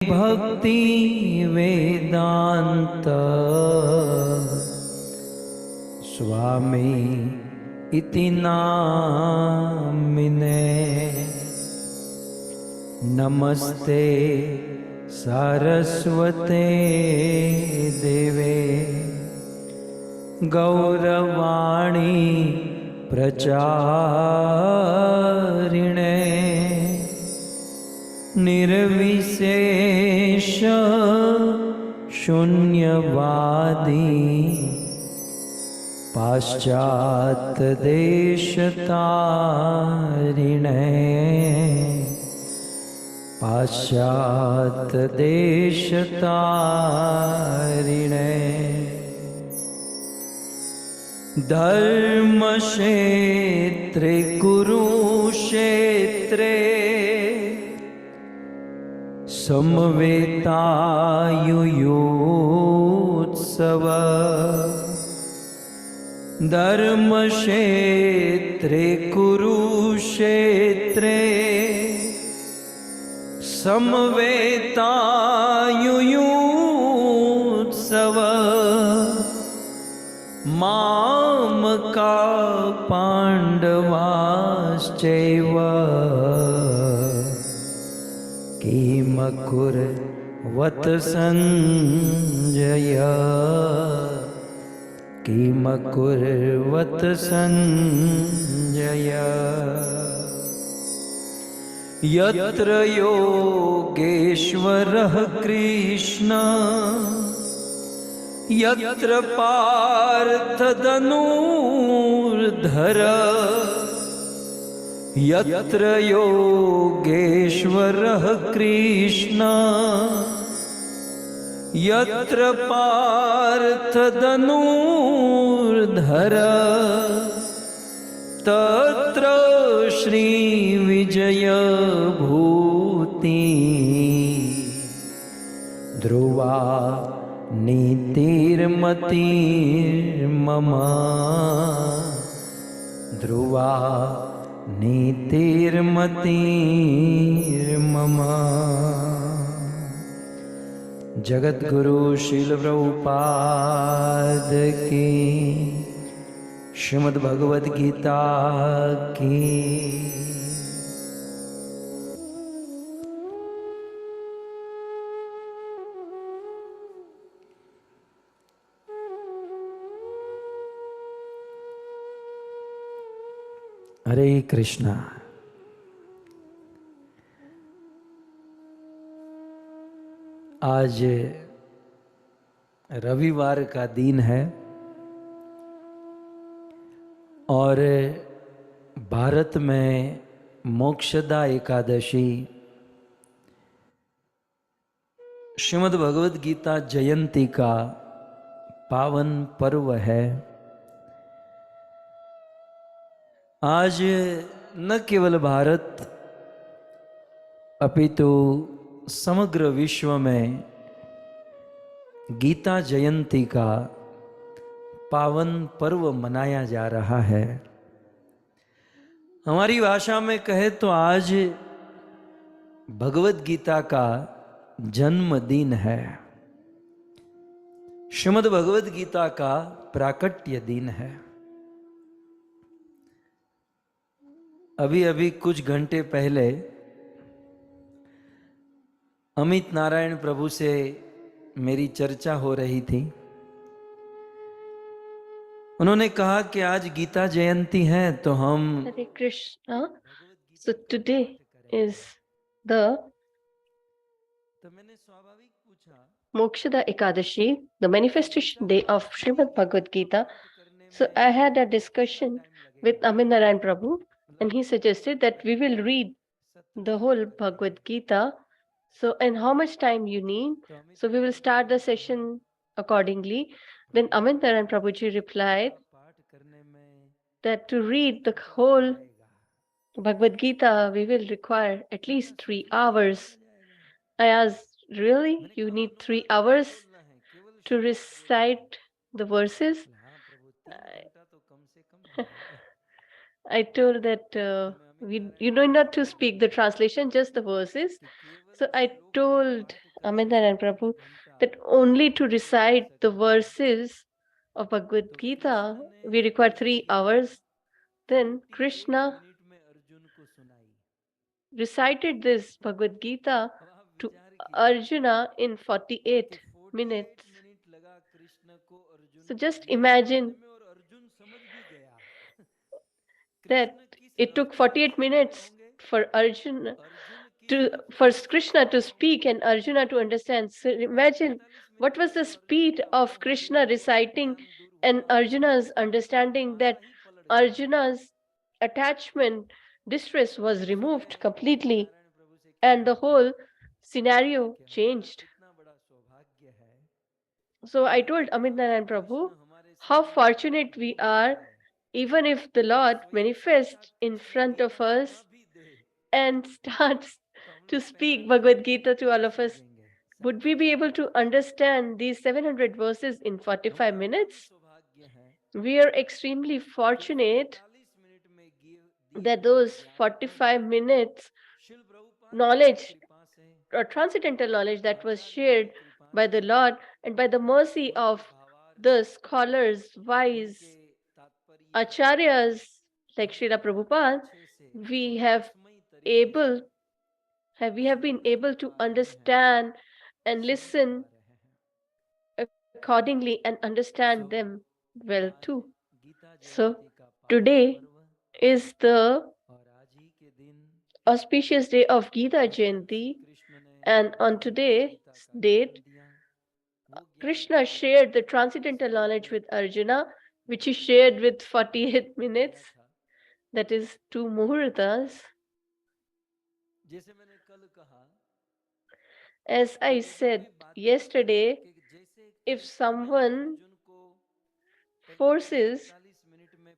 भक्ति वेदांत स्वामी इति नामिने। नमस्ते सारस्वते देवे गौरवाणी प्रचारिणे निर्विशेष शून्यवादी पाश्चात देशतारिणे पाश्चात देशतारिणे। धर्मक्षेत्रे कुरुक्षेत्रे समवेतायुयोत्सव। धर्मक्षेत्रे कुरुक्षेत्रे समवेतायुयोत्सव। मामका पाण्डवाश्चैव किमकुर्वत संजय किमकुर्वत संजय। यत्र योगेश्वरः कृष्ण यत्र पार्थधनुर्धर यत्र योगेश्वरः कृष्ण यत्र पार्थधनुर्धर तत्र श्रीविजयभूति ध्रुवा नीतिर्मतिर्मम ध्रुवा नीतिर्मतिर्मम। जगद्गुरु श्रील प्रभुपाद की श्रीमद् भगवद गीता की। हरे कृष्णा। आज रविवार का दिन है और भारत में मोक्षदा एकादशी श्रीमद् भगवद गीता जयंती का पावन पर्व है। आज न केवल भारत अपितु समग्र विश्व में गीता जयंती का पावन पर्व मनाया जा रहा है। हमारी भाषा में कहे तो आज भगवद गीता का जन्मदिन है। श्रीमद् भगवद गीता का प्राकट्य दिन है। अभी अभी कुछ घंटे पहले अमित नारायण प्रभु से मेरी चर्चा हो रही थी। उन्होंने कहा कि आज गीता जयंती है तो हम Hare Krishna. So today is the तो मैंने स्वाभाविक पूछा Mokshada Ekadashi, the manifestation day of Srimad Bhagavad Gita. So I had a discussion with Amin Narayan Prabhu, and he suggested that we will read the whole Bhagavad Gita. So, and how much time you need? So we will start the session accordingly. Then Amin Narayan Prabhuji replied that to read the whole Bhagavad Gita, we will require at least 3 hours. I asked, really? You need 3 hours to recite the verses? I told that you don't need to speak the translation, just the verses. So I told Amindaran Prabhu, that only to recite the verses of Bhagavad Gita we require 3 hours. Then Krishna recited this Bhagavad Gita to Arjuna in 48 minutes. So just imagine that it took 48 minutes for Arjuna for Krishna to speak and Arjuna to understand. So imagine what was the speed of Krishna reciting and Arjuna's understanding, that Arjuna's attachment, distress was removed completely and the whole scenario changed. So I told Amit Narayan Prabhu, how fortunate we are, even if the Lord manifests in front of us and starts to speak Bhagavad Gita to all of us. Would we be able to understand these 700 verses in 45 minutes? We are extremely fortunate that those 45 minutes knowledge or transcendental knowledge that was shared by the Lord and by the mercy of the scholars, wise acharyas like Srila Prabhupada, we have able we have been able to understand and listen accordingly and understand them well too. So today is the auspicious day of Gita Jayanti, and on today's date, Krishna shared the transcendental knowledge with Arjuna, which he shared with 48 minutes, that is 2 muhurtas. As I said yesterday, if someone forces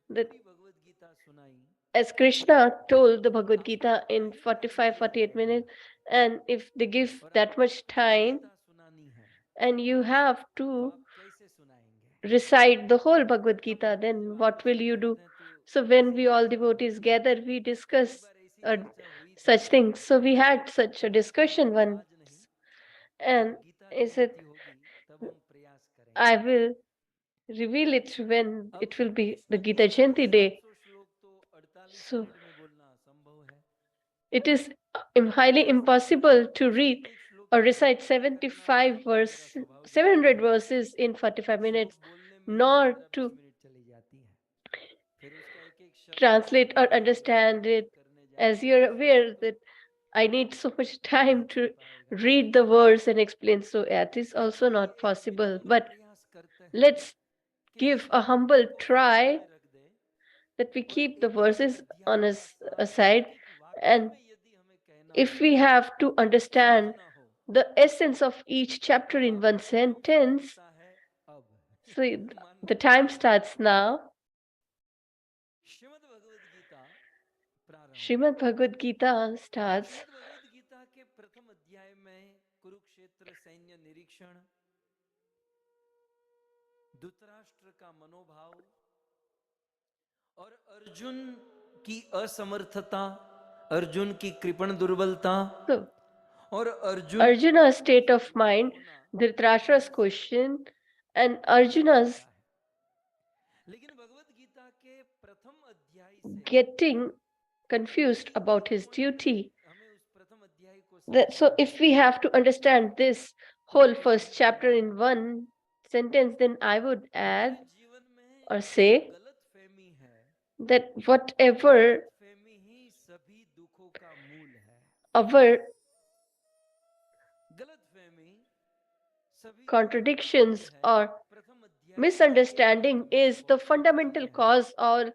that, as Krishna told the Bhagavad Gita in 45-48 minutes, and if they give that much time and you have to recite the whole Bhagavad Gita, then what will you do? So when we all devotees gather, we discuss such things. So we had such a discussion once, and I said, I will reveal it when it will be the Gita Jayanti day. So it is highly impossible to read or recite 700 verses in 45 minutes, nor to translate or understand it. As you're aware that I need so much time to read the verse and explain, so it is also not possible. But let's give a humble try that we keep the verses on aside, and if we have to understand the essence of each chapter in one sentence, so the time starts now. Srimad Bhagavad Gita starts. Dhritarashtra का मनोभाव और अर्जुन की असमर्थता, अर्जुन की कृपण दुर्बलता और Arjuna's state of mind, Dhritarashtra's question, and Arjuna's getting confused about his duty. So if we have to understand this whole first chapter in one sentence, then I would add or say that whatever our contradictions or misunderstanding is the fundamental cause of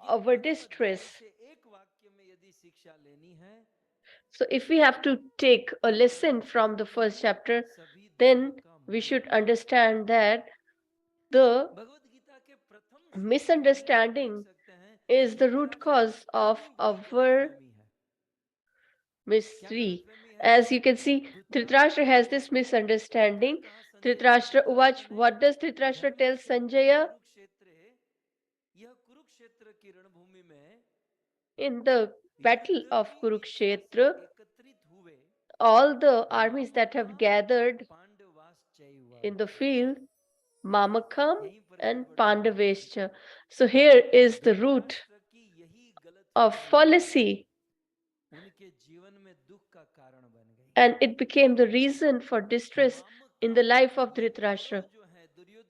our distress. So if we have to take a lesson from the first chapter, then we should understand that the misunderstanding is the root cause of our mystery. As you can see, Dhritarashtra has this misunderstanding. Dhritarashtra Uvach, what does Dhritarashtra tell Sanjaya? In the battle of Kurukshetra, all the armies that have gathered in the field, Mamakam and Pandavescha. So here is the root of fallacy, and it became the reason for distress in the life of Dhritarashtra.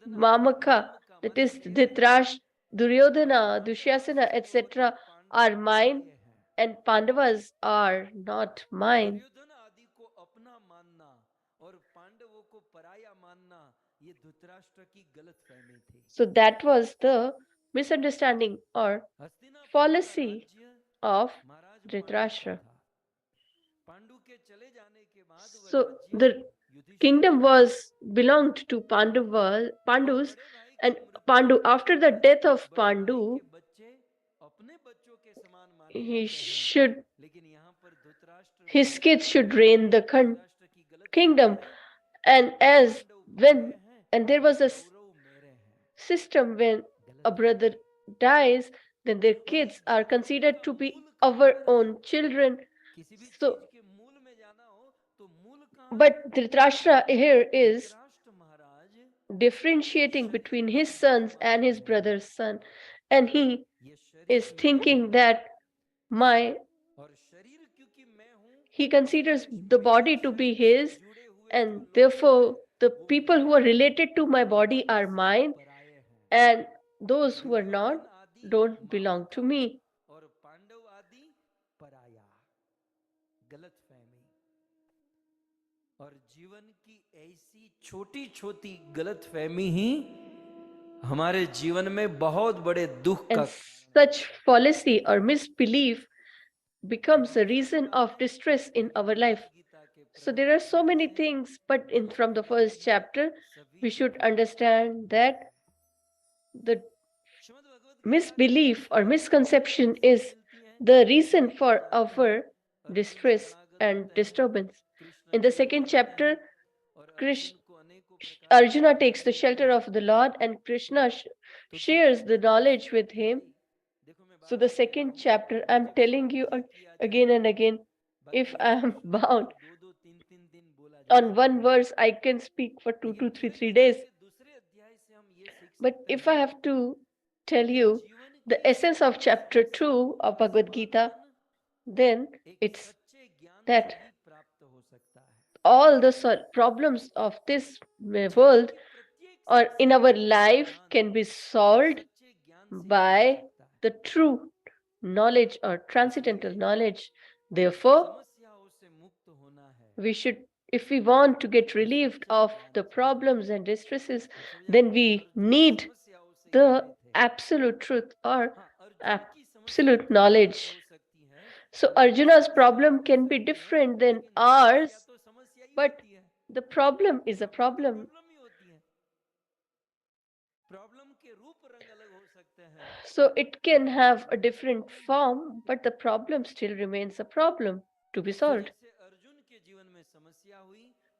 Mamaka, that is Dhritarashtra, Duryodhana, Dushyasana, etc., are mine, and Pandavas are not mine. So that was the misunderstanding or fallacy of Dhritarashtra. So the kingdom was belonged to Pandus, and Pandu. After the death of Pandu, he should his kids should reign the kingdom, and as when and there was a system when a brother dies, then their kids are considered to be our own children. So, but Dhritarashtra here is differentiating between his sons and his brother's son, and he is thinking that my he considers the body to be his, and therefore the people who are related to my body are mine, and those who are not don't belong to me. और जीवन की ऐसी छोटी छोटी गलतफहमी ही हमारे जीवन में बहुत बड़े दुख का And such fallacy or misbelief becomes a reason of distress in our life. So there are so many things, but in from the first chapter, we should understand that the misbelief or misconception is the reason for our distress and disturbance. In the second chapter, Arjuna takes the shelter of the Lord, and Krishna shares the knowledge with him. So, the second chapter, I'm telling you again and again, if I am bound on one verse, I can speak for 2 to 3 days. But if I have to tell you the essence of chapter 2 of Bhagavad Gita, then it's that all the problems of this world or in our life can be solved by the true knowledge or transcendental knowledge. Therefore, we should, if we want to get relieved of the problems and distresses, then we need the absolute truth or absolute knowledge. So Arjuna's problem can be different than ours, but the problem is a problem. So it can have a different form, but the problem still remains a problem to be solved.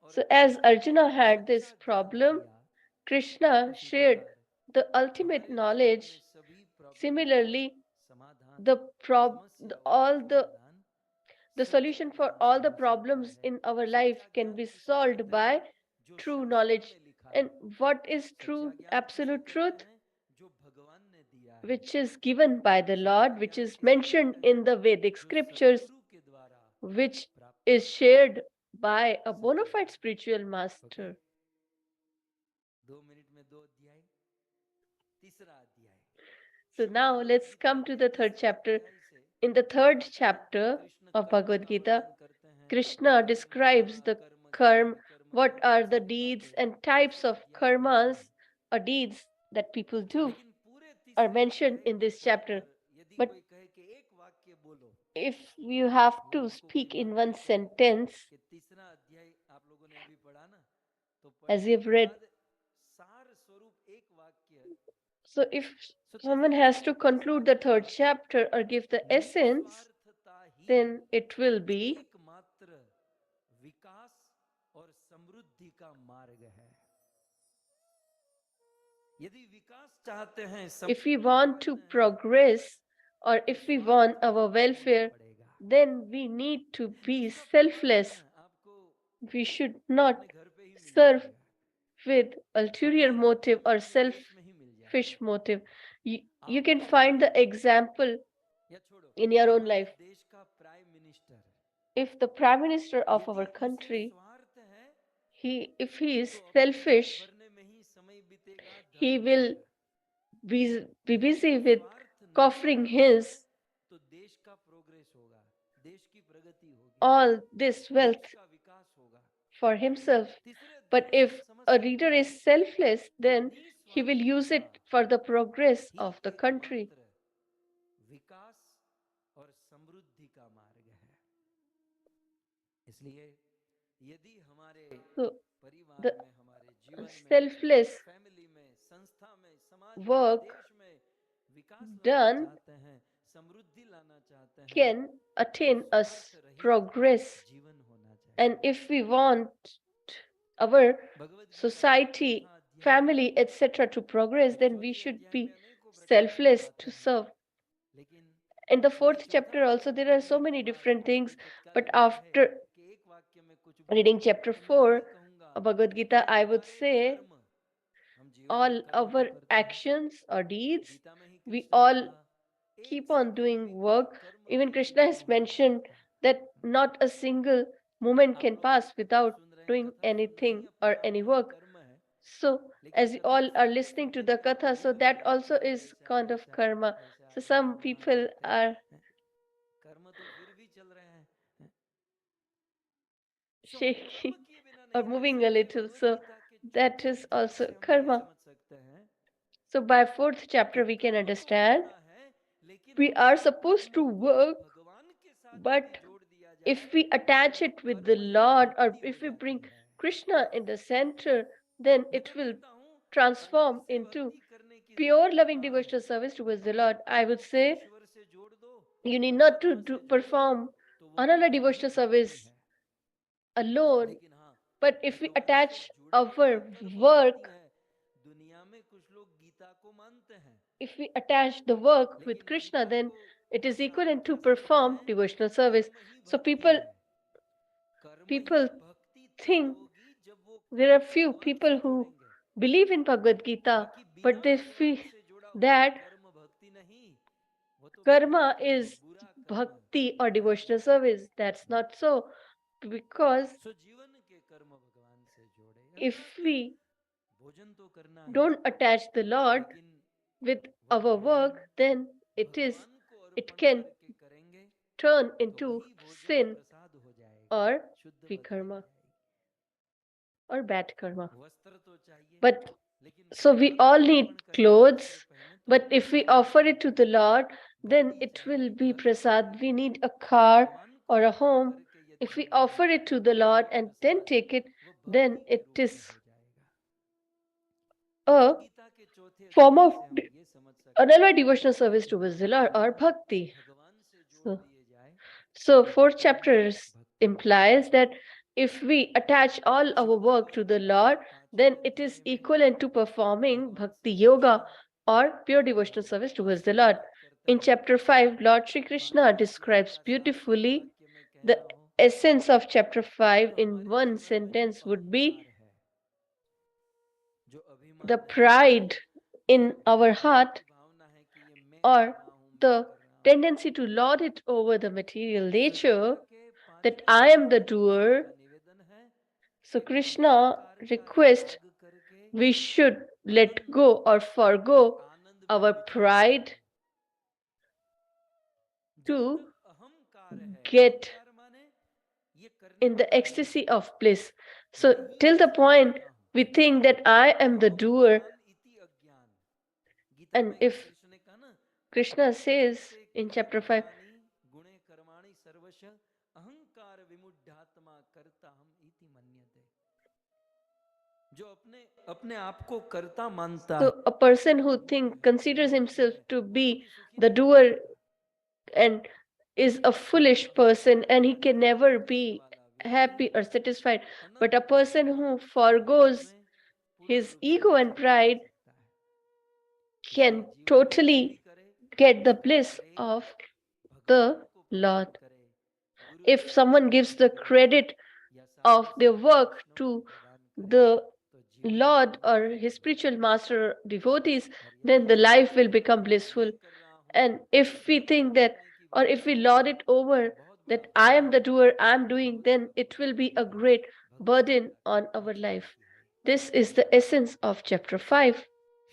So as Arjuna had this problem, Krishna shared the ultimate knowledge. Similarly, the solution for all the problems in our life can be solved by true knowledge. And what is true, absolute truth? Which is given by the Lord, which is mentioned in the Vedic scriptures, which is shared by a bona fide spiritual master. So now let's come to the third chapter. In the third chapter of Bhagavad Gita, Krishna describes the karma, what are the deeds and types of karmas or deeds that people do are mentioned in this chapter. But if you have to speak in one sentence, as you've read, so if someone has to conclude the third chapter or give the essence, then it will be if we want to progress or if we want our welfare, then we need to be selfless. we should not अपने घर पे ही मिल serve जाएगा, with ulterior अपने motive or अपने देश में ही मिल selfish जाएगा। motive. You आपको can find अगर, the example या छोड़ो, in your own हमारे life. देश का prime minister, If the Prime Minister of यदि our उसे country, स्वार्थ है if he is तो अपने पेट selfish, भरने में ही समय बीतेगा, he धन will बढ़ेगा। be यदि busy वो with स्वार्थ नहीं coffering रखता है his तो देश का प्रोग्रेस होगा, देश की प्रगति होगी, all this देश wealth का विकास होगा। for himself. तीसरे But अध्याय से हम if समझ a सकते leader हैं is selfless, कि then he will use निस्वार्थता it for the progress he of the country. एकमात्र विकास और समृद्धि का मार्ग है। इसलिए यदि हमारे So परिवार the में, हमारे जीवन में, selfless फैमिली में, संस्था में, समाज में, work देश में विकास लाना done चाहते हैं, समृद्धि लाना चाहते हैं, can तो attain us स्वार्थ रहित progress. जीवन होना And चाहिए। if we want our Bhagavad Gita का society, चौथा अध्याय, family, etc. to progress, then we चौथे should अध्याय में be अनेकों प्रकार की selfless बातें to हैं, serve. लेकिन In the ये 4th चौथा chapter also अध्याय there are so पढ़ने के many बाद different things, कोई तत्काल but ये कहे after कि एक वाक्य में कुछ reading बोलो, chapter तो मैं 4 यही कहूंगा of Bhagavad कि Gita, I would हमारे say कर्म, हम जीवन में all कर्म तो our करते हैं। actions or deeds, गीता में ही we कृष्ण ने all कहा, एक keep on सेकंड doing भी कोई work. कर्म Even किए Krishna बिना has नहीं रह mentioned जाता। that not a single moment आप can लोग pass कथा without सुन रहे हैं, doing कथा सुनना ही anything अपने or आप any में एक work. कर्म है, So, लेकिन as you कथा all are सुनते listening to सुनते the फिर katha, ये so भी that बोलते also चलो is ऐसा kind of ऐसा karma. ऐसा So, यहाँ some वहाँ people करते are हैं, कर्म तो फिर भी चल रहे हैं। सो हम कर्म shaking किए बिना or नहीं रह moving a सकते। little. भगवत So, गीता के that चौथे is अध्याय also से हम यही karma. समझ सकते हैं So, by 4th कि chapter, we can कर्म तो understand करना है, लेकिन we are हमारे supposed कर्म to को work, भगवान के साथ यदि but जोड़ दिया जाए if we तो attach वो it with the कर्म ही Lord or भक्ति हो if we bring जाती है। Krishna in the center, then मैं it तो will कहता हूँ transform अंदर से into भक्ति करने की pure जरूरत loving कहाँ है? devotional service towards the Lord. I would कर्म को say ईश्वर से जोड़ दो, you need not to परमात्मा से जोड़ दो, perform तो वो another कर्म devotional ही भक्ति service है। alone, लेकिन हाँ, but if we भगवान से attach जुड़ने का our कर्म भक्ति work, है। दुनिया में कुछ लोग गीता को मानते हैं, if we attach the work with लेकिन Krishna, गीता then को it is equivalent to प्रसाद से समझते perform हैं devotional कि service. कर्म ही So भक्ति है। कर्म ही people भक्ति तब think होगी जब वो there कर्म are few भगवान से people who जोड़ेंगे। believe in Bhagavad Gita, बाकी but बिना they feel भगवान से जुड़ा हुआ that कर्म भक्ति नहीं, वो तो गलत karma कर्म, is बुरा कर्म है। bhakti or devotional service. That's not so, because सो जीवन के कर्म भगवान से जोड़े, if अर्थात we भोजन तो करना है, don't attach the Lord लेकिन with वह our भोजन work, then भगवान को it अर्पण can करके करेंगे turn तो into वही भोजन sin प्रसाद हो जाएगा, or शुद्ध भक्ति हो vikarma जाएगी। or bad karma. वस्त्र तो चाहिए, But लेकिन so we भगवान all को need अर्पण करके वस्त्र clothes, पहने तो but if we offer it to the Lord, then गाड़ी it will चाहिए, be घर prasad. चाहिए, We need a तो car भगवान को or a अर्पण home. करके यदि If we हम offer दें it to the तो Lord वह and then Prasad, take it, वह then भक्ति के it रूप में is हो जाएगा। a सो गीता के चौथे form अध्याय of से हम ये समझ सकते another हैं devotional service कि towards the हमारे Lord or कर्म bhakti. भगवान से जोड़ So, दिए जाए so तो वो fourth कर्म chapter भक्ति हो implies जाएगा। that if we attach all our Shrimad work to Bhagavad the Gita Lord, के पांचवें then it is अध्याय में equivalent to performing भगवान bhakti Shri yoga Krishna or pure devotional service परमात्मा towards the से Lord. बात करते In हैं। chapter 5, Lord Sri Krishna पांचवें अध्याय describes का सार एक beautifully वाक्य में the कहना हो essence of chapter 5 तो in हमारे one जीवन में जो sentence would be अहंकार है, जो the अभिमान है, pride जो in our अहंकार heart की भावना है कि ये मैं कर or रहा हूं, मैं the कर रहा हूं। tendency to lord it over the material so Gita nature के that पांचवें I am अध्याय the में कृष्ण doer. का निवेदन है So कि Krishna अहंकार का requests त्याग करके we should let Anand go or के forego आनंद में our विचरण pride करो। जब to तक अहंकार है, get अहंकार माने ये करने in the वाला मैं ecstasy हूं, of bliss. मैं So ही till the इसको point करता हूं। we think that I am the अहम doer, ज्ञान इति अज्ञान, गीता and में if कृष्ण ने कहा ना, Krishna says प्रकृते in कृत chapter 5, कर्माणि गुणे कर्माणि सर्वश अहंकार विमुढ़ात्मा कर्ता हम इति मन्यते। जो अपने अपने आप को कर्ता मानता है so a person who मुक्त है, considers विमुक्त himself है, to वो be कभी सुखी the नहीं हो doer सकता। and is a क्योंकि foolish person अहंकार and he का can त्याग never करने be वाला व्यक्ति happy or satisfied. But a Anant person जीवन who परमानंद forgoes में पूर्ण his रूप से ego and विचरण कर pride सकता है। इसलिए can जीवन में जो भी totally करे get the उसका bliss श्रेय of भगवान the को प्रदान Lord. करे, गुरु If जी को someone प्रदान gives the करे credit या of their work to the Lord or his spiritual master devotees, then the life will become blissful. And if we think that, or if we lord it over that I am the doer, I am doing, then it will be a great burden on our life. This is the essence of chapter 5.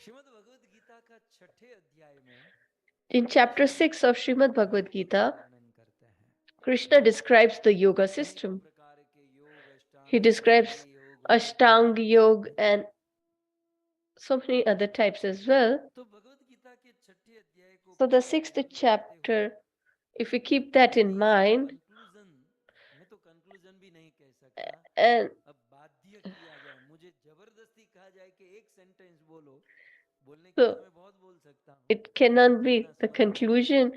Shrimad Bhagavad Gita का छठे अध्याय में In chapter 6 of Srimad Bhagavad योग का Gita, वर्णन करते हैं। Krishna describes the yoga अनेक system. प्रकार के योग, He अष्टांग योग, describes हठे योग, Ashtanga Yoga and so many other types as well. तो भगवद गीता के छठे अध्याय को So, the sixth देखते हुए chapter, if we keep that in यदि इसका mind, कंक्लूजन, मैं तो कंक्लूजन भी नहीं कह सकता, and अब बाध्य किया जाए, मुझे जबरदस्ती कहा जाए कि एक सेंटेंस बोलो, बोलने के लिए so तो मैं बहुत बोल सकता हूँ, it cannot be जितना the समझ में आता है। conclusion,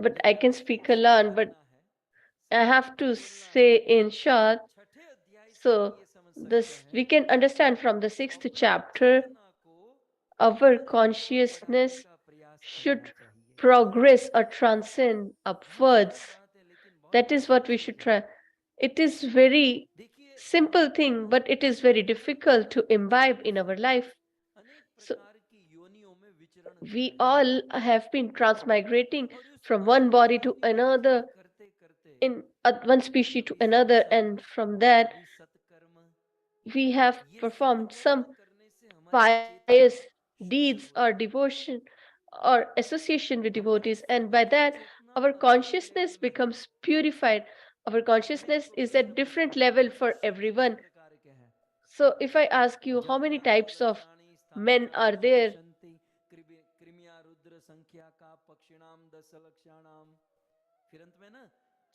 but I लेकिन can अगर speak a संक्षिप्त lot, but करना है, I have संक्षिप्त to बोलना say है, in short. तो छठे अध्याय से हम So, ये समझ this सकते हैं we can understand from the कि sixth अपनी chapter, चेतना को our ऊपर की ओर बढ़ाने consciousness का प्रयास करना should चाहिए। progress or transcend बहुत सरल upwards. बात है, लेकिन बहुत That is what we कठिन should है। try. It is very देखिए, simple thing, but it is very difficult to imbibe in our life. अनेक So, प्रकार की योनियों में विचरण कर we रहे हैं all have been transmigrating और उस from one अनेक body प्रकार to की another, विचरण करते करते in one species to कभी another, सत्संग, and from that कभी सत्कर्म, we have ये performed some सत्कर्म करने से हमारी pious चेतना deeds शुद्ध or होती है। devotion or association with हमारी devotees, and by that Chetna our अलग अलग consciousness लेवल में है। becomes purified. Our मैं consciousness आपको is प्रश्न at different पूछता हूँ, level for मनुष्य कितने everyone. प्रकार के हैं? So if I ask you how many जठराग्नि types of लक्षाणि men are स्थावराणि there, विशन्ति कृमिया रुद्र संख्या का पक्षिणाम दस लक्षाणाम, फिर अंत में ना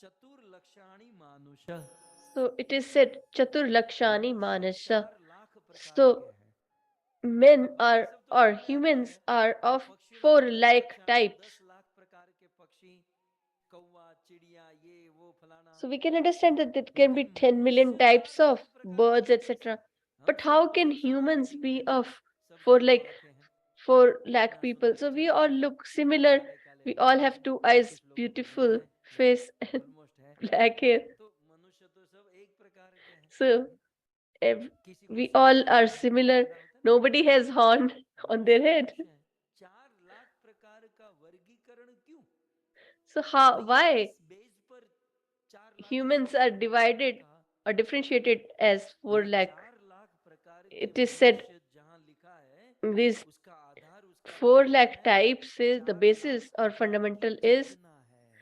चतुर लक्षाणि मानुष, so it is said Chatur Lakshani मनुष्य Manasa. 4 लाख प्रकार के So हैं। men अब ये are सब तो or समझ में आता humans है are कि of पक्षिणाम 4 दस lakh लक्षाणाम, types. 10 लाख प्रकार के पक्षी, कौवा, चिड़िया, ये वो फलाना, So we can understand that there can be लेकिन 10 million मनुष्य types 4 of लाख प्रकार के birds, हैं कैसे? etc. हम But सब how can सब समान humans थोड़ी be हैं, of सब for चारों like आंखें हैं, 4 lakh इतना people? सुंदर So we चेहरा all है, look similar. काले काले We बाल all हैं, have 2 eyes, कुछ लोगों को नहीं beautiful है, लेकिन face, and ऑलमोस्ट है। black hair. तो मनुष्य तो सब एक प्रकार के हैं। So किसी को we सूंड all नहीं are है, similar. ऐसा होता है ना, Nobody has horn on their मनुष्य head. मनुष्य है। 4 लाख प्रकार का वर्गीकरण क्यों? So तो how ये why किस बेस पर 4 लाख humans प्रकार are के वर्गीकरण divided कहा? or differentiated as 4 ये lakh? 4 लाख प्रकार के It is said मनुष्य जहां लिखा है, these उसका आधार, उसका 4 कारण lakh है types is the 4 lakh basis or प्रकार की fundamental is चेतना है।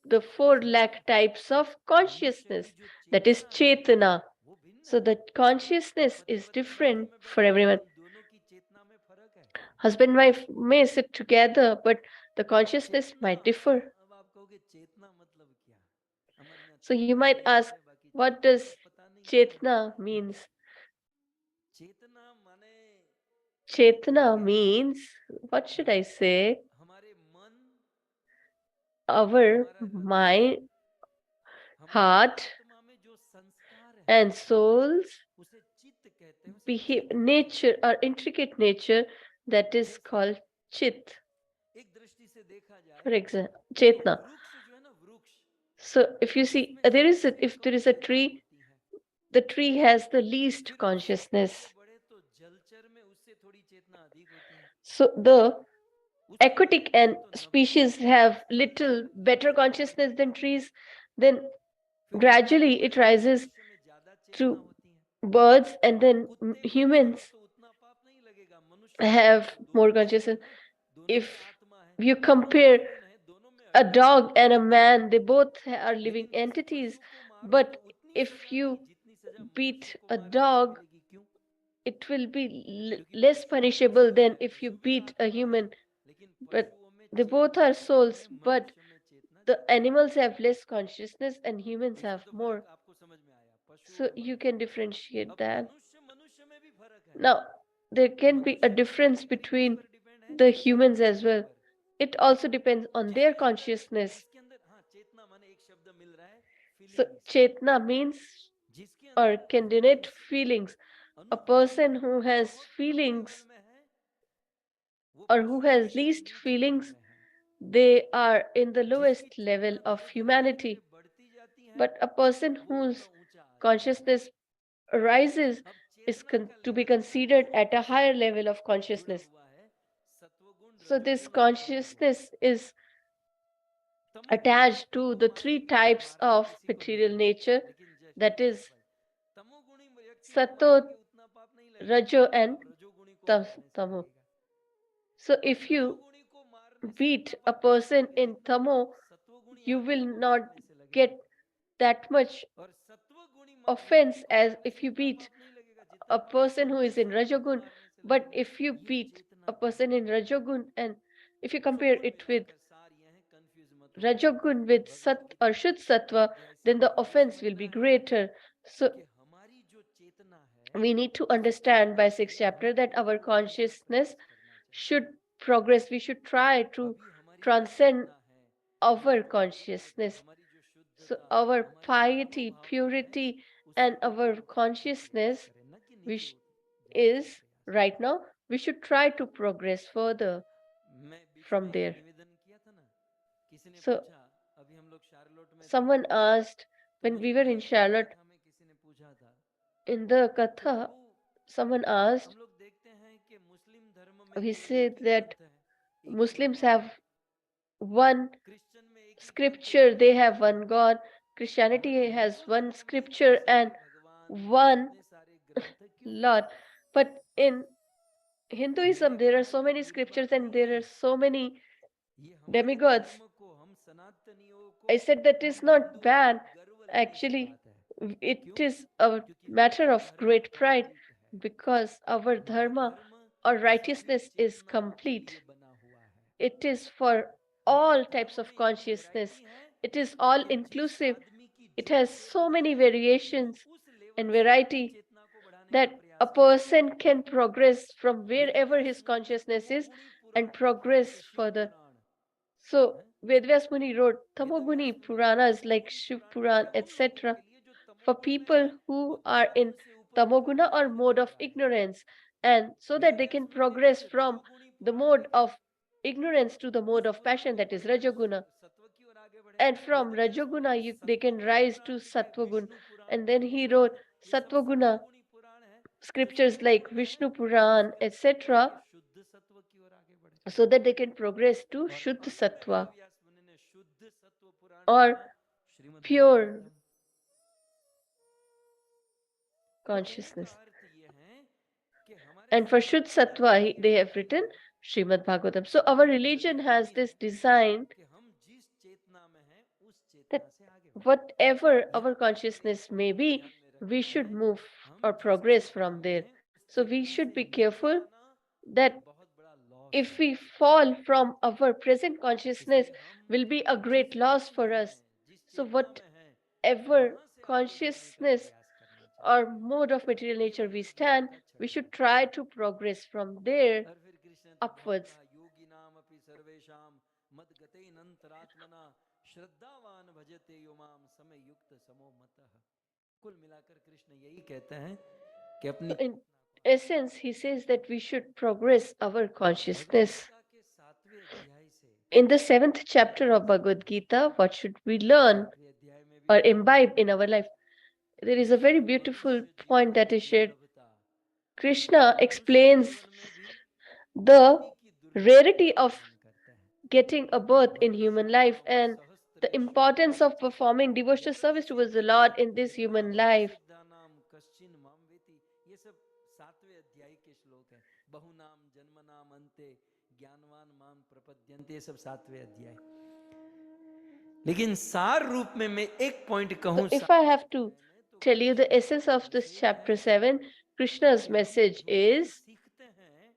the 4 समझ lakh रहे हैं? types of मनुष्य की consciousness, जो that is चेतना है Chetana. वो भिन्न So है। the consciousness पति is पत्नी बाजू different में for बैठे हैं, everyone. लेकिन दोनों की चेतना में फर्क है। Husband and wife may sit together, but the consciousness Chetna, might differ. अब आप कहोगे चेतना मतलब क्या? हमारे यहाँ So you चेतना might एक ask, है, बाकी what चेतना does का पता नहीं क्या है। Chetna means? चेतना माने Chetana means, what should I say? हमारे मन, Our हमारा हृदय, mind, हमारी heart, आत्मा में जो संस्कार है, and souls उसे चित्त कहते हैं, उसे behave चित्त कहते nature हैं। or intricate nature, that is जैसे called Chit. एक दृष्टि से देखा जाए For example, तो Chetna. वृक्ष जो है ना, वृक्ष, So if you see, उसमें सबसे if there come is a Chetna tree, होती है। the tree has the least फिर उससे आगे consciousness. बढ़े तो जलचर में उससे थोड़ी चेतना अधिक होती है। So the उससे आगे aquatic बढ़े and तो species नपुंसक have जलचर little में better उससे ज्यादा consciousness चेतना than होती है। trees. Then फिर उससे आगे gradually it बढ़े तो rises मनुष्य में ज्यादा चेतना through होती है। birds, and then कुत्ते को मारो humans तो उतना पाप नहीं लगेगा, मनुष्य को मारो have तो more दोनों में है consciousness. ना, दोनों में If आत्मा है, you दोनों में compare जीवन है, दोनों में a हड्डी है। dog and a man, they both are living लेकिन उस entities. पशु को मारो तो But उतनी if सजा नहीं you जितनी सजा मनुष्य beat को a मारने से dog, मिलेगी। क्यों? it will be क्योंकि less पशु भी punishable जीवन than है, if you पशु भी beat a आत्मा है, human. लेकिन But पशुओं में they both Chetna are come souls, है, but मनुष्य में चेतना the ज्यादा है। animals have less consciousness and humans इसमें have तो more. फर्क आपको समझ में आया, पशु So और you मनुष्य। can differentiate अब that. मनुष्य मनुष्य में भी फर्क है। Now, there can be a मनुष्य की difference कैटेगरी किस between पर डिपेंड है? the humans as चेतना well. पर। It also depends on their जिसके अंदर consciousness. जिसके अंदर हाँ, चेतना माने एक शब्द मिल रहा है, So, फीलिंग्स। Chetna means जिसके or अंदर can denote feelings, feelings. A अनुभूति person who has बहुत कम लेवल feelings में है, वो or who पशुओं has से भी least नीच लेवल feelings, में है। they are in the जिसकी lowest level चेतना of धीरे धीरे धीरे धीरे humanity. बढ़ती जाती है, But a person वो who's ऊंचा consciousness arises अब is चेतना का to be लेवल considered जो at a higher level of जुड़ा consciousness. हुआ है सत्वगुण So this रजोगुण और तमोगुण consciousness is तमोगुण attached को to the मारने three की कोई types महारत of किसी को नहीं material है nature, लेकिन जस्ट that is एग्जांपल तमोगुणी व्यक्ति को Sato, मारेंगे उतना पाप नहीं लगेगा Rajo, जितना and पाप रजोगुणी को मारने से Tamo. लगेगा So और if you रजोगुणी को मारने से beat उतना a पाप नहीं person लगेगा in जितना Tamo, पाप सत्वगुणी you आदमी will को not मारने से लगेगा get that much और सत्वगुणी offense व्यक्ति को as मारने if से you उतना beat पाप नहीं लगेगा जितना a पाप person who शुद्ध is in सत्व को Rajogun. मारने से But लगेगा if you ये beat चेतना a का person in लेवल है Rajogun, and if you so compare कुल it with मिलाकर सार ये है कंफ्यूज मत हो Rajogun with Bhagavad Sat Gita or के Shuddh सातवें Sattva, अध्याय से then the हमें ये offense will समझना be है greater. So कि हमारी जो चेतना है we need to उस understand चेतना by से sixth chapter हमें that our ऊपर उठने का consciousness प्रयास करना चाहिए should progress. We should try to अभी हमारी जो transcend चेतना है our हमारी जो पवित्रता consciousness. हमारी जो So शुद्धता our हमारी जो piety, मनोभावना है purity, उससे and ऊपर our उठने का प्रयास consciousness करें न कि which नीचे जाने का is प्रयास right now, we should try to progress further करें मैं बीच from में there. निवेदन किया था ना किसी ने So पूछा अभी हम लोग शार्लोट में थे someone asked तो when मुझे we were वही in वाली Charlotte कथा में किसी ने पूछा था in the कि Katha, प्रभु someone हम asked, लोग देखते हैं कि मुस्लिम धर्म में we केवल said एक ही that ग्रंथ है एक ही Muslims भगवान have है one क्रिश्चियन में एक ही ग्रंथ scripture, एक ही they have भगवान one है God. हमारे Christianity has हिंदू one धर्म में इतने scripture सारे and भगवान one इतने सारे ग्रंथ क्यों Lord. But in Hinduism, मेरे there are कहने so का many बुरी scriptures बात and नहीं there है are so many ये हमारे demigods. धर्म को हम सनातनियों I को said that is हम not हिंदुओं को bad. गर्व लेने की Actually, बात है it क्यों is a क्योंकि matter हमारा of धर्म great pride कम्प्लीट है because our हमारा dharma धर्म or सभी righteousness is चेतनाओं के complete. लिए बना हुआ है It is for हमारे all types धर्म of में इतनी consciousness. वैरायटी है It is all कि जिस inclusive. आदमी की It जो has so चेतना many है वो variations उस and लेवल से अपनी variety चेतना को बढ़ाने का that a प्रयास करे person can progress from wherever Vedvyas his मुनि ने consciousness is तमोगुणी and पुराण लिखे progress जैसे शिव further. पुराण So हैं? Vedvyas Muni wrote Vedvyas Tamoguni मुनि ने Puranas like तमोगुणी Shiv पुराण Puran, लिखे उन लोगों etc. के लिए जो for तमोगुण में people है वो who are in अज्ञान से ऊपर उठकर Tamoguna or ज्ञान में mode उतर of आए ignorance, and so that they Vedvyas can मुनि ने progress कुछ from रजोगुणी the पुराण mode लिखे of ignorance to the उस mode of पुराण passion, को that is पढ़कर Rajoguna, सत्व की ओर आगे बढ़े and from वेदव्यास मुनि Rajoguna ने they can सत्वगुणी rise Purana to लिखे Sattvagun, Vishnu Purana and then he ये सब wrote ये सब Sattvaguna सत्वगुणी पुराण है जो scriptures like सत्वगुण है Vishnu Puran, उसको पढ़ etc., करके शुद्ध सत्व की ओर आगे बढ़े so that they can progress to और Shuddh अंत में Sattva वेदव्यास मुनि ने शुद्ध सत्व पुराण or लिखा श्रीमद् pure भागवतम तो कहने का consciousness. अर्थ ये है कि हमारे And for Shuddh Sanatan Sattva, धर्म के they have अंदर written Srimad Bhagavatam. So our religion जरूरी has यही this है design कि हम जिस चेतना में हैं उस that चेतना से आगे बढ़े whatever यहाँ our पर हमें एक consciousness may पॉइंट को be, ध्यान में we रखना should है move हम or जिस progress चेतना from में there. हैं उस So we चेतना should से be नीचे careful आना that एक बहुत बड़ा लॉस if है we fall from our present consciousness, इसलिए हम will be a जिस great loss पथ for में us. हैं जिस So चेतना में हैं whatever वहां से आगे बढ़ने का consciousness प्रयास करना or चाहिए mode of material ये nature we Bhagavad Gita stand, का we चरम should लक्ष्य try है to progress from there और फिर कृष्ण ने तो बहुत upwards. कहा योगी नाम अपि सर्वेशाम मद गते नंतरात्मना श्रद्धावान भजते युमाम समय युक्त समो मतः कुल मिलाकर कृष्ण यही कहते हैं कि अपनी So in essence, he says that we should progress our Bhagavad consciousness. Gita के 7वें अध्याय से In the 7th chapter of Bhagavad Gita, what should we learn 8वें अध्याय में भी or कृष्ण imbibe in कहते our हैं life? There is a very कि beautiful मनुष्य point जीवन that की is shared. दुर्लभता Krishna मनुष्य explains जीवन में भी the पृथ्वी की दुर्लभता rarity का of वर्णन करते हैं getting a birth in human life Vakratunda and the सहस्त्रेषु importance of performing devotional service towards the Lord in this human life. सिद्धानाम कश्चिन माम वेति ये सब 7वें अध्याय के श्लोक हैं बहुनाम जन्मनाम अन्ते ज्ञानवान माम प्रपद्यन्ते ये सब 7वें अध्याय लेकिन सार रूप में मैं एक पॉइंट So कहूं if I have to tell you the essence of this chapter 7, Krishna's message is सीखते हैं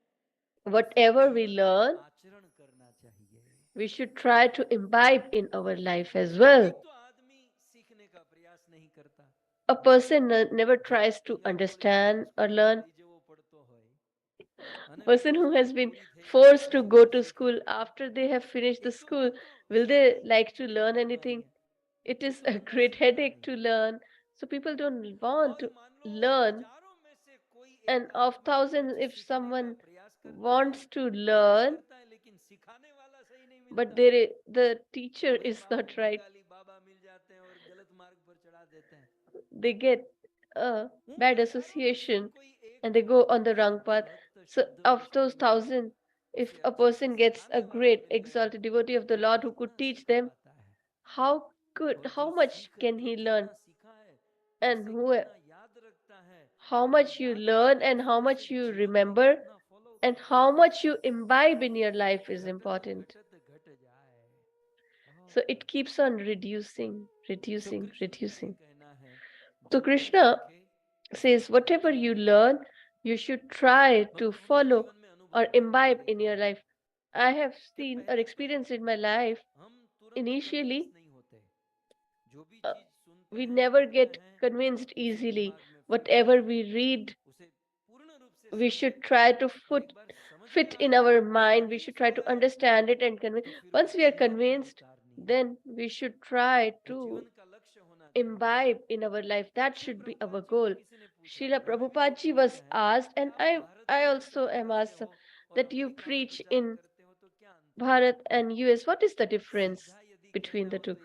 whatever we जीवन में learn, आचरण करना चाहिए we should try to imbibe in our life as well. एक तो आदमी सीखने का प्रयास नहीं करता A person never tries to જેને understand or સ્કૂલમાં learn. લઈ જવો પડતો હોય અને Person who વ્યવસ્થા has been પૂરી થઈ ગયા forced to પછી go કોઈ to શીખે school after they have finished the એક તો school, એક તો will they શીખવું like to એ learn મોટી anything? બીમારી It है is ये तो a बंदा great सीखता headache नहीं to है learn. So people don't want और to मान लो learn. हजारों में से कोई And एक of आदमी thousands, कुछ if सीखने का someone प्रयास करता है wants to प्रयास learn, करता है लेकिन सिखाने वाला सही नहीं but मिलता the teacher कोई is not Babu right, Bengali बाबा मिल जाते हैं और गलत मार्ग पर चढ़ा देते हैं they get a bad association and they go on the wrong path. So, of those thousand, if a person gets a great exalted devotee of the Lord who could teach them, how much can he learn? And how much you learn and how much you remember and how much you imbibe in your life is important. So it keeps on reducing. So Krishna says, whatever you learn, you should try to follow or imbibe in your life. I have seen or experienced in my life, initially, uh, we never get convinced easily. Whatever we read, we should try to fit in our mind. We should try to understand it and convince. Once we are convinced, then we should try to imbibe in our life. That should be our goal. Srila Prabhupada ji was asked, and I also am asked, that you preach in Bharat and US. What is the difference between the two?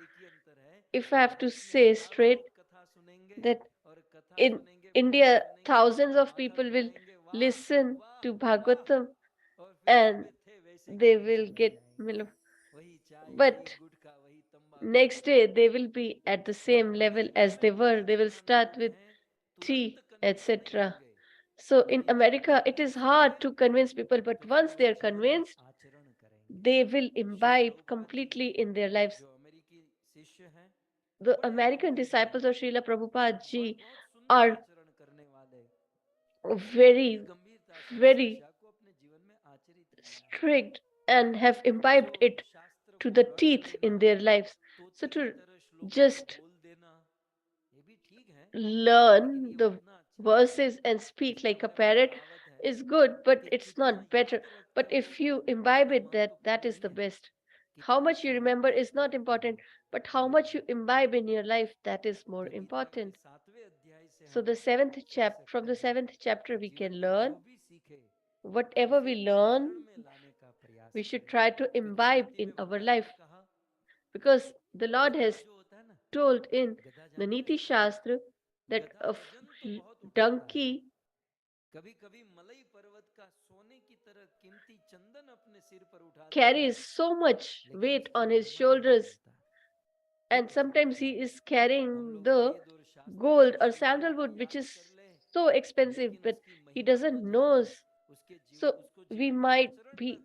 If I have to say straight, that in India, thousands of people will listen to Bhagavatam and they will get, but next day they will be at the same level as they were. They will start with tea, etc. So in America, it is hard to convince people, but once they are convinced, they will imbibe completely in their lives. The American disciples of Srila Prabhupada ji are very, very strict and have imbibed it to the teeth in their lives. So to just learn the verses and speak like a parrot is good, but it's not better. But if you imbibe it, that is the best. How much you remember is not important, but how much you imbibe in your life, that is more important. So from the seventh chapter we can learn whatever we learn, we should try to imbibe in our life, because the Lord has told in the Niti Shastra that a donkey carries so much weight on his shoulders, and sometimes he is carrying the gold or sandalwood, which is so expensive, but he doesn't know. So we might be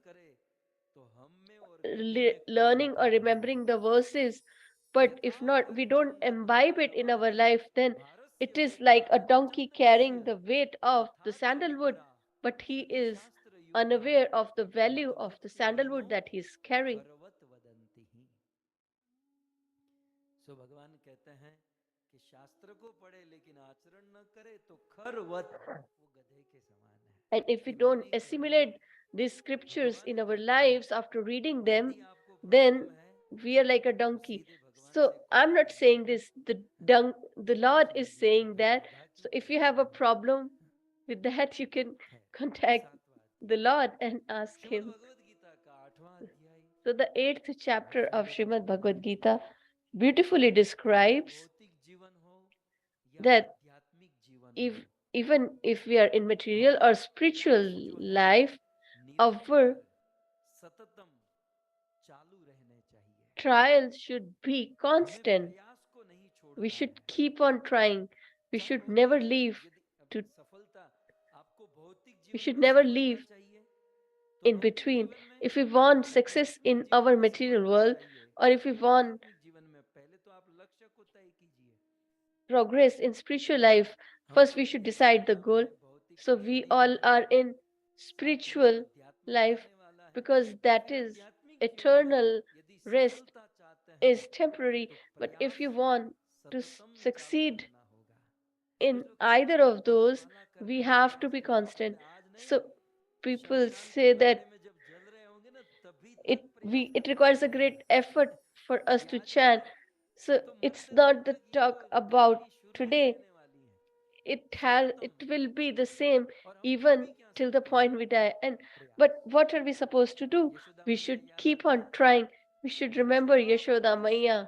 learning or remembering the verses, but if not, we don't imbibe it in our life, then it is like a donkey carrying the weight of the sandalwood, but he is unaware of the value of the sandalwood that he is carrying. सो भगवान कहते हैं कि शास्त्र को पढ़े लेकिन आचरण न करे तो खरवत वो गधे के समान है. And if we don't assimilate these scriptures in our lives after reading them, then we are like a donkey. So I'm not saying this, the Lord is saying that. So if you have a problem with that, you can contact the Lord and ask him. So the 8th chapter of Srimad Bhagavad Gita beautifully describes that even if we are in material or spiritual life, our trials should be constant. We should keep on trying. We should never leave to we should never leave in between. If we want success in our material world, or if we want progress in spiritual life, first we should decide the goal. So we all are in spiritual life because that is eternal. Rest is temporary. But if you want to succeed in either of those, we have to be constant. So people say that it requires a great effort for us to chant. So it's not the talk about today. It will be the same even till the point we die. And but what are we supposed to do? We should keep on trying. We should remember Yashoda Maya.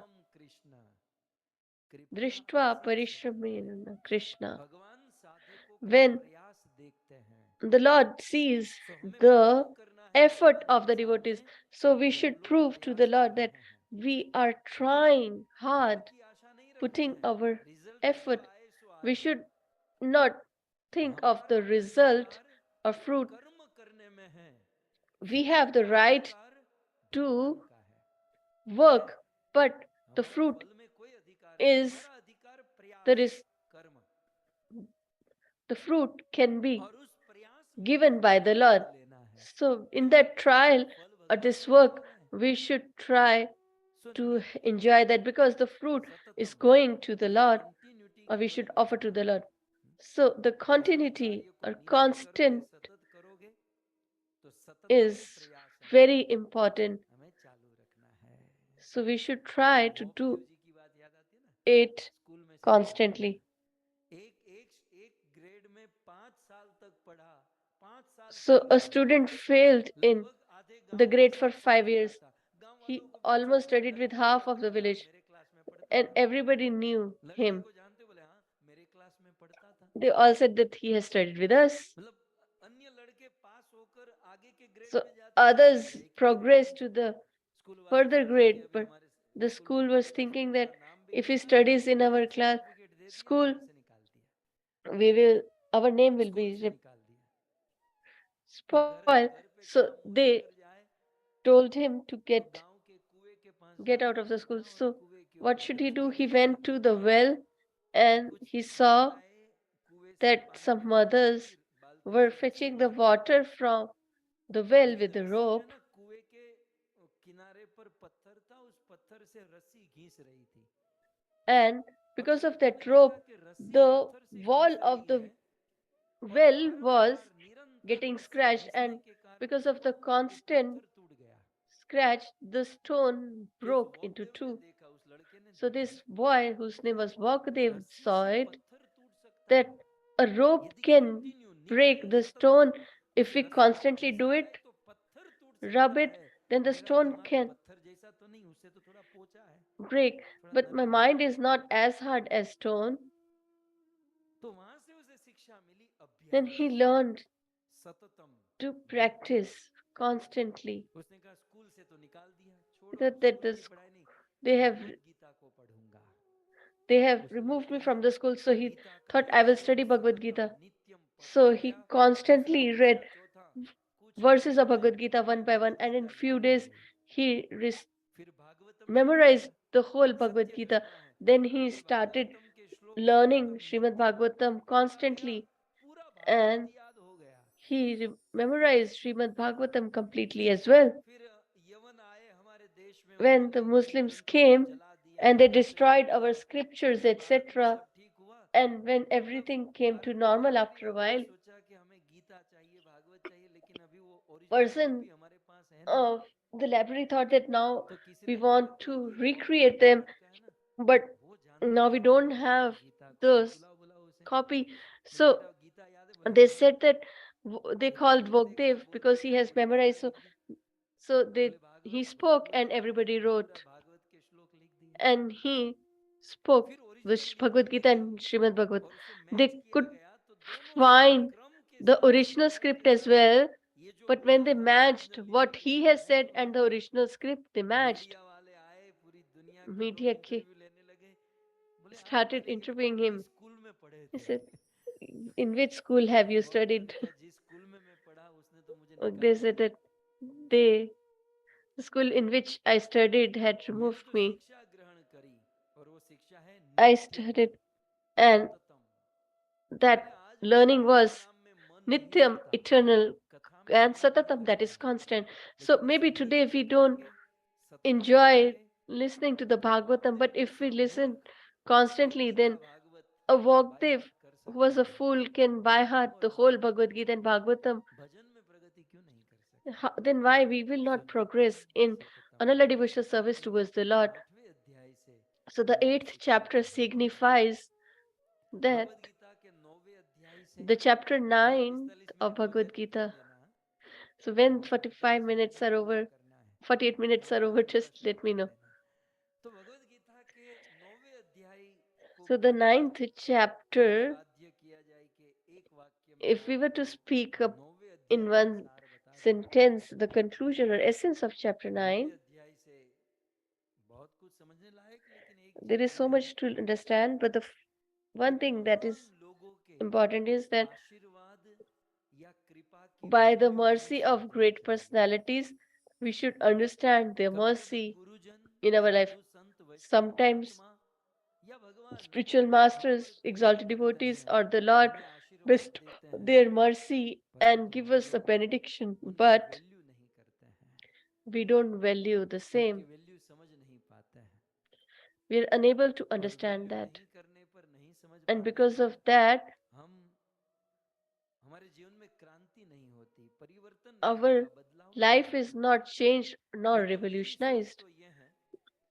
कृपया दृष्ट्वा ऐसी शरण। parishramen Krishna. भगवान साधकों का When प्रयास देखते हैं, the Lord sees तो हमें the मालूम करना है effort भगवान of the के devotees, सामने so we कि हम should लोग prove to the प्रयास कर Lord that रहे हैं, we are trying hard, फल की आशा नहीं रखते putting हैं, our रिजल्ट जो effort. आए सो We आए। should not think of हमारा the result अधिकार or fruit. कर्म करने में है, We फल have the का right अधिकार to भगवान का है। work, but the हमारा fruit फल में कोई अधिकार नहीं, is हमारा अधिकार there प्रयास, is कर्म, the fruit can be और उस प्रयास में given by the फल Lord. लेना है। So in that trial फल or भगवान this देने work, वाला है। we should try so to नित्यम enjoy that because the fruit is सततम, going to the Lord, continuity or की we ओर should बढ़ना offer to the है। Lord. So the किसी continuity कार्य को or नित्य करोगे, constant सतत करोगे, तो सततम is प्रयास है, very important. हमें चालू रखना है। So we should try to do गोपदेव जी की बात याद आती है ना, it स्कूल में शिक्षा constantly. देना। एक ग्रेड में 5 साल तक पढ़ा, 5 साल So फेल a रहा, student failed in लगभग आधे the गांव के grade for साथ पढ़ 5 लिया years. था। गांव He वालों को भी अच्छा almost लगा, studied with लड़के को half of जानते the बोले हाँ village, मेरे क्लास में पढ़ता and था, everybody knew लड़की him. को जानते बोले हाँ मेरे क्लास में पढ़ता था। They all said that he has studied with us. मतलब अन्य लड़के पास होकर आगे के ग्रेड So में जाते थे, others अरे क्या progressed करें, to the स्कूल वाले further सोचे कि grade, अभी but हमारे the स्कूल में school was पढ़ेगा तो thinking उसका that नाम बिक if he जाएगा, studies in our class, certificate दे दिया, school, घर से निकाल दिया, we will, our name will school be से निकाल दिया कि spoiled. घर पे So काम they लेकर जाए told him to तो get गांव के कुएं के पास get जाना out of the school. पड़ेगा और So कुएं के what ऊपर should he do? दृष्टि He देनी went to the पड़ेगी well कि and कुछ he saw महिलाएं कुएं से that पानी some निकाल mothers रही थी, बाल्टी were से रस्सी fetching the बांध के, water from the well लेकिन with the रस्सी जो है rope, ना कुएं के किनारे पर पत्थर था, उस पत्थर से रस्सी घिस रही थी। and अब because जब of उन्होंने that देखा rope, कि रस्सी the पत्थर से wall घिस of रही the है और well was बार-बार निरंतर getting रस्सी scratched, घिसने and के कारण because of the वो constant पत्थर टूट गया। scratch, the stone तो उस broke into वासुदेव ने two. देखा, उस लड़के ने So देखा this boy, whose name was Vakadev, रस्सी saw से it पत्थर टूट सकता that है a rope यदि can कंटिन्यू break नित्य the सततम stone उस if we रस्सी को constantly घिसा do जाए it, तो पत्थर टूट rub सकता it, है। then the मेरा stone दिमाग can पत्थर जैसा तो नहीं, उससे तो थोड़ा पोचा है, break. थोड़ा But my नरम है। mind is not as hard as stone. तो वहां से उसे शिक्षा मिली Then अभ्यास, he learned सततम, to नित्य। practice constantly. उसने कहा स्कूल से तो निकाल दिया, छोड़ो That स्कूल की पढ़ाई नहीं, they have भगवत गीता को पढ़ूंगा। उसने removed me बताया from the school, so he Gita का thought एक I will श्लोक study Bhagavad सततम Gita. नित्यम So पढ़ता he गया, दूसरा constantly read तीसरा चौथा, कुछ verses of दिनों में Bhagavad Gita one पूरी by one, Bhagavad and in Gita few याद हो days गई। he फिर भागवतम शुरू memorized किया, the whole Bhagavad सत्य Gita. घटना है Then he कि started भागवतम के श्लोक learning सततम Srimad नित्यम Bhagavatam पढ़ता गया, constantly, पूरा भागवत and याद हो गया। he memorized Srimad Bhagavatam completely as well. फिर यवन आए हमारे देश में, When उन्होंने the हिंदू Muslims ग्रंथों को came जला दिया, and they नष्ट कर destroyed दिया, our scriptures, जब भारत में etc., सब ठीक हुआ, and when तब everything came to भारत में normal धीरे after धीरे a उन्होंने while, सोचा कि हमें गीता चाहिए, भागवत चाहिए, लेकिन अभी वो ओरिजिनल person कॉपी हमारे पास है नहीं। of the library thought that now तो किसी we ने कहा want कि to ये जो recreate them, भारत का है ना, but वो जानता now है we don't भागवत और have गीता को, those बुलाओ बुलाओ उसे। copy. बोले So बेटा गीता याद है? बोले they हाँ। said that they बोले called किसने देखा? Vogdev बोल because दो he क्या? has बोले गीता memorized. लिख दी। So बोले he भागवत spoke पूरा and everybody पूरा wrote, भागवत के श्लोक लिख दिए। and he spoke फिर with original Gita Bhagavad Gita देखी and Srimad Bhagavad. और उसे They मैच किया could गया तो दोनों सही find क्रम के the साथ, original समय script के as साथ, well, ये जो but when बोला they था वो matched ओरिजिनल गीता what में he लिखा has है said तो and the original script, they matched. Media वाले आए, पूरी दुनिया के लोग Media ke इंटरव्यू लेने लगे। बोले आप started पहले interviewing किस him. स्कूल में पढ़े He थे? said, "In which school have you वक्देव studied?" ने कहा जिस स्कूल में मैं पढ़ा उसने तो मुझे They निकाल said दिया। that they, the school in which I studied had मैंने removed तो me. शिक्षा ग्रहण करी और वो शिक्षा है I नित्यम studied, and सततम। that बोले आज भी learning भगवत was नाम में मन नहीं nityam, लगता, eternal, कथा में and मन नहीं satatam, that लगता, is constant. So लेकिन maybe संगीत today में we don't करेंगे, सततम enjoy करेंगे, listening to the तो Bhagavatam, Vasudev but if we जैसा listen मूर्ख constantly, पूरा then Bhagavat a by Vogdev heart कर who सकता was a है, fool can by heart और the whole Bhagavad Gita and Bhagavatam. भजन में प्रगति क्यों नहीं कर सकता? Then why we will so not नित्यम progress in सततम। another devotional service ये towards the Lord? 8वें अध्याय से So the हमें 8th शिक्षा chapter ग्रहण करनी है। signifies that भगवत गीता के 9वें अध्याय से the chapter जब 9 45 of मिनट हो Bhagavad जाए तो कह Gita. देना, So when हमें 45 10 मिनट minutes में are पूरा over, करना है, 48 minutes are वरना over, फिर just प्रश्न let me पूछ know. लेना। तो भगवत गीता के 9वें अध्याय So the ninth chapter, प्रतिपाद्य किया जाए कि एक वाक्य में if we were to आपको speak up 9वें in अध्याय का one सार बता दूं, sentence the conclusion or essence of chapter 9, 9वें अध्याय से बहुत कुछ समझने लायक, लेकिन एक there चीज is so ये है much to understand, but the कि one thing that is महान लोगों के important is that आशीर्वाद या कृपा की by the वैल्यू हमें mercy of समझनी great चाहिए। personalities, we should understand their कभी कभी mercy गुरुजन, in our life. Sadhu Sant Vaishnav Sometimes महात्मा या भगवान spiritual हम पर masters, कृपा exalted करते devotees, हैं, or the Lord हमें आशीर्वाद bestow देते हैं, their mercy and परंतु give हम us a लोग benediction, उनकी but वैल्यू नहीं करते हैं, we don't value the उनकी same. वैल्यू समझ नहीं पाते हैं। We are unable to और understand वैल्यू that. नहीं करने पर, नहीं समझ And पाने because पर of that, हम हमारे जीवन में क्रांति नहीं होती, परिवर्तन नहीं our होता, बदलाव नहीं life होता। is not changed nor लेकिन मेरी सोच revolutionized. तो ये है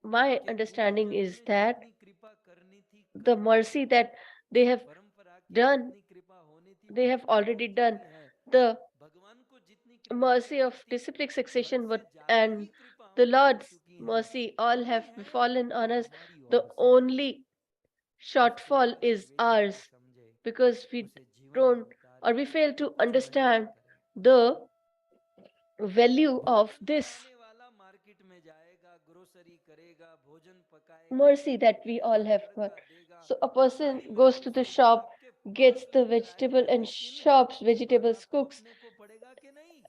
My कि understanding गुरुजनों is ने that जितनी कृपा करनी थी the कर दी है, mercy that they have परंपरा की done, जितनी कृपा होनी थी they वो have कृपा हो already done. चुकी है, The भगवान को जितनी कृपा mercy करनी of थी disciplic हद succession से ज्यादा and ही कृपा the हम पर हो Lord's चुकी है। mercy all कमी have है fallen वो on us. हमारी The ओर से। only इस shortfall कृपा की is वैल्यू को ours समझे, because we उसे जीवन में don't उतारे, or we fail to कुछ मेहनत understand करे। the value of भोजन this बनाने वाला मार्केट में जाएगा, ग्रोसरी करेगा, भोजन पकाएगा, mercy कपड़े that we all खरीदेगा, have got. तड़का देगा, So a person गाड़ी में goes to घुस the के जब shop, आपके gets पास the लेकर vegetable आएगा, and लेकिन chops खाना vegetables, तो cooks अपने को पड़ेगा कि नहीं?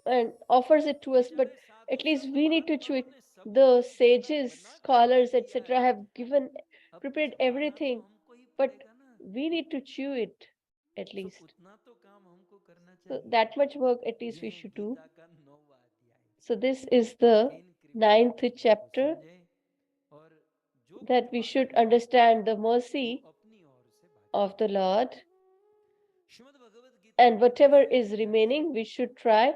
and offers it to us, but बेचारे साधु at least Sant we need to chew महात्माओं it. ने सब The कुछ खाना sages, बना करके scholars, दिया etc., है, have given अब prepared खाना तो everything, हमको ही but पड़ेगा ना। we need to chew it at so least. उतना तो काम हमको करना So चाहिए। that much work at least यह we है should do. गीता का 9वां अध्याय So this is the कि इन कृपा की ninth वैल्यू को chapter, समझे और जो that we कृपा should करी है understand the वो mercy अपनी ओर से बाकी of the Lord, Shrimad Bhagavad Gita and के whatever 10वें is अध्याय remaining, we should try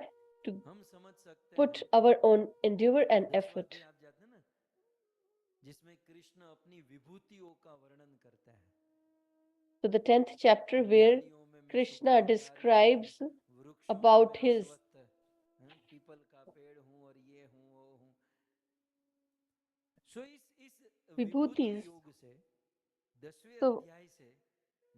to से हम समझ सकते हैं। put our own endeavor and 10वां effort. अध्याय आप जाते हैं ना, जिसमें कृष्ण अपनी विभूतियों का वर्णन करते हैं। So the 10th chapter, where उद्यानियों में मैं Krishna सुखद झाड़ी हूँ, describes वृक्षों में about मैं his अश्वत्थ, पीपल का पेड़ हूँ और ये हूँ वो हूँ। सो इस विभूति vibhutis. योग से 10वें So, अध्याय से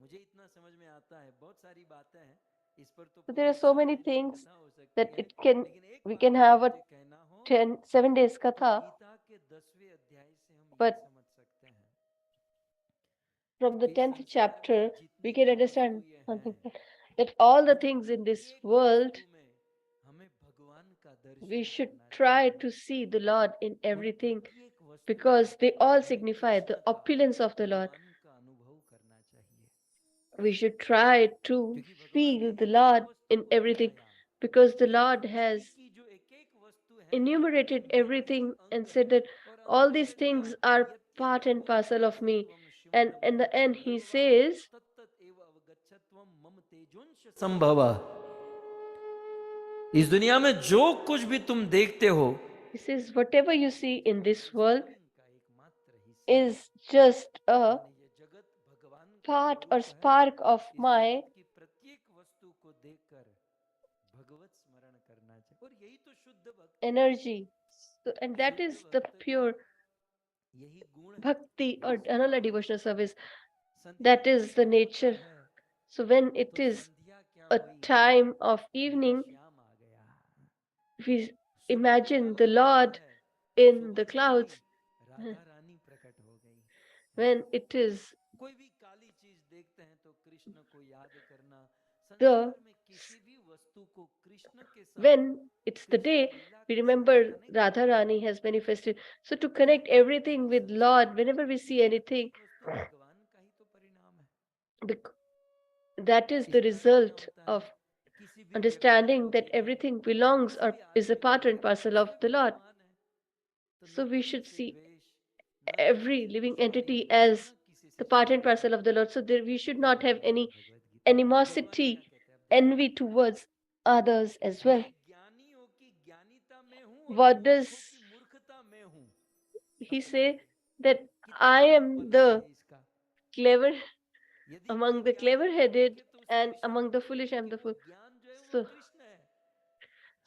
मुझे इतना समझ में आता है, बहुत सारी बातें हैं इस पर तो so there पूरी are so 7 many दिन की things कथा हो सकती that है, it can लेकिन एक we बात can अगर have a मुझे कहना हो 7 days तो katha, गीता के 10वें अध्याय से हम ये but समझ सकते हैं from the कि 10th संसार में chapter we जितनी can भी understand वस्तुएं one हैं, thing, that all the उन things in this प्रत्येक world, वस्तु में हमें भगवान का we दर्शन should करना try चाहिए। to see the Lord in उन everything प्रत्येक वस्तु because में they all हमें signify कृष्ण the का, opulence of the Lord. भगवान का अनुभव करना चाहिए, We should try to क्योंकि भगवान ने feel the एक एक Lord वस्तु in को everything बताया because the कि Lord सृष्टि has की जो एक एक वस्तु है ये enumerated मेरे ही everything अंग and said है that और अंत all में these कहता things are यद्यत part and parcel of me. अवगच्छत्वम And Shrimad in the भगवतो end, he देवा says, तत्तत् एव अवगच्छत्वम मम तेजोंश संभव। इस दुनिया में जो कुछ भी तुम देखते हो he says, whatever you see in this world स्फटिंग का एकमात्र हिस्सा है, is just a यानी ये जगत भगवान का part or स्वरूप है। spark of इस my जगत की प्रत्येक वस्तु को देखकर भगवत स्मरण करना चाहिए, और यही तो शुद्ध भक्ति है। energy. So, and that शुद्ध is the भक्त का pure यही गुण है। bhakti or another devotional service. Sandhya That का is the समय होता nature. है So when it तो is संध्या क्या a हुई, time of Radha evening, Shyam आ गया। we Surya imagine Ujala the करता Lord है, in the सुबह हुई, clouds. राधा रानी प्रकट हो गई। When it is कोई भी काली चीज देखते हैं तो कृष्ण को याद करना, the संसार में किसी भी वस्तु को कृष्ण के साथ, when it's the Krishna day, Leela we के साथ remember कनेक्ट Radha करना। Rani has manifested. So to connect everything with संसार Lord, में whenever we किसी see भी anything, प्रत्येक वस्तु भगवान का ही तो परिणाम है। that is इस the कारण क्या result होता है, of किसी भी व्यक्ति को understanding that देखें, everything belongs किसी or भी is a आदमी को part and देखें parcel of जिसमें the भी Lord. भगवान है, तो So न we किसी should से see द्वेष, न every किसी से living दुश्मनी entity और as न किसी the से part and शत्रुता। parcel of the Lord. So there we should ये not have भगवान any की भगवत गीता है। भगवान क्या animosity, कहते हैं आप देखो, envy towards others as well. मैं ज्ञानियों की ज्ञानिता में हूँ और What does मूर्खों की मूर्खता में हूँ। अब he समझ say? गए That कितना I बड़ा am पद है the इसका। clever यदि कोई among the ज्ञानी clever को देखे headed तो उससे and विचार among the करे foolish I am कि the वो fool. ज्ञान जो है वो So, कृष्ण है।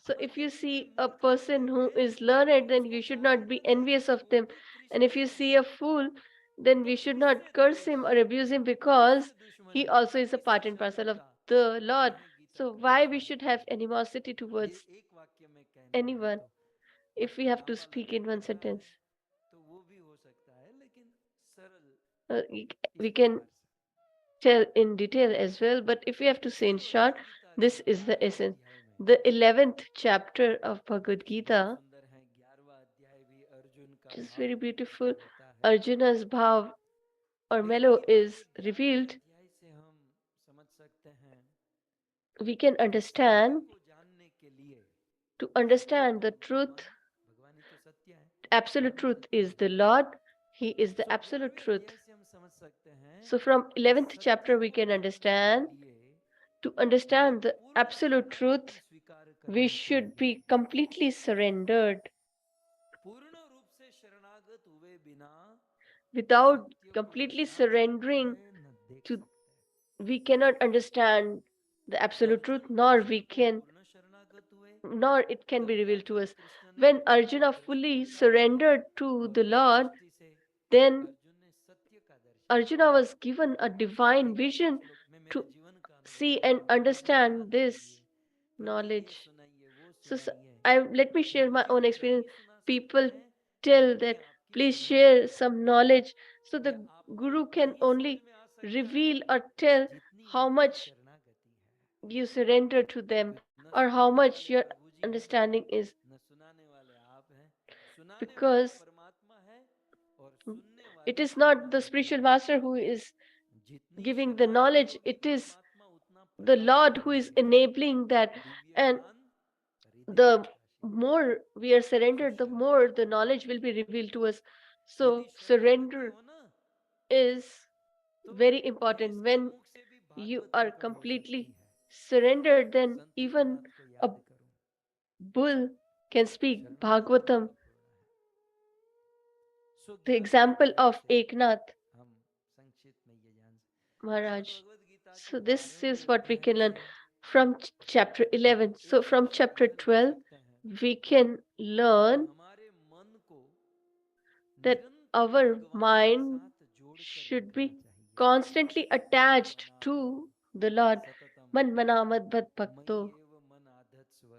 so और if you यदि कोई see a मूर्ख को person who देखे is तो learned, then उसको you should not गाली be न दे envious कि of वो them. भी And कृष्ण if you है। see a fool, then we तो should इससे not curse him or द्वेष, abuse him इससे because he दुश्मनी, also is a इससे part and parcel of शत्रुता, the Lord. हमें गीता So का why we शिक्षा should दिया have है। animosity ये towards एक वाक्य में कहना है anyone तो, if we बाकी have to भाव अलग speak अलग in one लग रहा sentence? है तो वो भी हो सकता है, लेकिन सरल We इस can प्रकार से। tell in detail as well, but if we have to say in Shrimad short, Bhagavad Gita this के is the 11वें essence. अध्याय में The 11th chapter of Bhagavad बहुत Gita सुंदर है। 11वां अध्याय भी अर्जुन का is भाव very प्रकट beautiful. होता है। Arjuna's bhav or लेकिन mellow केवल is ये 11वें revealed. अध्याय से हम समझ सकते हैं We can कि सत्य understand, को जानने के लिए, to सत्य understand का the मतलब truth. मन, भगवान ही तो सत्य है, Absolute मन truth सत्य is है। the Lord. He is the so absolute 11वें truth. अध्याय से हम समझ सकते हैं So from कि 11th सत्य chapter we को can जानने के understand, लिए to हमें understand the पूर्ण absolute truth, शरणागति स्वीकार we करनी should चाहिए। be completely surrendered. पूर्ण रूप से शरणागत हुए बिना Without सत्य को न completely जान सकते surrendering हैं, न देख to, सकते। we cannot understand the absolute truth, Arjun nor we Krishna को can, पूर्ण शरणागत हुए, nor it can तब be क्या revealed to था? us. कृष्ण ने When उनको Arjuna दृष्टि fully प्रदान की surrendered to और the उस Lord, दृष्टि से then अर्जुन ने सत्य का दर्शन Arjuna किया। was given a divine एक आखिरी vision श्लोक में मेरे to जीवन का अनुभव see है, and कृपा करके understand ध्यान this दीजिए। प्रभु ये knowledge. सुनाइए, वो So, सुनाइए। let me share Prabhu my ji own experience. तभी सुना सकते People हैं tell जितनी that आपकी please share शरणागति है, some knowledge. So या the आपको Guru इतना can ही समझ only में आ सकता है reveal or tell जितनी how आपकी much शरणागति है। you surrender to them तो न or how सुनाने much वाले your प्रभु जी हैं, understanding is. न सुनाने वाले आप हैं। सुनाने वाला Because परमात्मा है और सुनने it वाले is not the शरणागत spiritual हैं। master who is जितनी giving the शरणागति knowledge, होगी it is परमात्मा उतना the Prakash Lord who is करेंगे। enabling that. दिव्य And ज्ञान हृदय the प्रकाशित करेंगे। more we are so surrendered, the more शरणागत the होना knowledge will be बहुत revealed to जरूरी us. है। यदि So, शरणागति surrender हो ना is तो very महेश important. के When मुख से भी you भागवत are प्रकट हो सकती completely है। surrendered, then संत even एकनाथ को a याद करो, bull can speak शरणागत Bhagavatam. भाव हो रहा है। सो The 11वें example अध्याय of से Eknath हम संक्षिप्त में ये जान Maharaj. श्रीमद् भगवद गीता के So, this 12वें is what we अध्याय can learn से from chapter हम 11. So, एक from बात chapter ध्यान दे 12, सकते हैं we can कि learn हमारे मन को that निरंतर our भगवान के mind साथ जोड़कर should रखना be चाहिए। constantly मन attached मना to the Lord. सततम Man mana mad bhat मयि bhakto. एव मन आधत्स्व,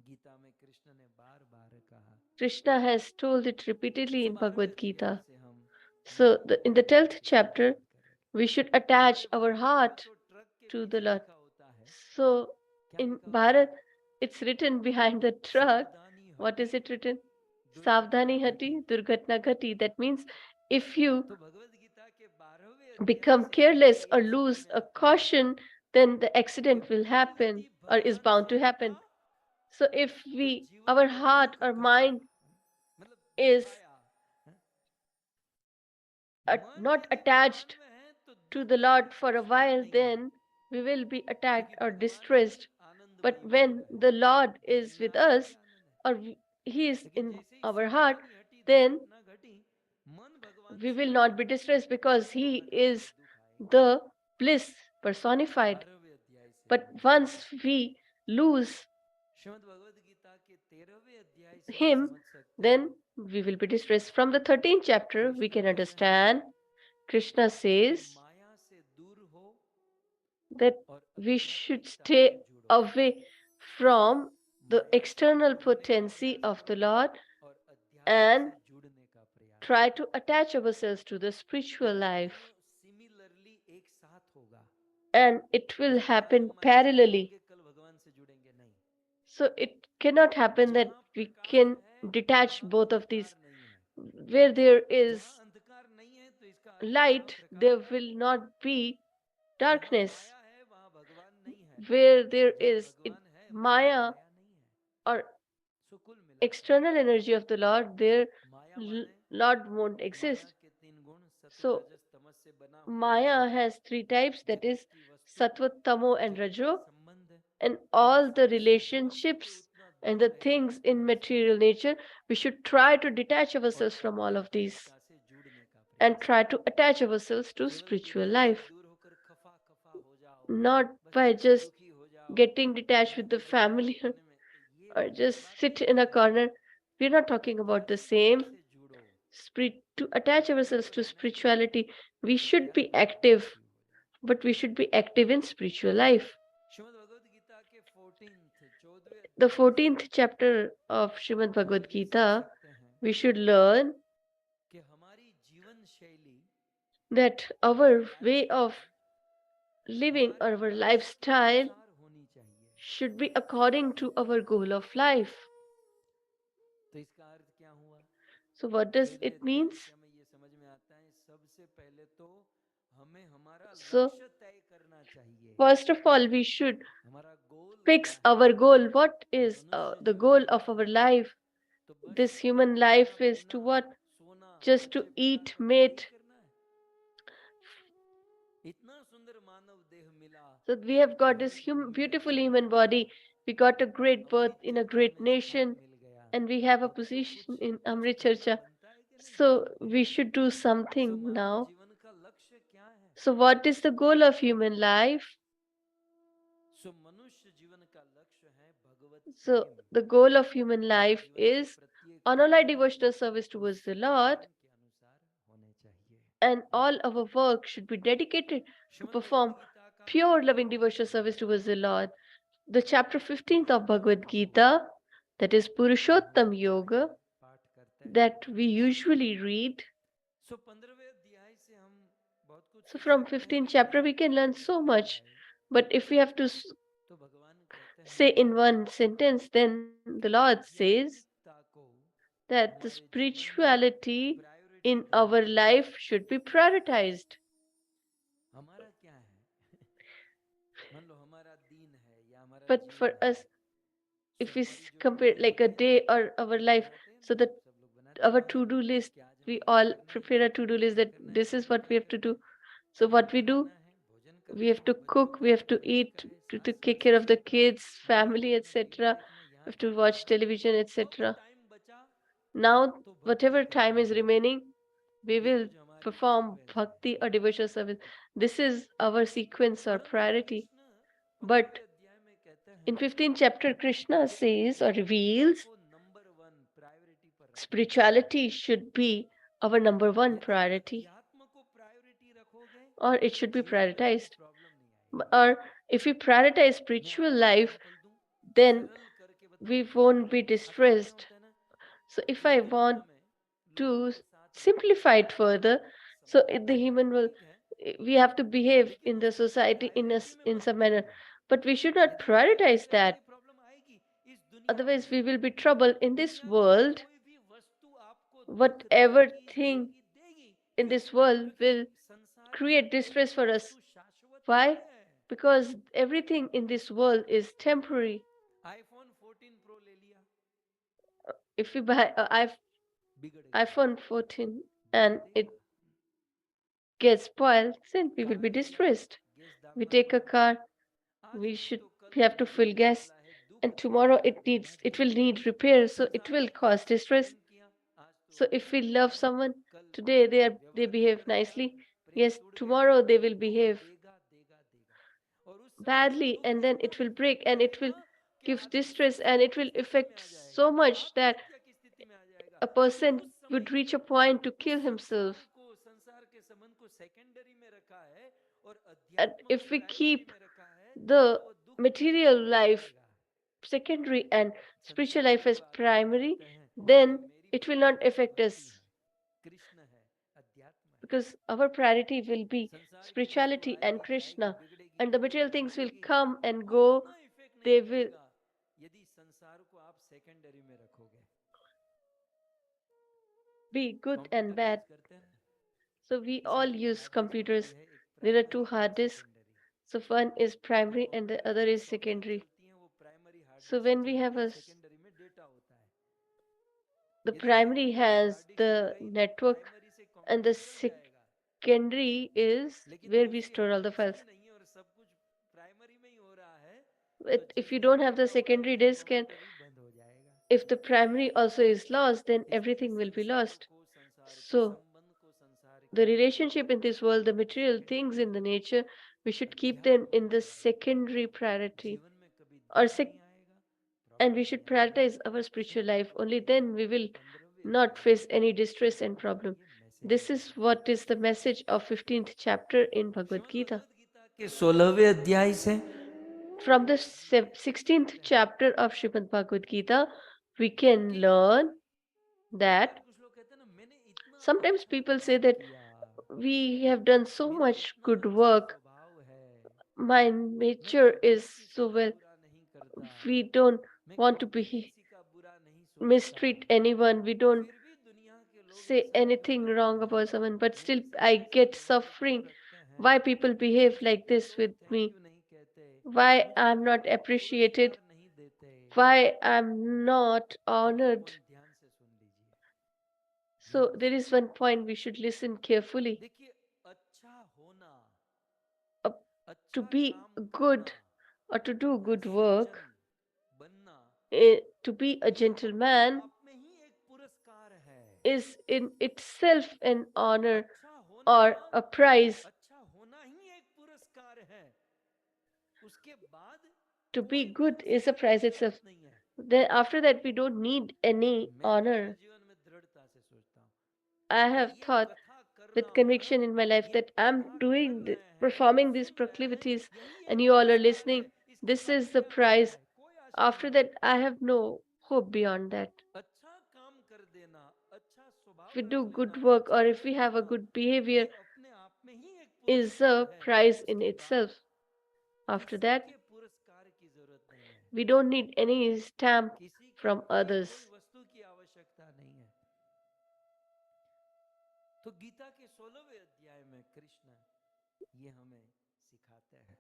गीता में कृष्ण ने बार बार कहा। Krishna has told it repeatedly so in 12वें Bhagavad अध्याय Gita. से हम मन So, को in the भगवान 12th के साथ chapter, जोड़कर रखें। we should attach हमारे our भारत में heart तो ट्रक के to the पीछे Lord. लिखा होता है, So, क्या in लिखा होता है? Bharat, it's written behind the truck. सावधानी What is हटी it written? दुर्घटना Savdhani घटी। hati, durghatna ghati. That means if you तो भगवद गीता के 12वें अध्याय become से हमको careless or ये समझ lose में a आता है caution, then the कि accident will मन happen यदि or is भगवान bound से to हटा happen. So if तो we, जीवन our में heart दुख or घटा, mind मतलब दुख is आया। मन not यदि भगवान attached में है तो to the दुख की Lord for a आवश्यकता while, नहीं है, then we will be attacked क्योंकि or भगवान ही distressed. But आनंदमयी when मार्ग है। the Lord भजन is में with आता है कि us आनंद है। or He is लेकिन in जैसे ही our heart, सावधानी हटी then दुर्घटना घटी, मन भगवान we से will हटा not be distressed because तो He अनायास is दुख आएगा। the bliss personified. 12वें अध्याय से But हम once we lose Shrimad Bhagavad Gita के 13वें अध्याय से हम Him, समझ सकते हैं। then we will be distressed. From the 13th chapter, we Krishna can कहते हैं understand Krishna कि says माया से दूर हो that और we should आध्यात्मिकता से stay judo. away from the माया से external दूर होने का potency अभ्यास of the करो Lord और अध्यात्म and से जुड़ने का प्रयास try करो। to attach ourselves to the spiritual ये life, दोनों सिमिलरली एक साथ होगा। and it will ऐसा नहीं आज happen हम माया से parallelly. जुड़ेंगे कल भगवान से जुड़ेंगे, नहीं। So it cannot happen that जहां we प्रकाश can है detach वहां both of these. अंधकार नहीं है, Where there जहां is अंधकार नहीं है तो इसका अर्थ है वहां light, प्रकाश there है, will not be जहां darkness. माया है वहां भगवान नहीं है, Where there जहां is भगवान है वहां Maya माया नहीं है। or सो कुल मिलाकर external energy of the Lord, there माया माने Lord won't माया exist. के तीन गुण सत्व So रजस तमस से बना हुआ ये Maya जगत, has three types, that जगत is की वस्तु, Sattva, Tamo, and जगत के Rajo, संबंध, and इन all the सब से जितना सके relationships उतना and दूर the रहने things का in प्रयास करो material nature. We should try to detach और ourselves from all of these आध्यात्मिकता से जुड़ने का and प्रयास try करो। to attach ourselves to केवल spiritual दुनिया से life, दूर होकर खफा खफा हो जाओ, not बस by just दुखी हो जाओ, getting detached मैं with the तो दुख family प्राप्त करने में, तो ये or ये just बात sit नहीं in कर a रहे हैं। corner. We're not talking about the आध्यात्मिकता same से जुड़ो, spirit, to attach ourselves to spirituality, we should be active, but we should be active in spiritual life. Shrimad Bhagavad Gita के 14th 14वें The अध्याय 14th chapter of Srimad हम Bhagavad ये सीख Gita, सकते हैं we should learn कि हमारी जीवन शैली, that our way of living, हमारे our लक्ष्य के lifestyle अनुसार होनी चाहिए। should be according to our goal of life. तो इसका अर्थ क्या हुआ? So, what does पहले it अध्याय means? से हमें ये समझ में आता है, सबसे पहले तो हमें हमारा So, लक्ष्य तय करना चाहिए। first of all, we should हमारा गोल क्या fix है? our goal. What is मनुष्य the जीवन goal का of our लक्ष्य life? तो बस This human खाना life is to पीना, what? सोना, Just to बच्चे पैदा eat, करना, यही mate. करना है। इतना सुंदर मानव देह मिला, So we have got हमें this धन्य beautiful है। human body. We got a great birth in a अमृतचर्चा great में स्थान nation, मिल गया, and we have a अब तो position कुछ in कुछ Amrit करना Charcha. बनता है कि नहीं? So we should do so something Manav now. जीवन का लक्ष्य क्या है? So what is the goal of human life? सो मनुष्य जीवन का लक्ष्य है भगवत So Prem. the goal of human हमारे life जीवन के is प्रत्येक unalloyed कार्य devotional service उस towards the Lord, प्रेम के अनुसार होने चाहिए। and all our work should be dedicated to Shrimad perform Bhagavad Gita का pure loving 15वां devotional service अध्याय, towards the Lord. The chapter 15th of Bhagavad Gita, that is Purushottam Yoga, पाठ करते हैं। that we usually read. सो 15वें अध्याय से हम बहुत कुछ So सीख from सकते हैं 15th कि chapter we एक can learn वाक्य so में कहा much, जाए but if we have to तो भगवान कहते हैं say in one sentence, then the Lord says आध्यात्मिकता को that the हमारे जीवन में spirituality प्रायोरिटी in देना our चाहिए। life should be prioritized. हमारा क्या है? मान लो हमारा दिन है या हमारा But जीवन for है, us, सो if we हमारी जो to compare do like a होती है ना, day or our हम life, बनाते हैं so ना, that सब लोग बनाते हैं our ना to-do list, कि आज we हमें ये all करना है, prepare ये a करना to-do है, list ये that करना है, this is what क्या we have to करना do. है, So खाना what we do, बनाना है, भोजन we करना have है, to बच्चों cook, का we है, have to पति eat, का है, to सास take care of ससुर the का है, kids, ये family, देखना, टीवी etc. देखना, We यहाँ have to जाना, watch वहाँ television, जाना। अब etc. टाइम बचा Now, तो भक्ति whatever time करनी is है। remaining, we ये will कुछ हमारी perform सीक्वेंस है। bhakti or devotional service. This is our sequence or परंतु priority. कृष्ण But 15वें अध्याय में कहते in हैं 15th chapter, Krishna कि says or आध्यात्मिकता reveals को नंबर 1 प्रायोरिटी पर रखना चाहिए। spirituality should be our number one यदि priority, अध्यात्म को प्रायोरिटी रखोगे or it तो should be जीवन में कोई prioritized. प्रॉब्लम नहीं आएगी। Or if we prioritize मैं spiritual आपको life, एग्जांपल दूं, then सरल करके we बताऊं, won't be आजकल क्या distressed. होता है ना, So if इस I दुनिया want में लोगों to के साथ व्यवहार simplify it करना further, so समझ में the आता है, human will, ठीक है, we have to behave लेकिन in the उसको तुम society in प्रायोरिटी में in मत some manner, रखो। but we should not यदि prioritize प्रायोरिटाइज that. करोगे प्रॉब्लम आएगी। इस दुनिया में Otherwise, we will be troubled in this दुनिया की world. कोई भी वस्तु आपको दुख Whatever देगी thing देगी देगी। in क्यों? this world क्योंकि will संसार की create कोई distress भी for us. वस्तु शाश्वत नहीं Why? है। Because everything in this world is temporary. IPhone 14 pro ले लिया, If we buy बिगड़ गया, iPhone 14 बिगड़ and it देगा। gets spoiled, then we will be car लिया, distressed. गैस We डालना take a पड़ा, car, आज we नहीं should तो कल we वो have to fill बिगड़ने gas, वाला है, दुख and देगा, tomorrow ना it will देगा। need repair, so it संसार will में cause किसी से distress. प्रेम किया, आज तो So if अच्छा we बोल love रहे हैं, someone कल today, they व्यवहार behave बिगड़ गया, nicely. प्रेम Yes, टूट गया, tomorrow they will दुख behave देगा देगा देगा। और उस समय जो badly, दुख and then इतना it will break effect and it will करेगा कि give आदमी distress, and सुसाइड it की will स्थिति में affect आ so जाएगा, much that आत्महत्या की स्थिति में आ जाएगा। a तो person उस would समय reach a point to उस kill himself. संसार के संबंध को सेकेंडरी में रखा है और And अध्यात्म को if we प्रायोरिटी keep में रखा है, तो the वो दुख को material इफेक्ट नहीं life करेगा। secondary and spiritual संसार life के as जो आदमी primary, बोलते हैं कि then मेरी it will not priority affect भक्ति us, है, कृष्ण है, अध्यात्म है। because our priority will be संसार की वस्तु spirituality and आएगी जाएगी, Krishna, बिगड़ेगी and the material टूटेगी things will फूटेगी, come and वो go. उतना इफेक्ट नहीं They will करेगा यदि संसार को आप सेकेंडरी में रखोगे। be good and computer bad. Use करते हैं ना, So we इसमें all दो use हार्ड डिस्क होती computers. है, एक There are प्राइमरी two एक hard disks. Secondary. So one is तो primary and the computer other में जो is सॉफ्टवेयर secondary. चलती हैं वो प्राइमरी हार्ड So डिस्क से when we have चलती हैं, a सेकेंडरी में डेटा होता है। the यदि primary सेकेंडरी की has हार्ड डिस्क जल the गई तो network, प्राइमरी से and the कंप्यूटर जल जाएगा। secondary is लेकिन where we दूसरी store all hard the disk files. ही नहीं है और सब कुछ प्राइमरी में ही हो रहा है, तो But if जिस you दिन don't have the data secondary उड़ेगी वो disk, and कंप्यूटर ही बंद हो जाएगा। if the primary also is lost, then इसलिए everything will be lost. संसार को So संबंध को संसार की the वस्तुओं relationship in को this world, the material secondary things में in the रखो, nature, we should keep them अध्यात्म in को the प्रायोरिटी में secondary रखो, priority, जीवन में कभी or दुख नहीं आएगा, and प्रॉब्लम we नहीं should आएगा। prioritize our spiritual Shrimad life. Bhagavad Only Gita then we will 15वें not अध्याय face में any distress and भगवान का problem. ये message This is what is the message of 15th chapter in Bhagavad Gita. के 16वें अध्याय से From the 16th chapter of Srimad Bhagavad Gita, we can learn that sometimes people say that we have done so much good work, my nature is so well, we don't want to be mistreat anyone, we don't say anything wrong about someone, but still I get suffering. Why people behave like this with me? Why I'm not appreciated? Why I'm not honored? So there is one point we should listen carefully. To be good or to do good work, to be a gentleman is in itself an honor or a prize. To be good is a prize itself. Then after that, we don't need any honor. I have thought with conviction in my life that I'm performing these proclivities, and you all are listening. This is the prize. After that, I have no hope beyond that. If we do good work or if we have a good behavior, is a prize in itself. After that, we don't need any stamp from others.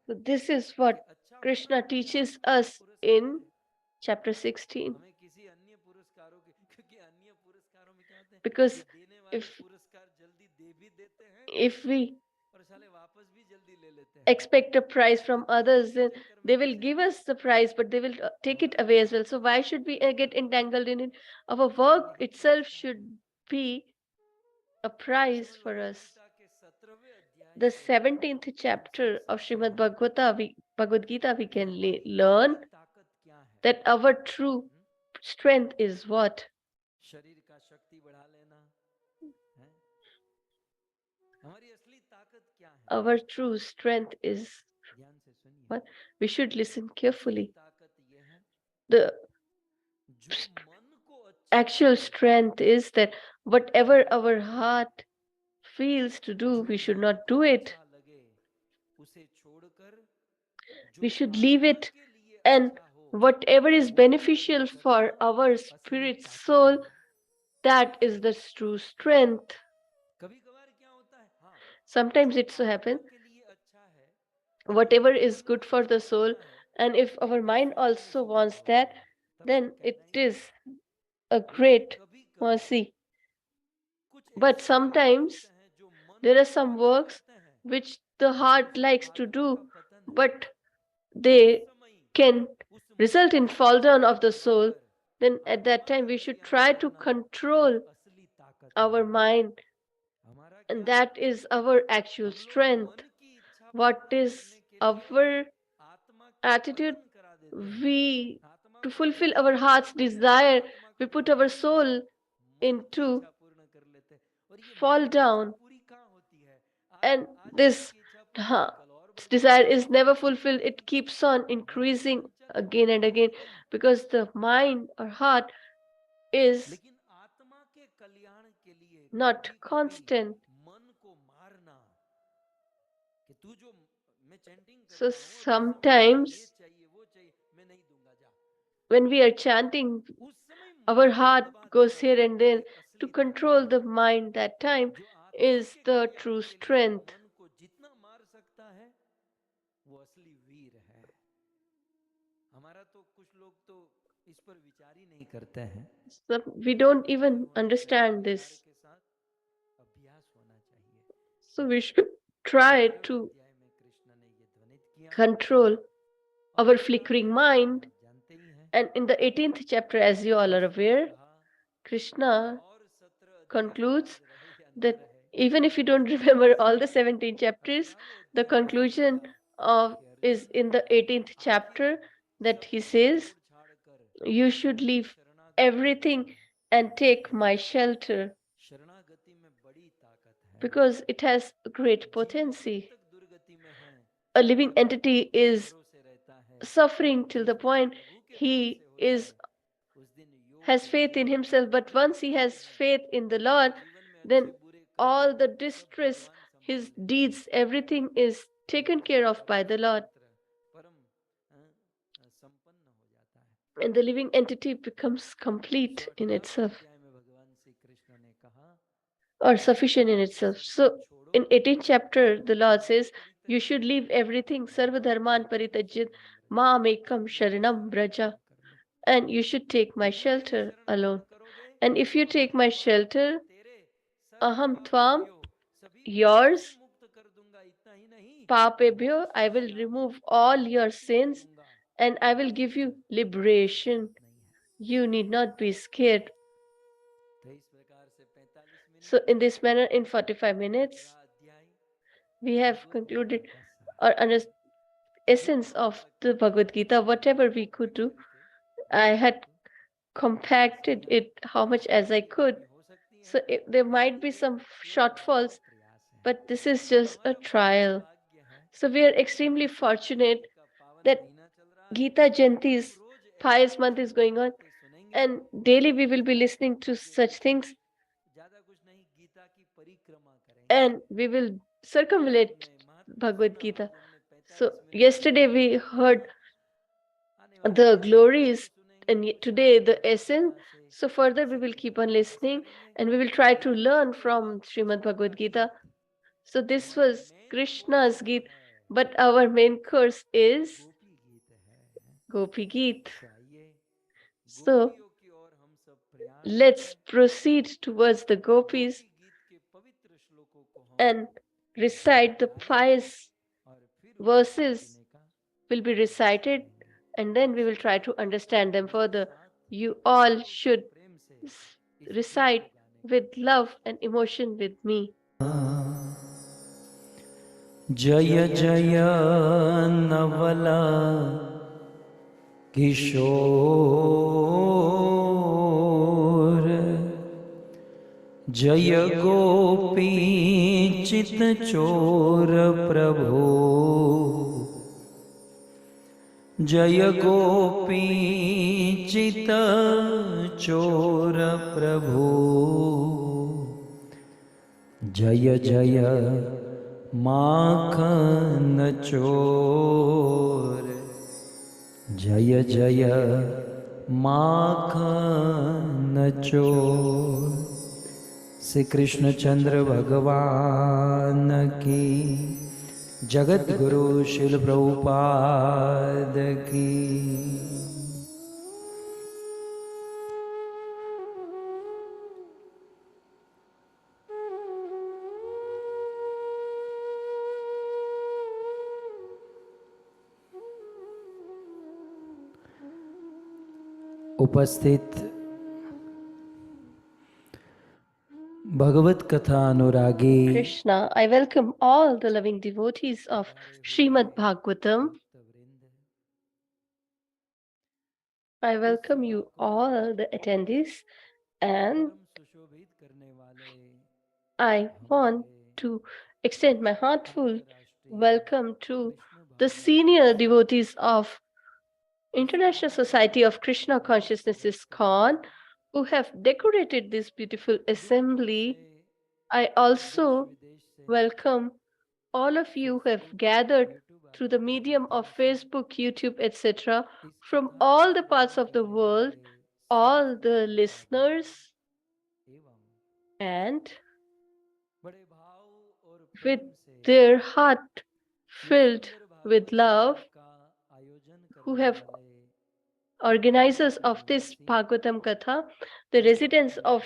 So this is what Krishna teaches us in chapter 16. Because if we expect a prize from others, then they will give us the prize, but they will take it away as well. So why should we get entangled in it? Our work itself should be a prize for us. The 17th chapter of Srimad Bhagavad Gita, we can learn that our true strength is what? Our true strength is what? We should listen carefully. The actual strength is that whatever our heart feels to do, we should not do it. We should leave it, and whatever is beneficial for our spirit soul, that is the true strength. Sometimes it so happens, whatever is good for the soul, and if our mind also wants that, then it is a great mercy. But sometimes there are some works which the heart likes to do, but they can result in fall down of the soul. Then at that time we should try to control our mind, and that is our actual strength. What is our attitude? We, to fulfill our heart's desire, we put our soul into fall down, and this desire is never fulfilled. It keeps on increasing again and again because the mind or heart is not constant. So sometimes when we are chanting, our heart goes here and there. To control the mind that time is the true strength. We don't even understand this. So we should try to control our flickering mind. And in the 18th chapter, as you all are aware, Krishna concludes that even if you don't remember all the 17 chapters, the conclusion is in the 18th chapter, that he says, you should leave everything and take my shelter. because it has great जीव जब potency. तक दुर्गति में है, A living तब तक entity प्रभु के is भरोसे रहता है। suffering till the जिस दिन point प्रभु के he भरोसे हो is जाए, उस दिन योग has faith in सिद्ध himself, but सब once he ठीक has है। faith in the उसके Lord, जीवन में then अच्छे बुरे कर्म all the सब distress, भगवान संभाल his लेते हैं। deeds, everything is taken care of by the Lord, परम संपन्न हो जाता है। and the living entity becomes complete in 118वें itself अध्याय में भगवान श्री कृष्ण ने कहा or sufficient in itself. So, in 18th chapter, the Lord says, you should leave everything, sarva dharman paritajit, maam ekam sharanam braja, and you should take my shelter alone. And if you take my shelter, aham tvam, yours, papebhyo, I will remove all your sins and I will give you liberation. You need not be scared. So, in this manner, in 45 minutes, we have concluded or essence of the Bhagavad Gita, whatever we could do. I had compacted it how much as I could. So there might be some shortfalls, but this is just a trial. So we are extremely fortunate that Gita Jayanti's pious month is going on, and daily we will be listening to such things, and we will circumvent Bhagavad Gita. So yesterday we heard the glories, and today the essence. So further we will keep on listening, and we will try to learn from Srimad Bhagavad Gita. So this was Krishna's Geet, but our main course is Gopi Geet. So let's proceed towards the gopis and recite the pious verses will be recited, and then we will try to understand them further. You all should recite with love and emotion with me. जय जय नवला किशोर, जय गोपी चित चोर प्रभो, जय गोपी चित चोर प्रभो, जय जय माखन चोर, जय जय माखन चोर। श्री कृष्णचंद्र भगवान की, जगत गुरु शिल प्रभुपाद की। उपस्थित भगवत कथा अनुरागी Krishna, I welcome all the loving devotees of Srimad Bhagavatam. I welcome you all the attendees, and I want to extend my heartful welcome to the senior devotees of International Society of Krishna Consciousness ISKCON, who have decorated this beautiful assembly. I also welcome all of you who have gathered through the medium of Facebook, YouTube, etc., from all the parts of the world, all the listeners, and with their heart filled with love, who have organizers of this Bhagavatam Katha, the residents of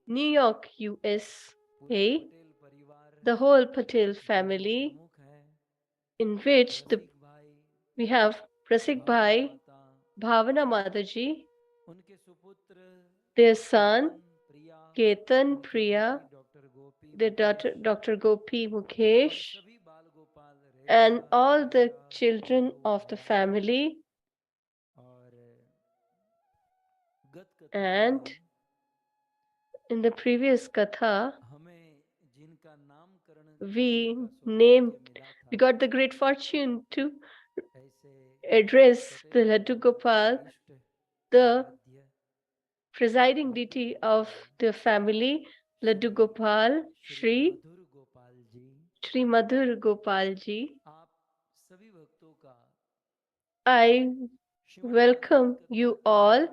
New York, USA, the whole Patel family, in which we have Prasik Bhai, Bhavana Mataji, their son, Ketan Priya, their daughter, Dr. Gopi Mukesh, and all the children of the family, and in the previous Katha, we got the great fortune to address the Laddu Gopal, the presiding deity of the family, Laddu Gopal, Shri Madhur Gopal ji. I welcome you all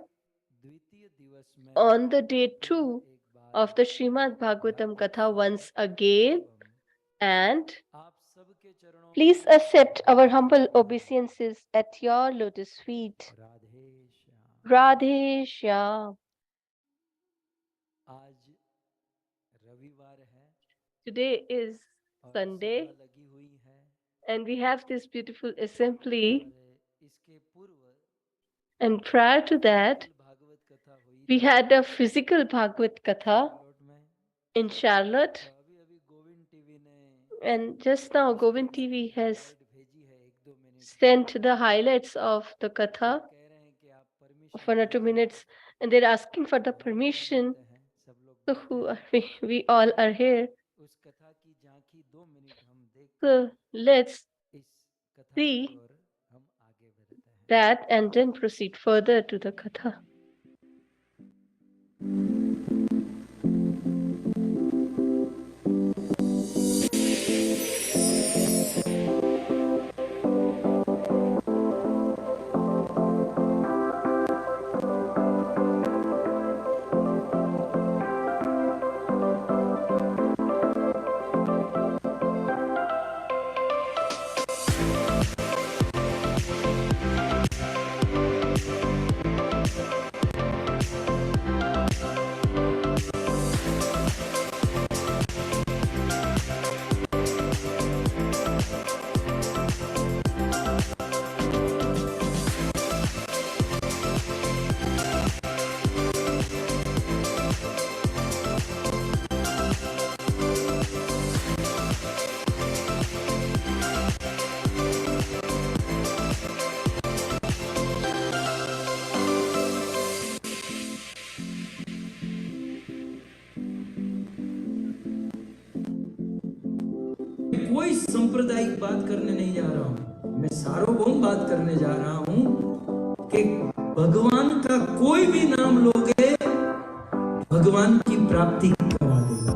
on the day 2 of the Srimad Bhagavatam Katha once again, and please accept our humble obeisances at your lotus feet. Radhe Shyam. Today is Sunday, and we have this beautiful assembly. And prior to that, we had a physical Bhagavad Katha in Charlotte. And just now, Govind TV has sent the highlights of the Katha of 1 or 2 minutes, and they're asking for the permission. So who are we? We all are here. So let's see that and then proceed further to the Katha. कोई सांप्रदायिक बात करने नहीं जा रहा हूं, मैं सार्वभौम बात करने जा रहा हूं कि भगवान का कोई भी नाम लोगे भगवान की प्राप्ति करवा देगा।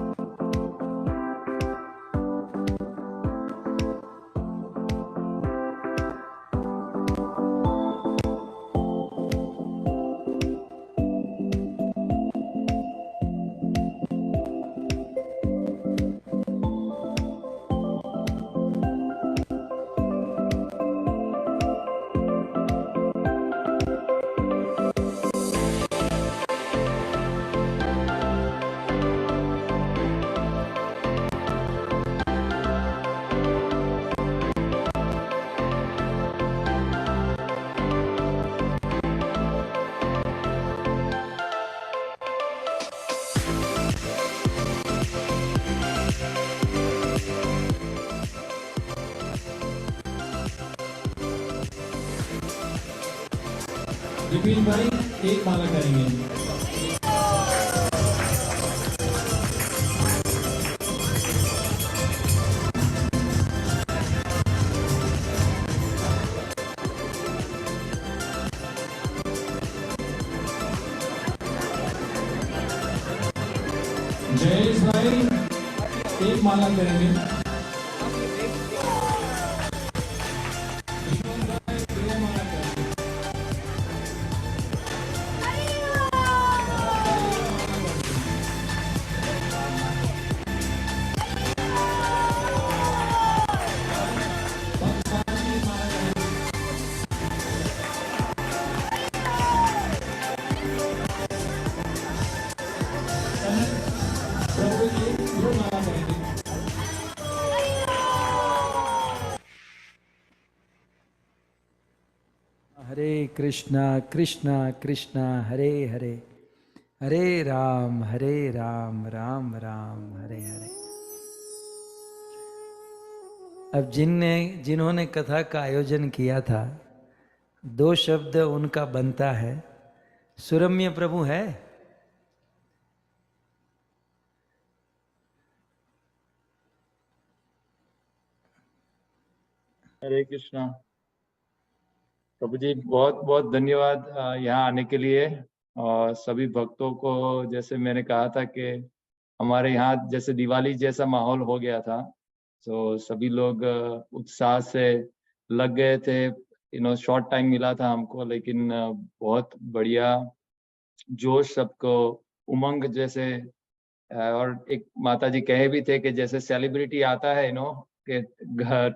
विपिन भाई एक माला करेंगे। जयेश भाई एक माला करेंगे। हरे कृष्णा कृष्णा कृष्णा हरे हरे, हरे राम राम राम हरे हरे। अब जिन्होंने कथा का आयोजन किया था, 2 शब्द उनका बनता है। सुरम्य प्रभु है? हरे कृष्णा। प्रभु जी बहुत बहुत धन्यवाद यहाँ आने के लिए। और सभी भक्तों को, जैसे मैंने कहा था कि हमारे यहाँ जैसे दिवाली जैसा माहौल हो गया था, तो सभी लोग उत्साह से लग गए थे। शॉर्ट टाइम मिला था हमको, लेकिन बहुत बढ़िया जोश, सबको उमंग जैसे। और एक माता जी कहे भी थे कि जैसे सेलिब्रिटी आता है कि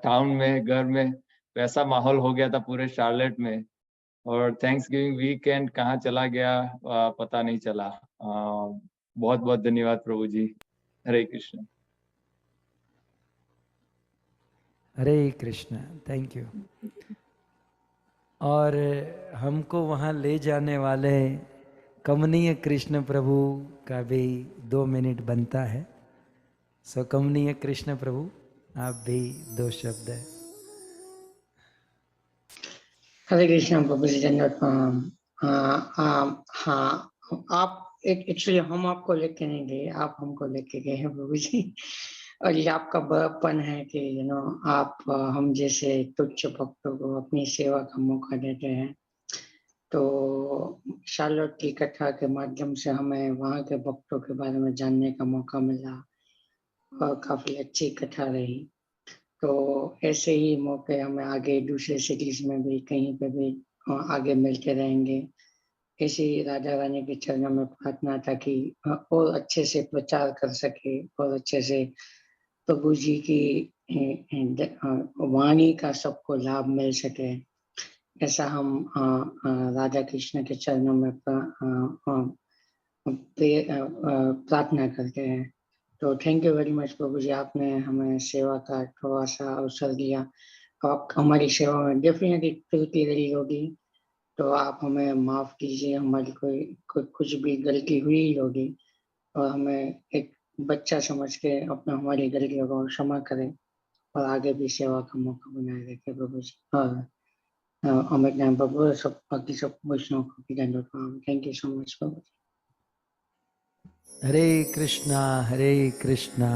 टाउन में, घर में, वैसा माहौल हो गया था पूरे शार्लेट में। और थैंक्स गिविंग वीकेंड कहाँ चला गया पता नहीं चला। बहुत बहुत धन्यवाद प्रभु जी। हरे कृष्ण। हरे कृष्ण, थैंक यू। और हमको वहाँ ले जाने वाले कमनीय कृष्ण प्रभु का भी 2 मिनट बनता है। सो कमनीय कृष्ण प्रभु, आप भी 2 शब्द है। हरे कृष्ण प्रभु जी, धन्यवाद प्रणाम। हाँ, आप एक्चुअली हम आपको लेके नहीं गए, आप हमको लेके गए हैं प्रभु जी। और ये आपका बड़प्पन है कि आप हम जैसे तुच्छ भक्तों को अपनी सेवा का मौका देते हैं। तो शार्लोट की कथा के माध्यम से हमें वहाँ के भक्तों के बारे में जानने का मौका मिला और काफी अच्छी कथा रही। तो ऐसे ही मौके हमें आगे दूसरे सिटीज में भी कहीं पे भी आगे मिलते रहेंगे। इसी राजा रानी के चरणों में प्रार्थना था कि और अच्छे से प्रचार कर सके और अच्छे से प्रभु जी की वाणी का सबको लाभ मिल सके। ऐसा हम राधा कृष्ण के चरणों में प्रार्थना करते हैं। तो थैंक यू वेरी मच प्रभु जी, आपने हमें सेवा का थोड़ा सा अवसर दिया। आप हमारी सेवा में डेफिनेटली त्रुटि रही होगी, तो आप हमें माफ कीजिए। हमारी कुछ भी गलती हुई होगी, और हमें एक बच्चा समझ के अपना हमारी गलतियों को क्षमा करें और आगे भी सेवा का मौका बनाए रखें प्रभु जी। और अमित नाम प्रभु, सब बाकी सब वैष्णव को भी धन्यवाद। थैंक यू सो मच प्रभु। हरे कृष्णा कृष्णा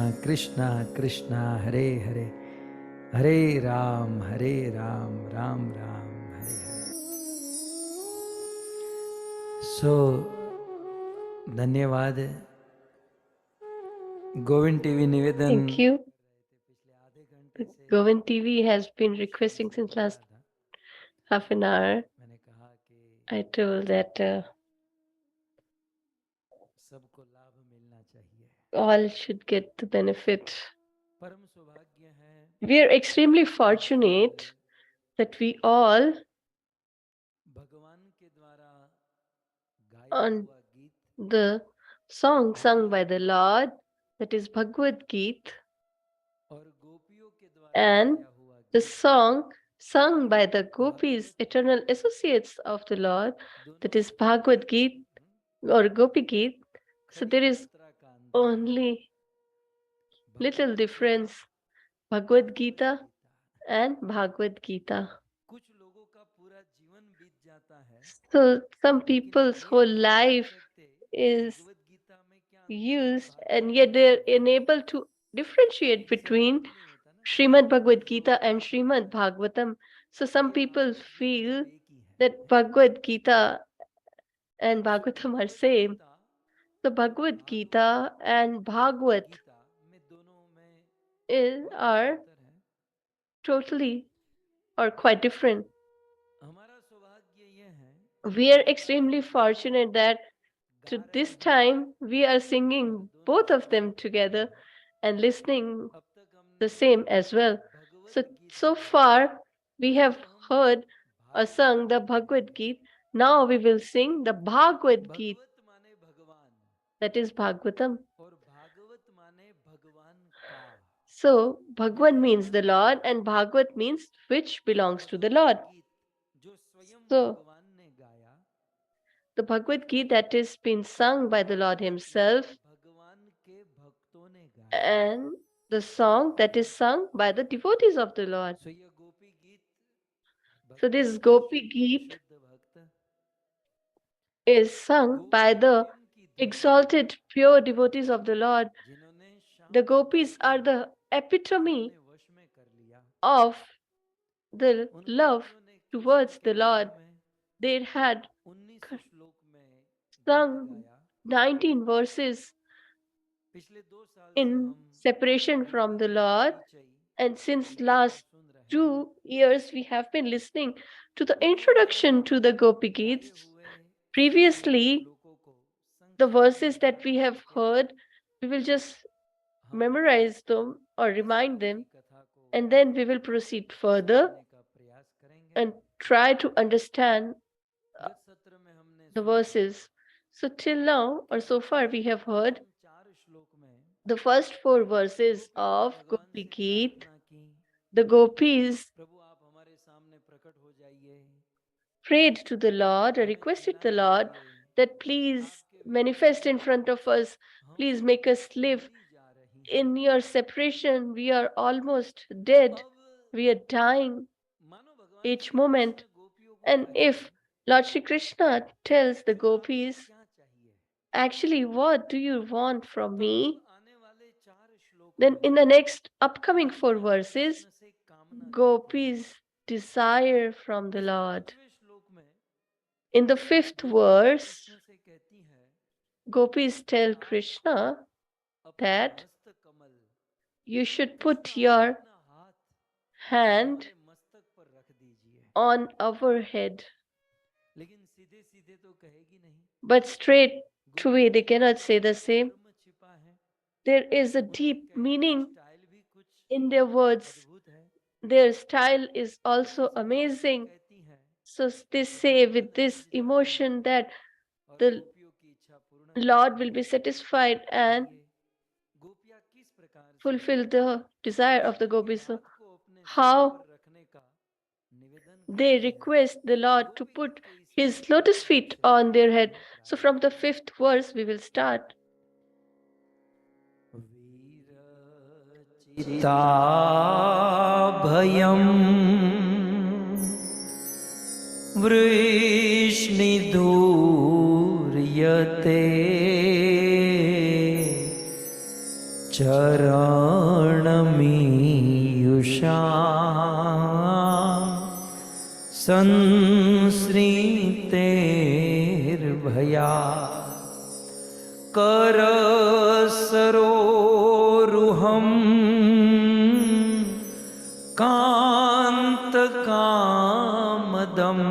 कृष्णा हरे हरे, हरे राम राम राम हरे हरे। सो धन्यवाद। गोविंद टीवी निवेदन, Thank you. Govind TV has been requesting since last half an hour. I told that सबको लाभ मिलना चाहिए, all should get the benefit. परम सौभाग्य है, We are extremely fortunate that we all भगवान के द्वारा गाया on हुआ गीत the song sung by the Lord, that is Bhagavad Geet, और गोपियों के द्वारा and गाया हुआ the गीत song sung by the gopis, eternal associates of the Lord, that is Bhagavad Geet or Gopi Geet. So there is मात्रा का अंतर, only little difference, Bhagavad Gita and Bhagavad Gita. कुछ लोगों का पूरा जीवन बीत जाता है, So some लेकिन people's ये whole नहीं बता life सकते is भगवत गीता में क्या अंतर है, used, भागवत and में yet क्या they're अंतर है। unable to differentiate इससे between मालूम नहीं होता ना, Srimad Bhagavad Gita लोग and Srimad Bhagavatam. So some ये people भगवत गीता feel सब एक ही है। that Bhagavad Gita and so Bhagavatam are Bhagavad same. Gita So और Bhagavad Bhagavat Gita and Bhagavat Gita में दोनों में बहुत बड़ा are अंतर है। totally or quite different. हमारा सौभाग्य ये है We are extremely fortunate that गा to रहे this हैं time we are और singing दोनों both of them सुन रहे together हैं। and listening अब तक the हमने same as well. भगवत So, गीता so गाया, far we have अब हम heard or Bhagavat sung the Gita Bhagavad गाएंगे। Gita. Now we will sing the Bhagavad Gita, भगवत माने भगवान that is Bhagavatam. और भागवत माने भगवान का। So, Bhagwan means the Lord and Bhagavat means which तो belongs to the Bhagavad Lord. गीत जो स्वयं So, भगवान ने गाया, the Bhagavad Gita that is been sung by the Lord Himself, भगवान के भक्तों ने गाया। and the song that is sung by the devotees of the Lord. सो ये गोपी गीत, So, भगवान this के Gopi शुद्ध Geet शुद्ध भक्त, is sung by Gopi the प्रेम की धुन, exalted, pure devotees of the Lord. जिन्होंने The श्याम सुंदर gopis को are the epitome अपने वश में कर लिया। of the उन love गोपियों ने कृष्ण towards के the Lord. बारे में They had 19 श्लोक में गीत sung गाया। 19 verses पिछले 2 साल से in हम separation गोपी from the गीत का Lord, परिचय and since उनकी हम last सुन रहे हैं। 2 years we have been listening to the introduction to the Gopi गाए Geets. हुए सुने हुए Previously, श्लोकों को the संक्षिप्त verses में that याद we have करके heard, we will just हम memorize them or इस remind आज them, की कथा को and then we will proceed further समझने का प्रयास करेंगे। and try to understand गत सत्र में हमने the सुना verses. So till now or so far we have heard प्रथम 4 श्लोक में the first 4 verses गोपियों ने of भगवान Gopi से Geet. प्रार्थना की, The gopis प्रभु आप हमारे सामने प्रकट हो जाइए, prayed to the Lord or हमें requested the खिला Lord दीजिए, that please आपके manifest in front of us, हम please make us live. मरी जा रही हैं। In your separation, we are almost dead, अब we are dying मानो भगवान each श्री moment. कृष्ण गोपियों को And कहे if Lord Shri Krishna tells the कि आपको gopis, क्या चाहिए, actually, what do you want from तो me? अब आने वाले 4 श्लोक Then में in the next upcoming 4 गोपियां verses, कृष्ण से कामना करती हैं। gopis desire from the इस Lord. 5वें श्लोक में In the 5th गोपियां verse, कृष्ण से कहती हैं gopis tell आप Krishna अपना that हस्त कमल, you should कृष्ण put आप your अपना हाथ hand हमारे मस्तक पर रख दीजिए। on our head. लेकिन सीधे सीधे तो कहेगी नहीं, But straight away, गोपियों they के cannot बोलों say में the एक same. मर्म छिपा है, There is a उनके deep कहने का meaning स्टाइल भी कुछ in their words. अद्भुत है। Their style is कुछ also इस भाव से amazing. कहती हैं, So they कि say भगवान with this रीझ जाते emotion हैं that और the गोपियों की इच्छा पूर्ण Lord करते will be हैं। satisfied and आइए, गोपियां किस प्रकार से fulfill the desire of the Krishna के gopis. So हाथ को अपने सिर how पर रखने का निवेदन they करती हैं। request the Lord to Gopi put गीत के इस his 5वें lotus श्लोक feet से on their head. हम So प्रारंभ from the करेंगे। 5th verse we will start. वीरचिताभयम् वृष्णिदूर्यते चरणमीयुषा संस्मृतेर्भया करसरोरुहम् कान्तकामदम्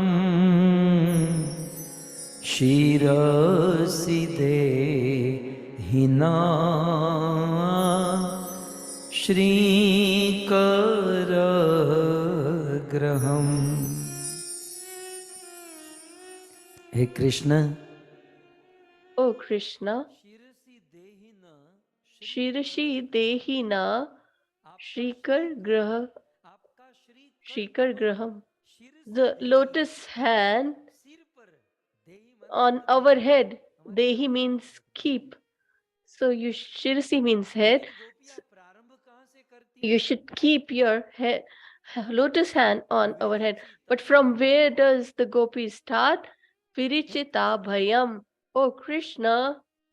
शिरसि देहिना श्रीकरग्रहम्। हे कृष्ण, Oh Krishna, शिरसि देहिना Shirashi Dehina Shrikar Graha आपका Shrikar कमल Graham. शिर से The देहि, lotus hand सिर पर देहि माने on रख our दीजिए, head. हमारे Dehi सर पर means रख दीजिए। keep. So you Shirasi means head. लेकिन गोपियां प्रारंभ कहाँ से करती You हैं? should keep your head, lotus hand on our head. But विरचिता from भयम्। where does the gopi start? Virichita Bhayam. Oh Krishna,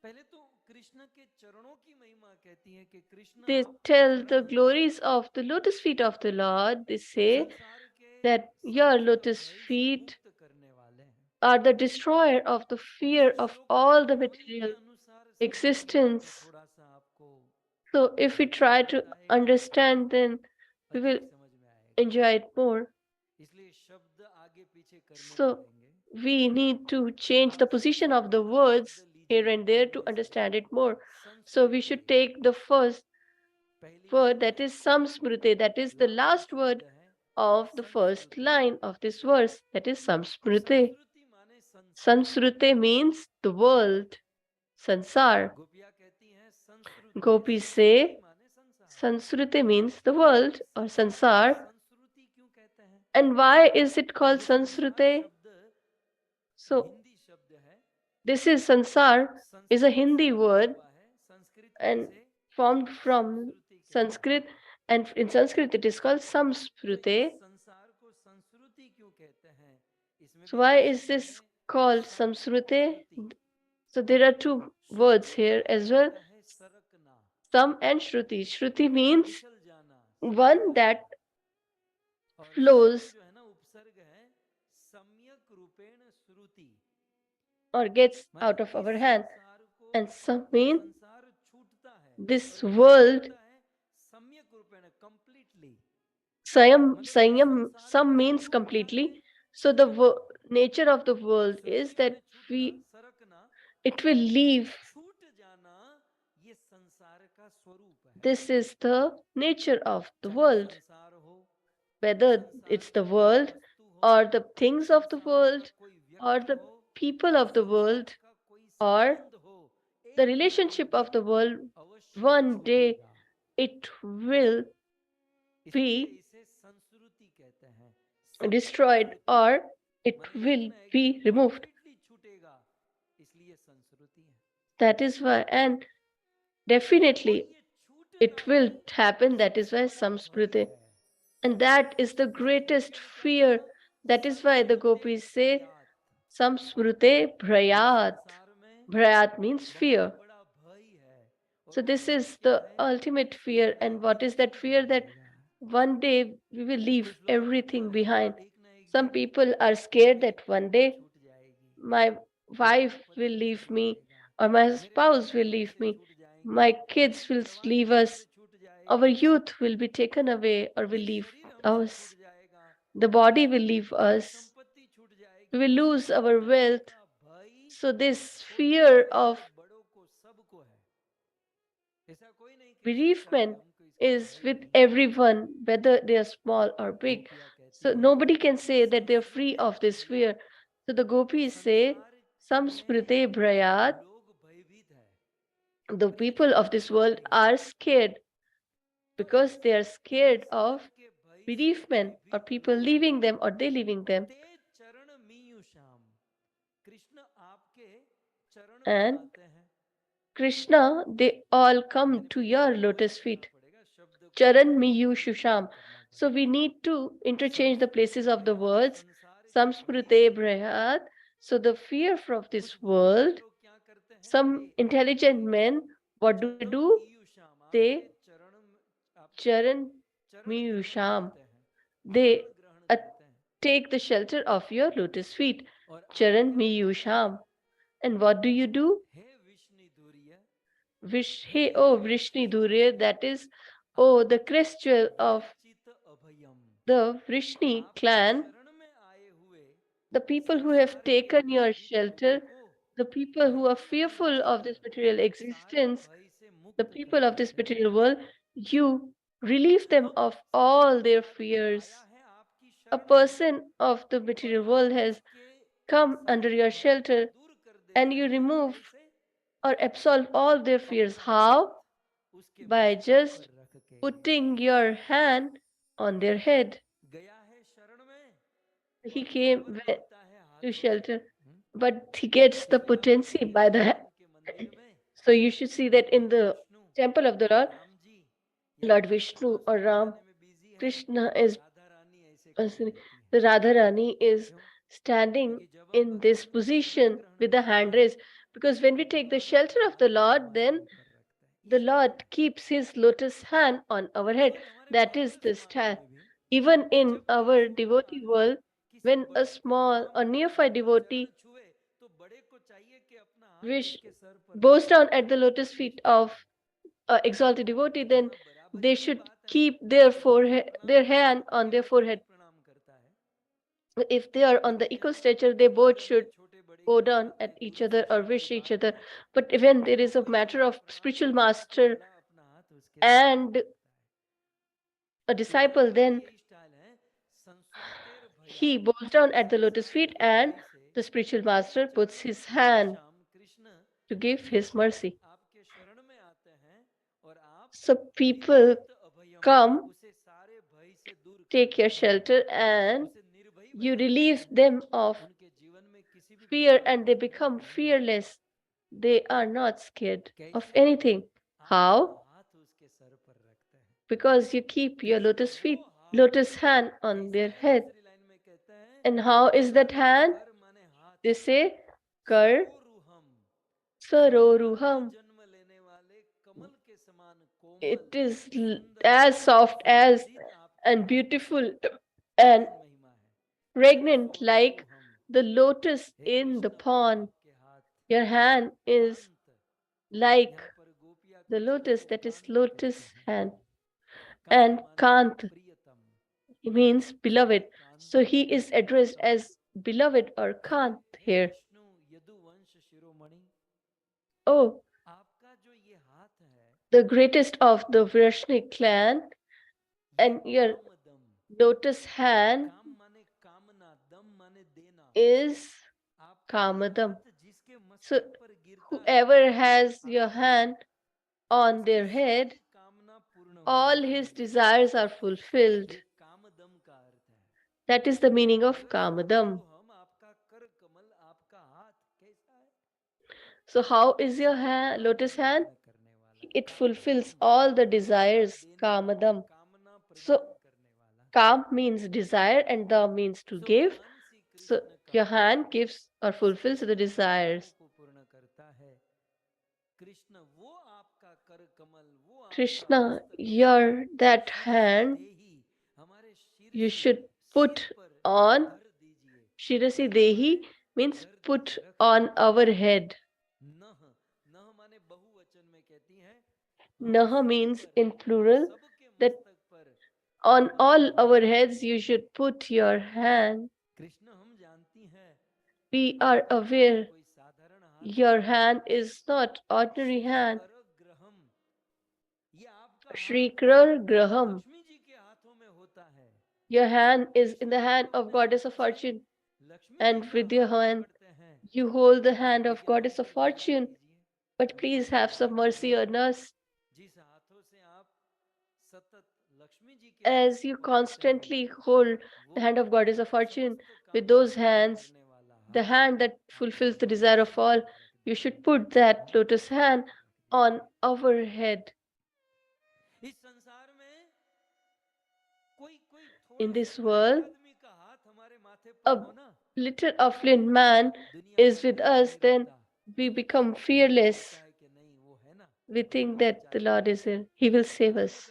पहले तो कृष्ण के चरणों की महिमा कहती है कि कृष्ण they आपके tell the चरण glories of the lotus feet of the Lord. They say संसार के that your समस्त lotus भय से feet मुक्त करने वाले हैं। are the destroyer of the fear इस of श्लोक को all the ध्वनि के material अनुसार समझने में existence. थोड़ा सा आपको So if we try to लगता है understand, then we will अधिक समझ में आएगा, enjoy it more. इसलिए शब्द आगे पीछे करने So पड़ेंगे। we need to change the आप position सबसे of the पहला words शब्द here लीजिए and there to जल्दी से। understand it more. So we should संस्मृति, take the first पहली word, लाइन that है, is samsmriti, that is the last last शब्द word है of the first संस्कृति। line of this verse, that is samsmriti. संस्कृति माने संसार। Samsriti means the world, sansar. गोपियां कहती हैं संस्कृति, Gopis संस्कृति say माने संसार। Sanskriti means the world or संसार को sansar. संस्कृति क्यों कहते हैं? And why is it called ये संसार Sanskriti? शब्द So हिंदी शब्द है, this is sansar is a Sanskrit से Hindi निकला word हुआ है, संस्कृत में and से formed from संस्कृति कहते हैं। Sanskrit, and in Sanskrit it is called तो इस Samskriti. संसार को संस्कृति क्यों कहते हैं? इसमें So भी why दो is शब्द this हैं, called some Samskriti? Shruti. So there are two words Shruti here का as अर्थ well, है सरकना, Sam and Shruti. Shruti means फिसल जाना, one सरक that जाना। और flows सम जो है ना उपसर्ग है, सम्यक रूपेण श्रुति, or gets out मतलब of इस our hand, संसार को, and some ये mean संसार छूटता है, this और कैसे world छूटता है? सम्यक रूपेण, कंप्लीटली, Sayam, मतलब ये Sanyam, संसार some का means स्वरूप क्या है? completely. So the nature of the world is Shruti that माने छूटना, सरकना, it will leave. छूट जाना, ये संसार का स्वरूप है। This is the nature of the चाहे world, संसार हो, whether संसार it's की the कोई world वस्तु हो, or the things of the संसार का world कोई or व्यक्ति the हो, people of the संसार world का कोई or संबंध हो, the एक ना एक relationship of the दिन world, अवश्य one day छूटेगा। it will इसलिए be इसे संस्कृति कहते हैं। destroyed संस्कृति or it माने एक will ना एक be दिन removed. कंप्लीटली छूटेगा, इसलिए संस्कृति है। That is why, and और definitely ये छूटना it will he happen. That is सबसे why बड़ा भय Samskriti. है। And that is the इसलिए greatest गीता में क्या fear. कहा? That is why the संस्मृते gopis say भयात। Samsmrute ये Bhrayat. संसार में Bhrayat means fear. बहुत बड़ा भय है, और So वो this भय is क्या the है? ultimate एक fear. ना And एक what दिन is that छूट fear? That जाएगा। one day we will leave कुछ लोग बोलते everything हैं behind. एक ना एक Some दिन people are scared मेरी that one पत्नी day छूट जाएगी, my मेरा wife will पति leave छूट me जाएगा, or my मेरे spouse बच्चे will leave हमसे me. छूट जाएंगे, My मेरी kids will जवानी leave हमसे us. छूट Our जाएगी, youth will be taken away or will ये leave शरीर हमसे us. छूट जाएगा, The body will leave मेरी us. संपत्ति छूट We जाएगी। will lose छूट our जाने wealth. का भय So this छोटों fear को of है, बड़ों को, सबको है। ऐसा कोई नहीं कह सकता कि bereavement हमको इसका is भय with नहीं है। everyone, whether they are small or big. गोपियाँ कहती So हैं, nobody can say that they are free संस्मृते of this fear. भयात्। So the gopis say, संसार Samsprite में Bhrayat. लोग भयभीत है, The people of this world are scared तो because इस they are scared संसार of के भय से bereavement or भयभीत people लोग leaving them or they leaving them. ते चरण मीयूषाम, कृष्ण आपके चरण में And आते हैं। Krishna, they all come यानी to पहले your अनुवाद lotus करना feet. पड़ेगा, शब्द को Charan miyu परिवर्तन shusham. करना So पड़ेगा। we need to interchange the places of the संस्मृते भयात्, words. संसार के भय Samsmrite से Bhrayat. So the fear from कुछ this बुद्धिमान world, लोग क्या करते हैं? some ते intelligent men, what do they चरणम do? ईयुषाम, They आपके चरण, आपके charan चरण miyu ग्रहण sham. करते हैं, They शरण ग्रहण करते हैं। take the shelter of your lotus feet. और आप Charan क्या miyu करते हैं? sham. And what do you do? Hey Vishnu दूरिय, Hey, oh Vrishni Dhurya, that is, oh, the crest jewel of चित अभयम, the Vrishni आपके clan, शरण में आए हुए the people who have संसार के taken your भयभीत लोगों shelter, को the people who are एकदम fearful of अविचलित this material सारे existence, भय से the मुक्त कर people of this देते हैं। material world, you relieve them हम of all their संसार में fears. आया है आपकी A शरण में, person of the और material आप world has उसके come under सारे your भय को shelter दूर कर and देते you हैं। remove कैसे? or absolve all their fears. अपना How? हाथ उसके By मस्तक just पर रख के। putting your hand on their head. गया है शरण में He और came पावर मिलता है to हाथों से। shelter, but he gets the इसलिए आप potency देखेंगे by the hand. भगवान के मंदिर में So you should see that in भगवान the Vishnu temple of the और Lord, राम जी या Lord तो Vishnu कृष्ण or सूली Ram, जाने में बिजी है, Krishna और is राधा रानी ऐसे खड़ी रहती the हैं। Radharani is क्यों? standing क्योंकि जब हम in this भगवान का शरण position ग्रहण with the करते hand हैं raised. Because when we तो take the भगवान shelter अपना of the हाथ Lord, हमारे then ऊपर रखता है। the इशारा Lord है keeps his lotus hand on our head. Even हमारे That is भक्त the समाज stand. में भी Even in जब कोई our छोटा devotee आदमी world, किसी when a बड़े को small प्रणाम or करे, nearby उनका चरण devotee छुए, तो बड़े को चाहिए कि अपना हाथ wish उसके सर पर bows रखे। down at the lotus ये feet फर्क of है। exalted devotee, घर then में बराबरी they की should बात है keep their कि बड़ा forehead, प्रणाम their करे hand तो on कोई their बच्चा भी forehead. प्रणाम करता है। If they are on the लेकिन equal जब stature, they both मंदिर में should छोटे बड़े bow की down बात है, at each Guru other or शिष्य की wish each बात other. है, But when there तो is a कोई matter छोटा of प्रणाम spiritual करता है तो master बड़ा अपना हाथ उसके सर पर and रखता है। a तो यहाँ disciple, पर भी then यही स्टाइल है, संस्मृतेर he भयात्, bows down at the lotus संसार feet के and भय से the spiritual ते master puts चरणम his hand ईयुषाम, Krishna to give जब his कोई mercy. आपके शरण में आते हैं और आप So people विचित अभयम, come, उसे सारे भय से दूर कर take your देते हैं, shelter, and उसे निर्भय you बना देते relieve हैं। them of उनके जीवन में किसी भी fear प्रकार and का they भय become नहीं रहता। fearless. They are not scared of कैसे? anything. आप How? अपना हाथ उसके सर पर रखते हैं, Because you keep your क्योंकि lotus वो feet, हाथ lotus hand on कैसा their है? head. दूसरी लाइन में कहते हैं, And how is that कर, hand? कर माने हाथ, They say, Kar सरोरुहम, सरोवर में Saroruham. जन्म लेने वाले कमल के समान कोमल, It is सुंदर, as soft as सुगंधित आपके and हाथ हैं। beautiful and महिमा है। pregnant like the lotus in the pond. Your hand is like the lotus, that is lotus hand. And Kant means beloved. So he is addressed as beloved or Kant here. Oh, the greatest of the Vrishni clan, and your lotus hand is Kamadam. So whoever has your hand on their head, all his desires are fulfilled. That is the meaning of Kamadam. So how is your hand, lotus hand? It fulfills all the desires, Kamadam. So Kam means desire and Dam means to give. So your hand gives or fulfills the desires. Krishna, your that hand you should put on Shirasi Dehi means put on our head. Naha means in plural that on all our heads you should put your hand. We are aware your hand is not ordinary hand. Shri Krar Graham. Your hand is in the hand of Goddess of Fortune, and with your hand you hold the hand of Goddess of Fortune. But please have some mercy on us. As you constantly hold the hand of Goddess of Fortune, with those hands, the hand that fulfills the desire of all, you should put that lotus hand on our head. In this world, a little affluent man is with us, then we become fearless. We think that the Lord is here, He will save us.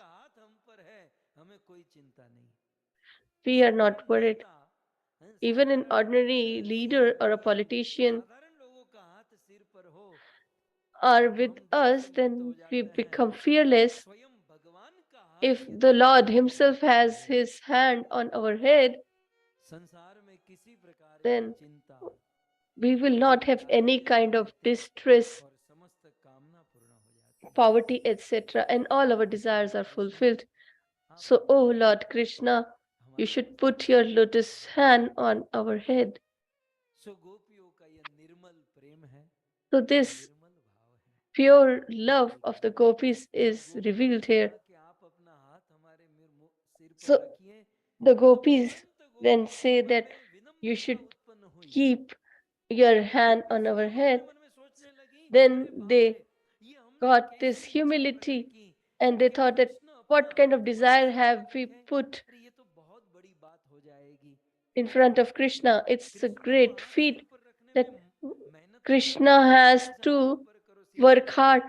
We are not worried. Even an ordinary leader or a politician are with us, then we become fearless. If the Lord Himself has His hand on our head, then we will not have any kind of distress, poverty, etc., and all our desires are fulfilled. So, oh Lord Krishna, you should put your lotus hand on our head. So this pure love of the gopis is revealed here. So the gopis then say that you should keep your hand on our head. Then they got this humility and they thought that what kind of desire have we put in front of Krishna? It's a great feat that Krishna has to work hard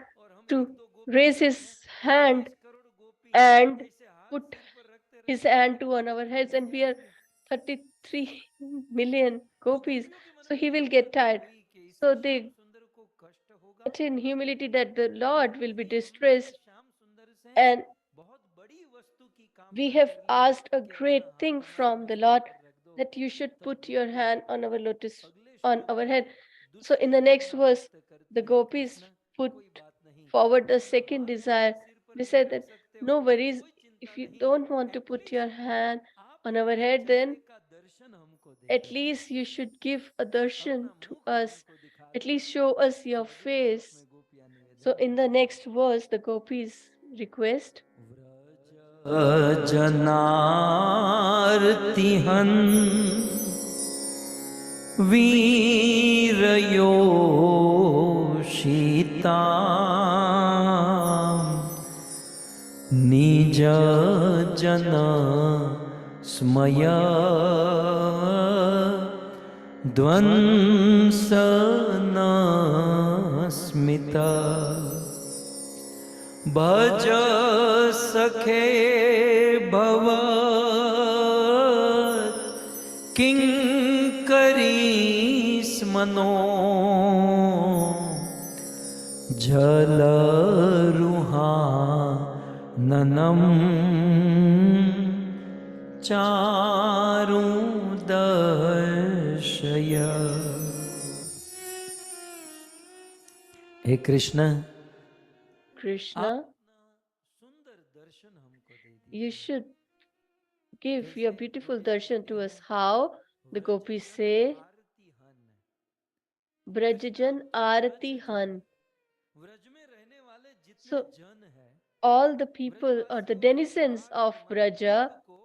to raise his hand and put his hand to on our heads, and we are 33 million gopis, so he will get tired. So they got in humility that the Lord will be distressed, and we have asked a great thing from the Lord that you should put your hand on our lotus, on our head. So in the next verse, the gopis put forward the second desire. They said that no worries, if you don't want to put your hand on our head, then at least you should give a darshan to us. At least show us your face. So in the next verse, the gopis request, जनार्तिहन वीरयोषिता निज जन स्मय ध्वंसन स्मिता भज सखे भव सुमनो जलरुहाननम चारु दर्शय। हे Krishna, Krishna, सुंदर दर्शन हमको दे you दीजिए। should give your beautiful darshan to us. How? The gopis say, आरती हन, Brajajan Arati Han. व्रज में रहने वाले जितने So, जन है, all the people or the denizens of Braja, को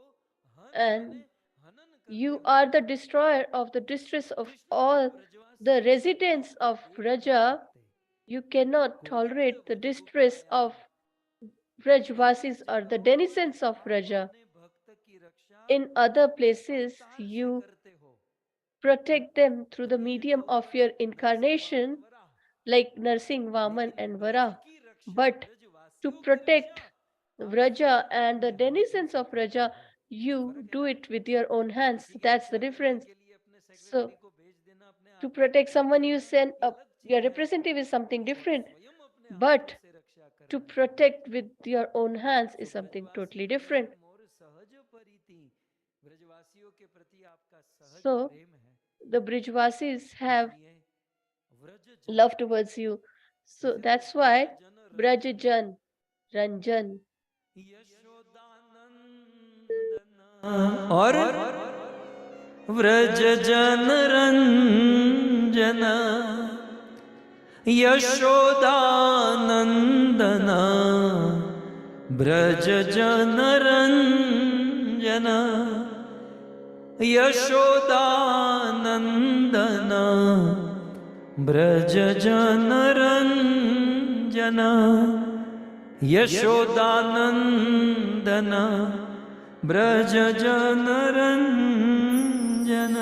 हन and माने हनन करते you हो। are the destroyer of the distress of Krishna, all Brajwasi the residents of देख नहीं Braja. सकते। You cannot कोई tolerate the अद्भुत distress उपाय of Brajvasis or the denizens of Braja. अपने भक्त की रक्षा In other places, अवतार से you करते हो। protect them through the medium of your incarnation, like Narsingh Vaman and Vara. But to protect Vraja and the denizens of Vraja, you do it with your own hands. That's the difference. So, to protect someone, you send up your representative is something different. But to protect with your own hands is something totally different. So, the Brijvasis have love towards you. So that's why Brajajan, Ranjan. और व्रज जन रंजन यशोदानंदन ब्रज जन रंजन यशोदानंदन ब्रज जन रंजन यशोदानंदन ब्रज जन रंजन।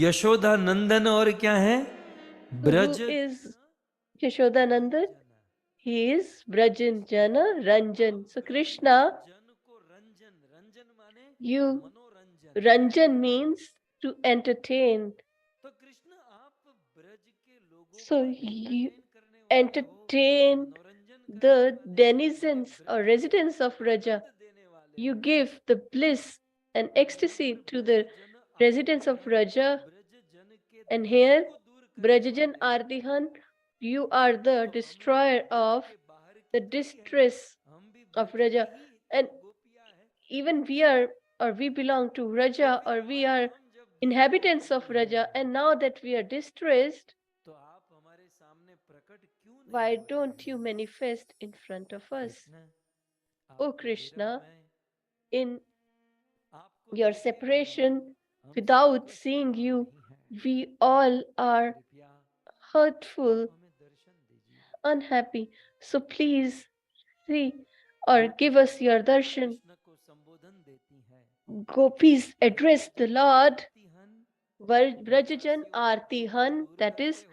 यशोदा नंदन और क्या है? Braj Who is Yashodanandan? He is Brajan Jana Ranjan. So Krishna, जन को रंजन, रंजन माने you मनोरंजन। Ranjan means to entertain. तो कृष्ण आप ब्रज के लोगों So को you करने वाले हो, entertain मनोरंजन the करने वाले, denizens or residents of Raja. आनंद देने वाले You हो। give the bliss and ecstasy to the residents of Raja. Braj जन के And दुख here, को दूर करने Brajajan वाले हो। Ardihan, you are the destroyer of के बाहर की the थोड़ी है, distress हम भी of ब्रज Raja. की ही And गोपियां हैं। even we are, or we belong to Raja, or we are inhabitants of Raja. And now that we are distressed, तो आप हमारे सामने प्रकट क्यों नहीं why हो don't रहे you हैं? manifest in front of us? Krishna, Oh आपके Krishna, विरह में in आपको your देखे बिना separation, हम without सब seeing वश you, नहीं हैं। we all are कृपया hurtful, आप हमें दर्शन दीजिए। unhappy. So please see or give us your darshan. Krishna को संबोधन देती हैं। Gopis address the Lord, हन Vrajajan Artihan, that is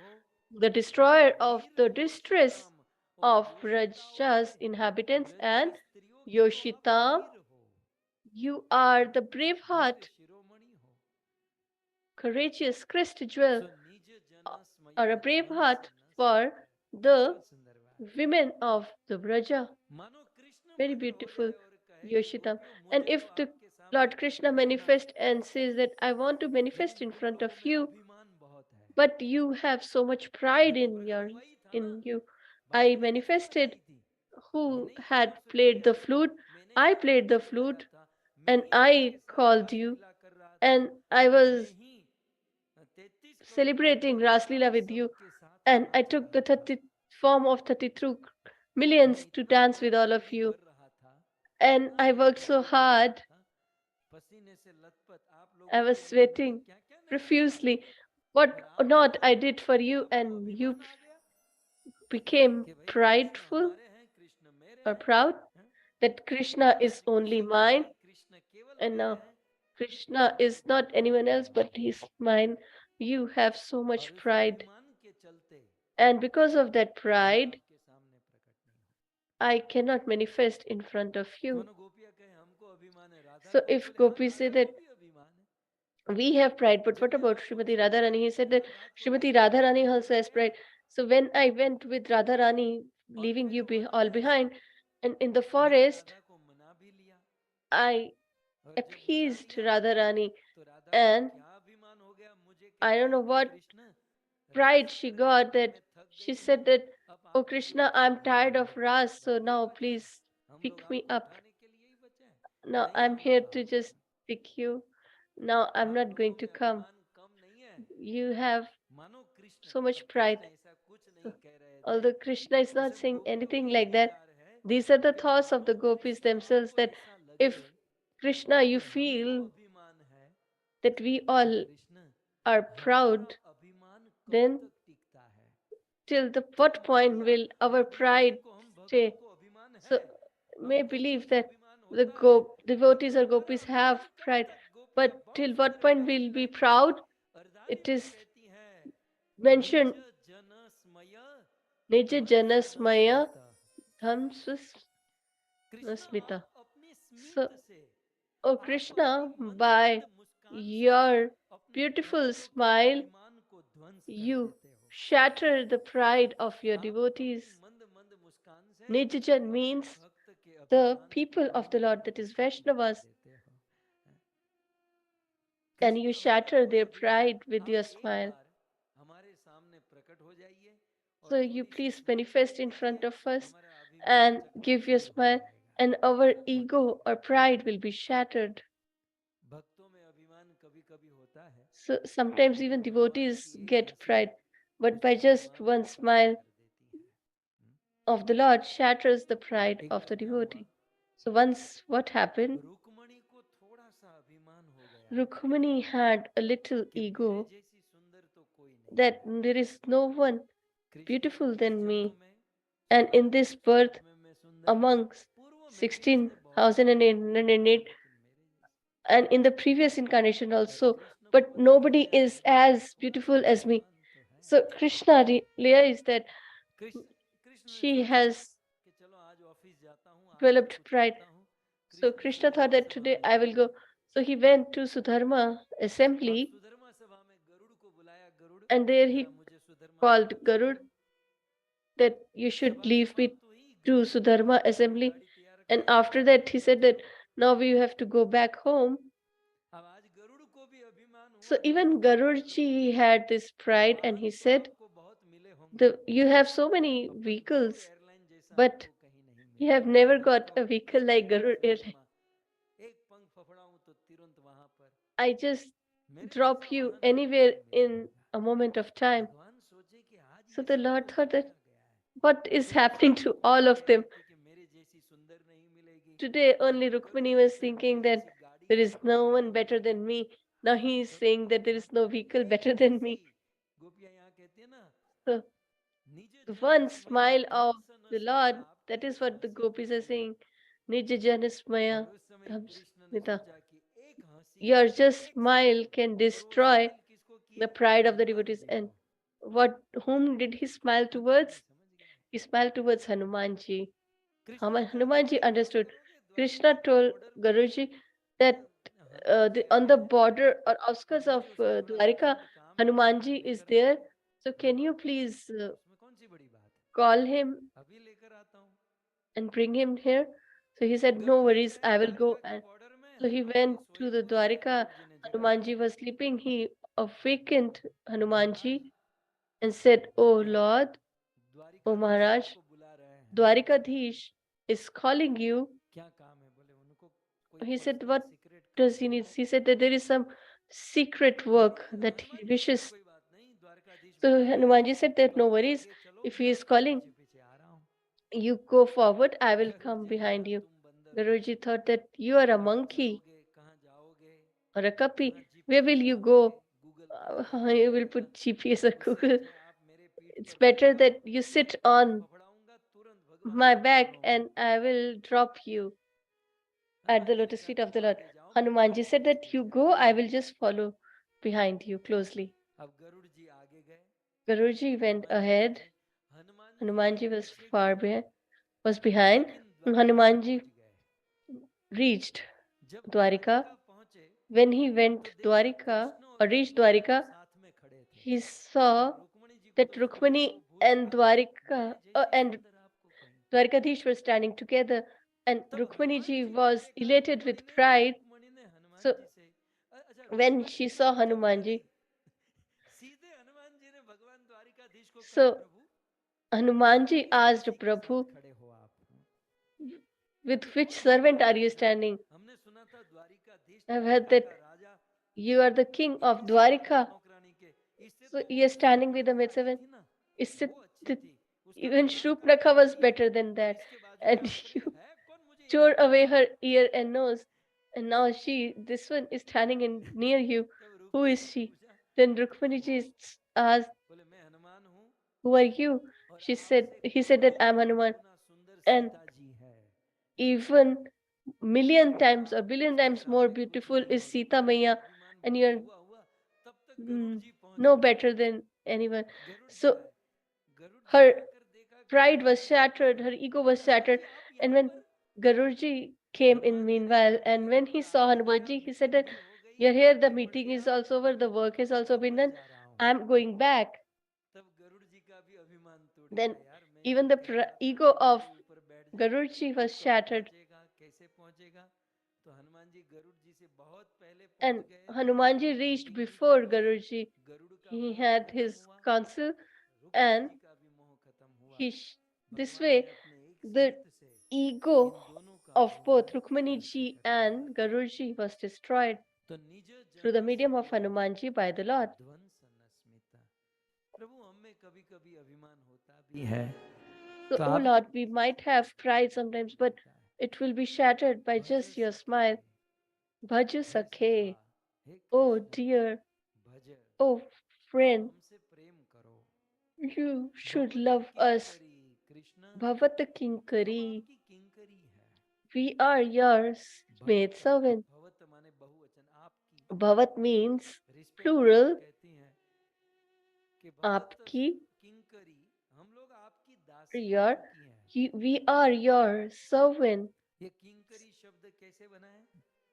the destroyer of the distress of Raja's inhabitants, and Yoshitam, you are the brave heart, शिरोमणि हो। courageous crest jewel, निज जन or a brave heart for the women of the Braja. मानो Krishna Very प्रकट हो beautiful, जाए और कहे कि Yoshitam. गोपियों, And मुझे if तो the आपके सामने Lord Krishna प्रकट होना है। manifests and says that I want to manifest in लेकिन तुम front of लोगों में you, अभिमान बहुत है। but you have so much pride देखो in भगवाई था in ना, you. I बांसुरी किसने manifested बजाई थी? who मैंने ही तो had बांसुरी played the बजाई थी, flute. मैंने I ही played the बांसुरी flute बजाया था, मैं and ही I आपके साथ called you, रासलीला कर रहा था, and I मैं was ही 33 करोड़ celebrating भक्तों के Raslila साथ with you, सबके साथ and I नाच took रहा the था। 30 form of 33 मैं millions to इतना dance with all of परिश्रम भी you, कर रहा था, and इतना I worked मेहनत so भी कर रहा hard. था, पसीने से लथपथ आप I लोगों was के लिए मैंने sweating क्या-क्या नहीं किया। profusely. What और आप not लोगों I को did for देखकर you, आपको and you अभिमान आ गया became कि भाई कृष्ण prideful हमारे हैं, कृष्ण मेरे or हैं, proud हैं? that Krishna Krishna is Shri only किसी के mine, नहीं, कृष्ण केवल and मेरे now हैं। Krishna is not anyone else but he's mine. You have so और much उस pride, अभिमान के चलते and because of that मैं pride, आपके सामने प्रकट नहीं हूँ। I cannot manifest in front of you. दोनों गोपियां कहे हमको अभिमान है, राधा So को if बोले हाँ Gopi say राधा that को भी अभिमान we have pride, but what about Srimati Radharani? He said that Srimati Radharani also has pride. So when I went with Radharani, leaving you all behind, and in the forest, Radha को मना भी लिया I और जब मना appeased लिया Radharani, तो Radha and को क्या अभिमान हो गया मुझे I कहता don't है know कि what कृष्ण pride रास she कर got करके that मैं थक she गई said हूँ that, अब oh आप मुझे Krishna, I'm उठाइए tired of ras, so बस यही now बात है please हम लोग pick me आपको up. उठाने के लिए ही बचे हैं Now नहीं I'm आऊंगा here तो to आओ just pick you. Now I'm आप not going लोगों to में come. अभिमान कम नहीं है You have मानो Krishna so much Krishna pride. ऐसा कुछ So, नहीं कह रहे थे although Krishna is ये not सब saying गोपियों anything के ही like that, विचार है these are the कि thoughts of the मानो gopis कृष्ण themselves, हमको that ऐसा लगे if Krishna, you कि हमको feel अभिमान है that we तो all कृष्ण are हमारा proud, अभिमान कब then तक टिकता है till the क्या what point भैया will our आप pride देखो हम भक्तों stay? को अभिमान है So may हम believe गोपियों को that अभिमान the होता है devotees लेकिन or हमारा gopis have अभिमान कब pride, तक गोपियां but till बांस what point करके will be रखी हैं proud? और रानी It फिर is कहती है mentioned निज जन स्मय Nija ध्वंस न Janasmaya Smit Dham Krishna Susmita. आप अपनी So, स्मित से O आप Krishna, अपनी मंद by मंद मुस्कान से your अपने beautiful भक्तों के smile, अभिमान को ध्वंस कर you देते हो shatter the pride of your आप अपनी devotees. मंद मंद मुस्कान से Nijajan अपने means भक्त के the अभिमान को people of the Lord, that is खत्म कर Vaishnavas, देते हो and कृष्ण you हम shatter आपको their अभिमान pride with आप your एक smile. बार हमारे सामने प्रकट हो जाइए So और you थोड़ी सी please स्माइल कर manifest in front दीजिए of us हमारा अभिमान and give your चकनाचूर हो smile, जाएगा and our ego or pride will be shattered. भक्तों में अभिमान कभी कभी होता है So sometimes लेकिन even भगवान devotees की एक get हंसी pride, but उस by just अभिमान one को खत्म smile कर देती है of the Lord shatters the pride एक of बार the क्या हुआ devotee. So once what happened, Rukmini को थोड़ा सा अभिमान हो गया Rukmani had a little कि मेरे ego जैसी सुंदर तो कोई नहीं that है there is no one Krishna beautiful इस than जन्म me, में and in 16 this birth में मैं सुंदर amongst पूर्व में भी इसने बहुत सुंदर देखा 16,808, लेकिन मेरे जैसी and in the previous incarnation और also, कृष्ण को but पता चल nobody गया is कि मुझे as थोड़ा सा beautiful as me. अभिमान तो है So Krishna realized that Krishna Krishna ने she सोचा has कि चलो आज ऑफिस जाता हूँ आज मैं developed कुछ pride. करता हूँ So Krishna Krishna thought Sudharma that सभा today में I will गया go. So he went to Sudharma और assembly, सुधर्मा सभा में गरुड़ को बुलाया गरुड़ and there जरा he मुझे सुधर्मा called सभा छोड़ Garud दो that you should सभा leave me समाप्त हुई to गरुड़ को Sudharma बुलाया गरुड़ assembly. गाड़ी तैयार And करी after that, he said that now we have to go back home. अब आज गरुड़ को भी अभिमान So हुआ even गरुड़ कहता है Garudji Prabhu had this pride, and वाहन he तो said, आपको बहुत मिले होंगे you have so many अपन गरुड़ vehicles, एयरलाइन जैसा but आपको कहीं नहीं you have मिलेगा never मैं got तो a vehicle like मैं तो Garud Airline. सुधर्मा एक पंख फफड़ाऊं तो तुरंत वहां पर I just मेरे drop जैसा you वाहन आपको anywhere नहीं in मिलेगा a moment of time. भगवान सोचे कि आज So ये the सब Lord कुछ thought that देखा गया है what is सिर्फ happening to रुक्मणी all ये of कह them. रही थी कि मेरे जैसी सुंदर नहीं मिलेगी Today और only गरुड़ Rukmini ने was फिर मेरे thinking that जैसी गाड़ी there का is भी no वर्णन one किया better than me. Now he is तो saying that there यहाँ is no पर vehicle एक better than हंसी me. गोपियां यहाँ कहती है ना So निज the जन one स्मय smile of ध्वंस न the स्मिता Lord, आपको that is एक what the हंसी gopis are दिखती है saying. Nija Janasmaya और उस समय Dham कृष्ण ने Smita. सोचा कि एक हंसी Your just एक smile स्माइल can और वो destroy स्माइल किसको the किया pride of the Hanuman devotees. Ji And को whom did he smile Hanuman ji towards? समझ गए He smiled towards Hanumanji. Krishna ने कहा Hanumanji द्वारिका पार understood. करोगे Krishna द्वारिका के told बॉर्डर पे Guruji that Hanuman ji on आए the हैं border or और outskirts of मुझे उसका थोड़ा Dwarika, अर्जेंट काम है Hanumanji मैं is लेकर there. आऊं So मैंने can कहा you अवश्य please उसमें कौन सी बड़ी बात है call him अभी लेकर आता हूँ and bring him here? So he said, no Garuda worries, गए I will द्वारिका go. के And बॉर्डर में so he Hanuman ji went सोए to the हुए हैं Dwarika. गरुड़ जी ने जगाया Hanumanji was sleeping. He awakened Maharaj Hanumanji and said, oh Lord, oh Dwarkadhish Maharaj, आपको बुला रहे हैं Dwarikadhish is calling you. क्या काम है बोले उनको कोई He said, personal what secret does काम he है need? He said that there is some secret Garuda work बोले that he हनुमान जी ऐसी wishes. कोई बात नहीं द्वारकाधीश So बुला रहे हैं Hanumanji said that तो no आप worries. आगे चलो If मैं he is आपके calling, पीछे पीछे आ रहा हूँ you go forward, I will Garuda come जी ने behind कहा you. तुम बंदर हो Guruji thought that you are a कहाँ monkey चलोगे कहाँ जाओगे or a kapi. कहाँ Where will जीपीएस you डालोगे go? गूगल पे आ You जाएगा will put GPS or इससे Google. अच्छा है आप मेरे पीठ It's पर बैठ better जाओ that you मैं sit पंख on फफड़ाऊंगा तुरंत भगवान my के back चरणों में and I will drop you at the Hanuman ji ने lotus कहा feet of तुम the Lord. आगे जाओ मैं Hanumanji तुम्हारे said पीछे that you पीछे आ go, रहा I हूँ will just follow behind you closely. अब गरुड़ जी आगे गए Guruji went Hanuman ji ahead. पीछे हनुमान जी Hanumanji was पीछे far गए behind, was behind. लेकिन And द्वारिका Hanumanji पहुंच गए reached जब Dwarika. द्वारिका पहुंचे when he went तो देखा Dwarika कृष्ण or और reached रुक्मिणी Dwarika, साथ में खड़े थे he saw रुक्मिणी जी को that तो सब कुछ Rukmani वो भूल and गए Dwarika मैंने जैसे and सुंदर आपको कहीं Dwarikadhish were standing together, and तब Rukmani हनुमान ji जी को was देखा elated रुक्मिणी with ने तो pride. रुक्मिणी ने हनुमान So जी से अच्छा when Rukmini she ji saw ने जब Hanuman चली ji, सीधे हनुमान जी ने भगवान द्वारिकाधीश को कहा so प्रभु Hanuman ji किस asked दासी के Prabhu, साथ खड़े हो आप with which कौन servant are महाराज you है standing? हमने सुना था Dwarkadhish I've heard Dwarika that का राजा you are the king ये of कैसी बात है Dwarika. नौकरानी के इससे So तो वो you're standing with the Shurpanakha maidservant. थी ना Is it वो अच्छी that थी उसका even तो नाक काट Shupnakha के was रख लिया better than और that? इसके बाजू में And आकर you ये है कौन मुझे ये tore कहने away वाला her ear and nose, and now this one is standing in near you. जब Who रुक्मिणी is ने she? पूछा Then तो Rukmani ji वो asked, बोले मैं हनुमान हूँ who are you? और He आपसे said that I'm करोड़ों Hanuman. गुना सुंदर And सीता जी है even million और times or आप billion उसके times more सामने कुछ beautiful नहीं is हो Sita रुक्मिणी का Maiya, अभिमान and भंग you're हुआ तब तक गरुड़ जी पहुंच no गए better than anyone. गरुड़ जी So आए गरुड़ जी ने her आकर देखा कि pride was Hanuman ji shattered, her ego was Hanuman shattered. जी आप And यहाँ when पर Garurji came in Hanuman ji ने meanwhile, सोचा कि and when he Garuda saw आपने Hanumanji, कहा he said मीटिंग that भी हो गई you're here, the आगे बढ़ meeting is गया also over, the अब मैं work has अपने also गांव been पर done, जा रहा हूँ I'm going back. तब गरुड़ जी का भी अभिमान टूट Then गया यार मैं even तो the कह रहा था ego गरुड़ of के ऊपर बैठ जा Garurji तू was कब shattered, पहुंचेगा कैसे पहुंचेगा तो हनुमान जी गरुड़ जी से बहुत पहले and पहुंच गए Hanumanji reached मीटिंग भी कर before ली Garurji. गरुड़ का He मोह had खत्म his हुआ counsel, रुक्मिणी and जी का भी मोह खत्म हुआ this भगवान ने way अपने एक the स्मित से ego इन दोनों का of both अभिमान Rukmani नष्ट ji कर दिया and Garurji was destroyed तो निज through the जन medium of सहित Hanumanji by the Lord. ध्वंस न स्मिता प्रभु हमें कभी कभी अभिमान होता भी है So, तो oh आप Lord, we might have pride sometimes, but होता है it will be shattered by भज just your सखे smile. Bhaj हे सखा Sakhe, हे oh कृष्ण dear, भज oh आप friend, हमसे प्रेम करो you should भवत love us. Kinkari Krishna Bhavat हम Kinkari, आपकी किंकरी है we are yours, maid भवत servant. भवत माने बहुवचन आपकी Bhavat means रिस्पेक्ट के plural, साथ कहती हैं कि भवत aapki, किंकरी हम लोग आपकी दासी बन your, चुकी हैं we are your servant. ये किंकरी शब्द कैसे बना है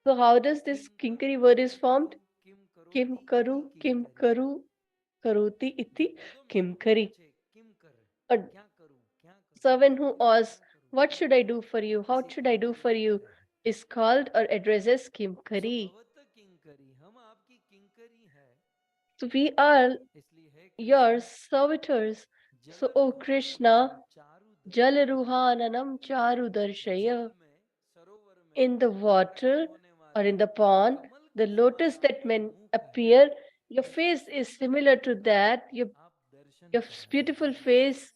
So how does this किम करू Kinkari word is Kim formed? करू किम Kim करोति karu, इति kim Kinkari karu, karuti iti जब बेगम से कोई Kimkari. पूछे किम कर A क्या करूं servant who क्या asks, करूं what क्या should I करूं do for you? How इसे should I do Kinkari for you? कहते हैं Is called or addressed as Kimkari. सुभवत Kinkari हम आपकी किंकरी है So we are इसलिए है your Krishna servitors. So, O जलरुहाननम Krishna, चारु दर्शय Jalaruhananam Charu Darshaya, जल में सरोवर में in the प्रकट water होने or वाले in the pond, Kamal the के समान lotus that आपका men मुख है appear, your उस face is सुंदर similar to मुख का that, आप दर्शन your करा beautiful दीजिए face.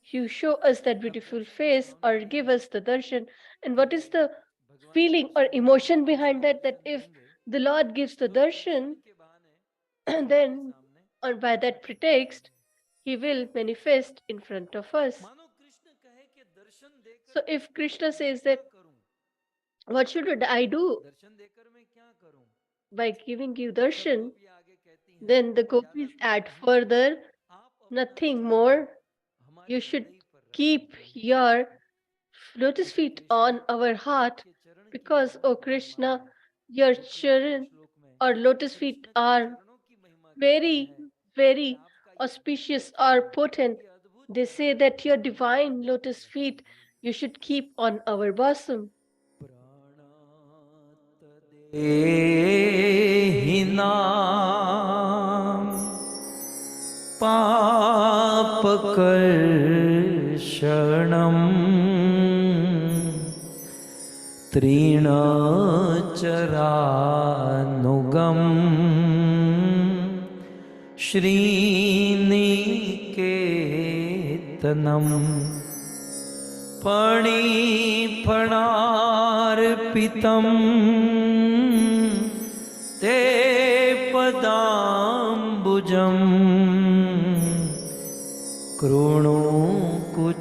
You show us that अब beautiful दर्शन तो face हम or किए give हैं us the darshan. And कि what is the भगवान feeling or दर्शन देंगे emotion behind Krishna that? That Darshan if देंगे the Lord gives the तो उस darshan, दर्शन के बहाने हमारे then सामने or by that प्रकट pretext, होंगे He will manifest in front of us. मानो कृष्ण कहे कि दर्शन देकर So if Krishna मैं says क्या that, करूं what should I do दर्शन देकर मैं क्या करूं by giving you सब darshan? गोपियां आगे कहती हैं Then the ज्यादा gopis कुछ add नहीं further, आप अपना nothing चरण more. हमारी You should हृदय पर रख keep दीजिए your lotus क्योंकि feet Krishna on our heart, आपके चरण की because, बहुत O महिमा Krishna, है your गोपियां अगले charan श्लोक में or lotus feet कृष्ण के are चरणों की महिमा करती very, हैं very कि आपका ये दिव्य auspicious or चरण potent. ये अद्भुत They चरण say that your हमारे divine हृदय पर lotus रख feet दीजिए you should keep on our bosom. प्राणात देहिनां पापकर्षणम् तृणचरानुगम् श्रीनिकेतनम् फणिफणार्पितम् ते पदाम्बुजम्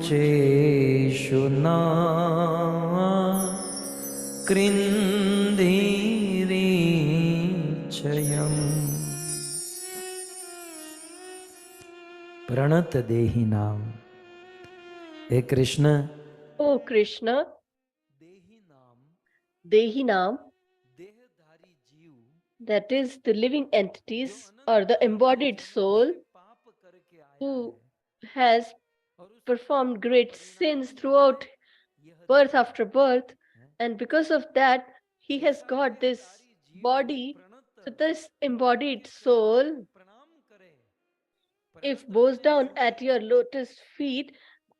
कृणुकुचेषु न कृन्धिरीचयम् प्रणत देहि नाम हे कृष्ण O Krishna, देहि नाम Dehinam, देहधारी जीव that is the living जो entities Anant or the Anant embodied जन्मों soul से पाप करके आया who है has और उस performed पाप का great परिणाम sins क्या throughout है यह birth देह after birth, है and because of that, he has ऐसा got this देहधारी जीव body. प्रणत So, this आपके embodied चरणों soul, में प्रणाम करे if प्रणत bows माने down झुके at your lotus feet,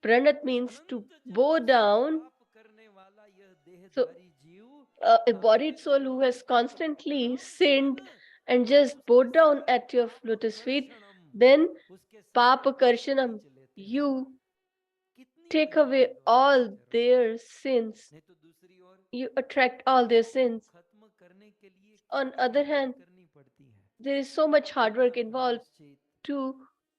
pranat उस means to अनंत bow जन्मों से down. पाप करने वाला यह So, देहधारी जीव embodied आपके soul who चरणों has में constantly प्रणाम करे sinned ना and तो just उसके bowed down सारे at your पाप lotus feet, कर्षणम then उसके सारे Papa पाप Karshanam, खींच लेते हैं you कितनी take महिमा away है भगवान all के चरणों their sins. नहीं तो दूसरी ओर You attract all their पापों को sins. खत्म करने के लिए On कितनी other मेहनत hand, करनी पड़ती है there is so much hard कितना work involved प्रायश्चित to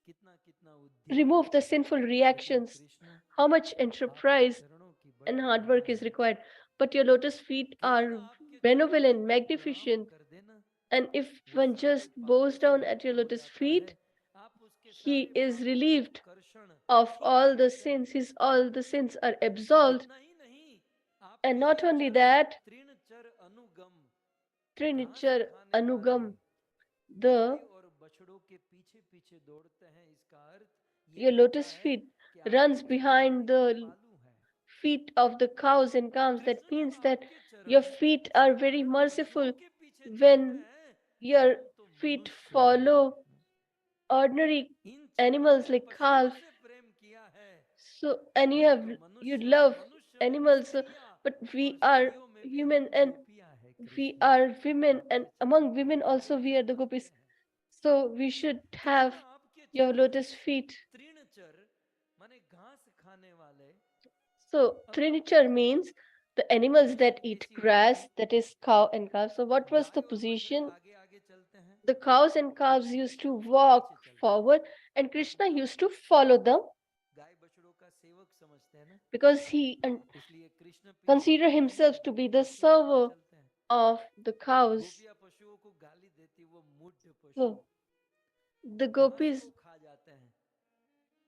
कितना कितना उद्यम remove the sinful लेकिन reactions. कृष्ण How much आपके enterprise चरणों की and बड़ी hard work महिमा is है required. But your lotus feet केवल are आपके चरणों benevolent, में कोई प्रणाम magnificent. कर देना And if वो one सारे just पापों bows से down at मुक्त your हो lotus जाता feet, है आप उसके he सारे is पापों को relieved कर्षण of खींच all the लेते हैं sins. His all the sins are absolved. इतना ही नहीं And आपके not ये only चरण that, तृणचर अनुगम घास Trinichar खाने Anugam, वाले the गाय और बछड़ों के पीछे पीछे दौड़ते हैं इसका अर्थ ये your होता lotus है feet कि आपके runs चरण behind बड़े the कृपालु हैं feet of the cows and calves. That Krishna जब means that आपके your चरण feet are very साधारण पशुओं merciful के पीछे when चलते हैं your हम तो feet मनुष्य हैं follow ordinary इन चरणों animals ने like पशुओं calf. से प्रेम किया है So, and you have परंतु you मनुष्य love मनुष्य में भी animals, स्त्रियां but और we are स्त्रियों में भी human, हम and गोपियां हैं we Krishna are women, and आपके चरणों among के women बड़े also we are the कृपालु gopis. हैं So we should Krishna have आपके your चरण lotus feet. तृणचर माने घास खाने वाले So अब Trinichar means the animals दृष्टि that eat कैसी grass, होगी that is cow and calf. So what was the गाय और बछड़े position? आगे आगे चलते हैं The cows and calves और used कृष्ण to उनके walk पीछे चलते हैं forward, and Krishna अपने used आप to को follow them गाय बछड़ों का सेवक समझते हैं ना because he इसलिए कृष्ण पीछे consider चलते हैं himself to be गोपियां the उसके पीछे server चलते हैं of the cows. गोपियां पशुओं को गाली देती वो मूढ़ पशु So the घास gopis को खा जाते हैं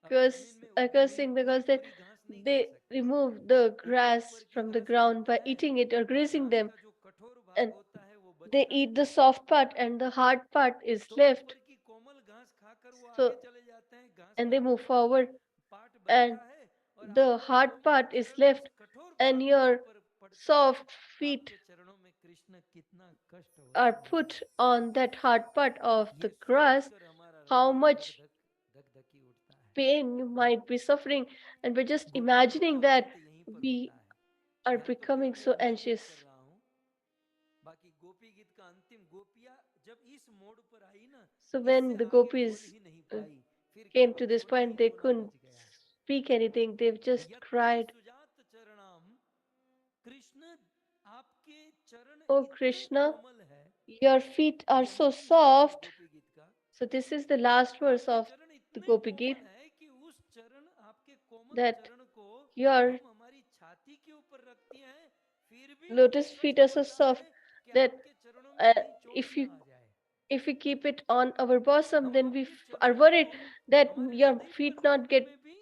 अब जमीन में are उगी हुई cursing पूरी because they पूरी घास नहीं खा they सकते remove the ऊपर grass ऊपर की from the घास ground खाते by हैं eating it or और grazing घास them, का जो कठोर भाग and होता है वो they बचता eat है the soft part and the hard part is तो left. ऊपर की कोमल घास खाकर वो So आगे चले जाते हैं घास and का they जो move forward, पार्ट and बचता है और the आपके hard कोमल part is चरण उस left, कठोर and भाग के your ऊपर पड़ते हैं soft feet आपके चरणों में कृष्ण कितना कष्ट are होता होगा put on that hard part of the ये grass. सोचकर हमारा How हृदय much धक धक धक धकी उठता है pain you might be suffering, and we're just गोपी गीत imagining का that अंत यहीं पर we होता है are यहाँ तो becoming केवल so एक निरूपण anxious. कर रहा हूँ बाकी गोपी गीत का अंतिम गोपियां जब इस मोड़ पर आई ना So इससे when the आगे बोल gopis ही नहीं uh, पाई फिर came to केवल this थोड़ा point, ही they रोना couldn't बच गया speak anything, they've just यत्र cried. सुजात चरणाम कृष्ण आपके चरण Oh इतने Krishna, कोमल है your feet are ये so अंतिम श्लोक है soft. गोपी गीत का So this is the last verse आपके of चरण the इतने Gopi Geet, कोमल है कि उस चरण आपके कोमल that चरण को your हम हमारी छाती के ऊपर रखती हैं फिर भी हमें lotus feet कष्ट are so होता soft है कि that आपके चरणों में कहीं चोट if ना you आ जाए if we keep it on our bosom, हम then we आपके are चरणों worried को that हमारे your हृदय पर feet not रखने get में भी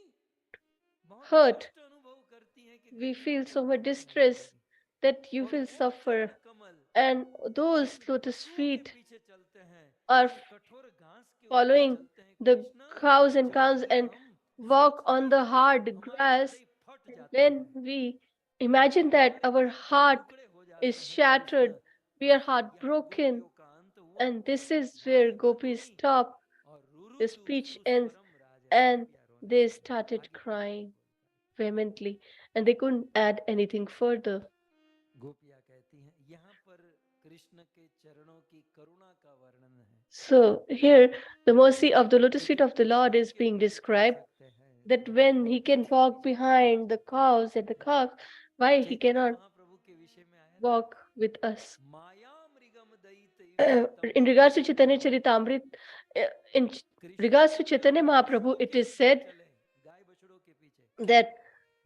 बहुत hurt. कष्ट अनुभव करती हैं कि We कहीं feel आपको so much चोट ना distress लगेगी that you और will वो suffer. चरण कमल And those जिन lotus पशुओं के feet पीछे चलते हैं are जिन कठोर घास के ऊपर following चलते हैं the कृष्ण cows and जब cows उन्हें and हम walk on सोचते the हैं hard हमारा grass. हृदय फट जाता When है we imagine that हमारे our दिल के heart टुकड़े हो is जाते हैं shattered, कृष्ण we are बस यहाँ heartbroken, गोपियों का अंत हुआ and this is घास where खत्म gopis हुई stop. और The रुरुदु speech ends, सुस्वरम Rajan and गोपियां रोने they लगी started आगे पढ़िए नहीं crying बोल पाई vehemently, and they couldn't add anything further. गोपियां कहती हैं यहाँ पर कृष्ण के चरणों की करुणा का वर्णन है So here, the mercy of the lotus कि feet जब of the Lord पशुओं is के being पीछे चल described. सकते हैं That when he can पीछे walk पीछे क्यों नहीं behind the चलते cows and the calves, why he Chaitanya cannot महाप्रभु के विषय में आया ना walk with us? Maya मृगम दयित ईप्सितम In regards to Chaitanya Charitamrit, in Krishna regards to चले Chaitanya Mahaprabhu, पशुओं it के is पीछे said चले गाय बछड़ों के पीछे that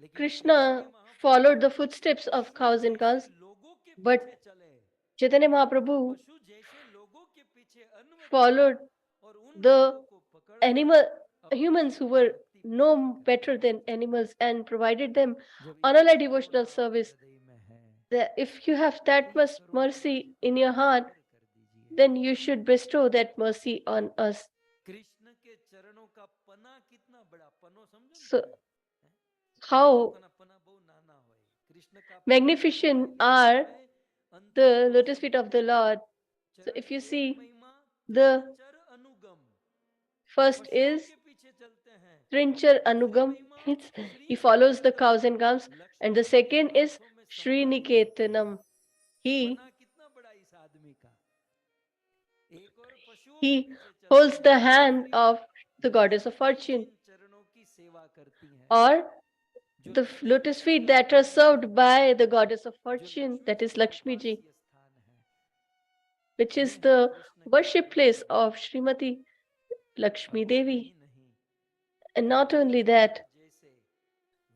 लेकिन चैतन्य Krishna Mahaprabhu followed the footsteps of पशु cows and जैसे calves, लोगों के but पीछे चले Chaitanya Mahaprabhu पशु जैसे लोगों के पीछे अन्वत हुआ followed और उन the लोगों को पकड़कर animal अपनी humans who श्रद्धा were भक्ति प्रदान no करने better than लगे animals and provided them जब unalloyed इतनी devotional करुणा आपके service. हृदय में है That if you have तो that ये much करुणा mercy हमारी in पर your heart, उजागर कर दीजिए then you should bestow that mercy on us. Krishna के चरणों का पना कितना बड़ा, पनो समझो So, ना તમે? how લોકોના પના બહુ નાના હોય. કૃષ્ણ કા પના magnificent કેટલો બड़ा are है, અંતર the કરોશો lotus feet of the નહીં. Lord. So, ચરણ if you की एक see, महिमा the त्रिंचर अनुगम. first पशुओं is के पीछे चलते हैं. Trinchar दूसरी Anugam, महिमा he Shri follows the निकेतनम. cows and cows, and the Lakshmi ji के second is हाथों में Sri सम्मान करते हैं. Niketanam. He पना कितना बड़ा इस आदमी का. एक और पशुओं के he पीछे चलते holds the हैं, hand दूसरी of the goddess of Lakshmi ji fortune, जिन चरणों की सेवा करती हैं, or जो the लक्ष्मी lotus का feet घर that are है, served by the goddess of जो fortune, Lakshmi that ji is का Lakshmi ji, उपास्य स्थान है, which ये is है the कृष्ण के worship चरण place कमल. of Srimati और Lakshmi इतना Devi. ही नहीं, And not only Kaliya that, नाग जैसे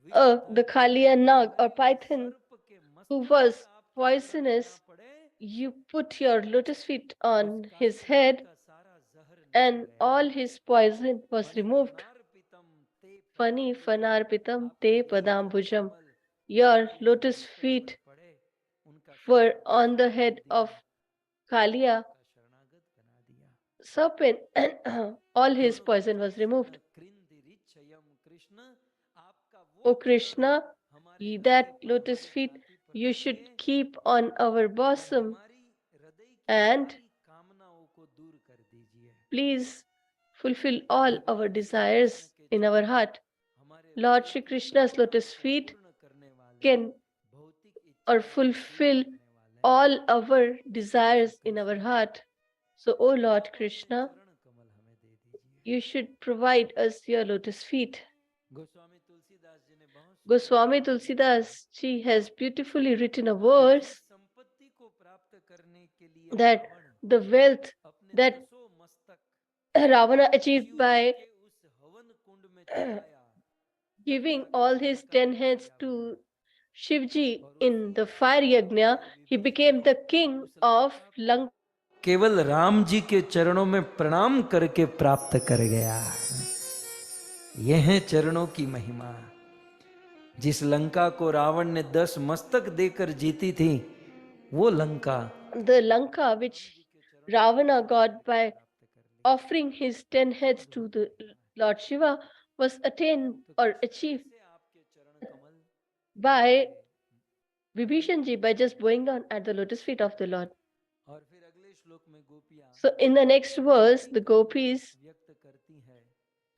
विषधर the Kaliya Nag or Python सर्प के who मस्तक was पर आपके चरण poisonous, ना पड़े, you put your lotus feet उस on his Kaliya Nag head का सारा जहर निकल and गया. all his poison was Fani removed. फनार्पितम ते Fani पदाम्बुजम. fanarpitam आपके te ये चरण padambujam. Kamal Your Kaliya lotus मस्तक पर feet पड़े, उनका were सारा on the विष निकाल head दिया, of Kaliya आपका शरणागत बना दिया. serpent, and all his दोनों की poison was कड़ी से removed. न कृंदिरिच्छयम. कृष्ण आपका O वो चरण Krishna, हमारे ye हृदय that पर, lotus हमारे feet छाती पर you should रखिए keep on our और bosom, हमारी हृदय की and सारी कामनाओं को दूर कर दीजिए. please fulfill all our भगवान श्री कृष्ण desires के in our चरण heart. हमारे Lord हृदय Shri की Krishna's कामनाओं lotus को feet पूर्ण करने वाले, can भौतिक or इच्छाओं को दूर fulfill करने वाले. all our तो desires in our Krishna heart. So, O Lord आप अपने Krishna, चरण कमल हमें दे दीजिए. you should provide us your lotus feet. Goswami Tulsidas ji ने बहुत सुंदर Goswami पंक्ति लिखी है Tulsidas ji has beautifully written a कि जिस verse संपत्ति को प्राप्त करने के लिए that रावण the wealth अपने that 10 मस्तक Ravana achieved Shiv ji by के उस हवन कुंड में चढ़ाया, giving दत्त all का his लंका 10 का heads राजा to बना, Shivji और in उसी the fire रावण का yajna, भाई he Vibhishan became the king उस of लंका को Lanka. केवल राम जी के चरणों में प्रणाम करके प्राप्त कर गया. यह है चरणों की महिमा. जिस लंका को रावण ने 10 मस्तक देकर जीती थी, वो Lanka The Lanka which Ravana got by offering his 10 heads to the Lord Shiva was attained or achieved by Vibhishanji by just bowing down at the lotus feet of the Lord. So in the next verse, the gopis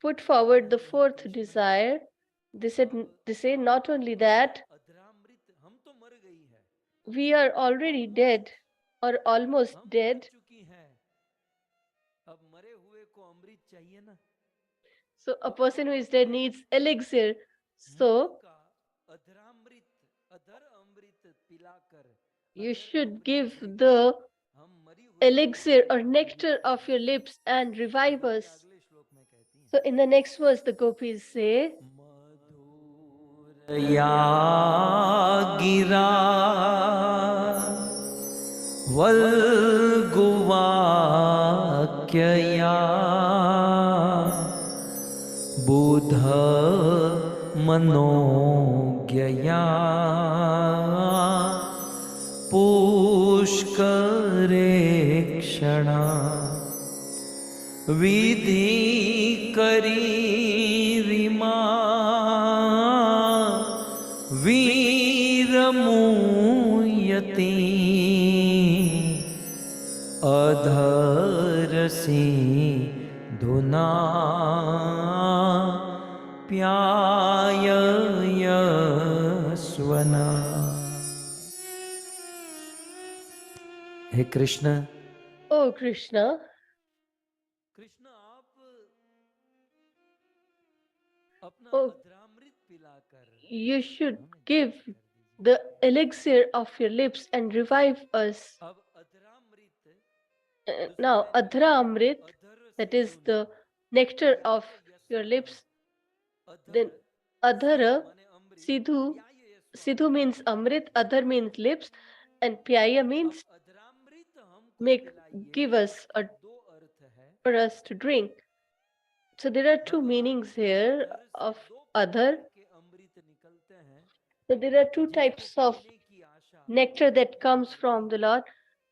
put forward the fourth desire. They say not only that, we are already dead or almost dead. So a person who is dead needs elixir. So you should give the elixir or nectar of your lips and revive us. So in the next verse, the gopis say, या गिरा वल्गुवाक्यया बुध मनोज्ञया पुष्करे क्षणा विधि करी रिमा वीरमुयति अधरसी धुना प्याययस्वना. हे Krishna, Oh Krishna, Krishna आप अपना oh, अधरामृत पिलाकर you should give the elixir of your lips and revive us. अब अधरामृत Now, Adhra Amrit, that is the nectar of your lips. Then Adhara, Sidhu, Sidhu means Amrit, Adhar means lips, and Pyaya means अधरामृत हमको make, पिलाइए. give us or दो अर्थ है. for us to drink. So there are two meanings here of Adhar. के अमृत निकलते हैं So there are two types of nectar that comes from the Lord,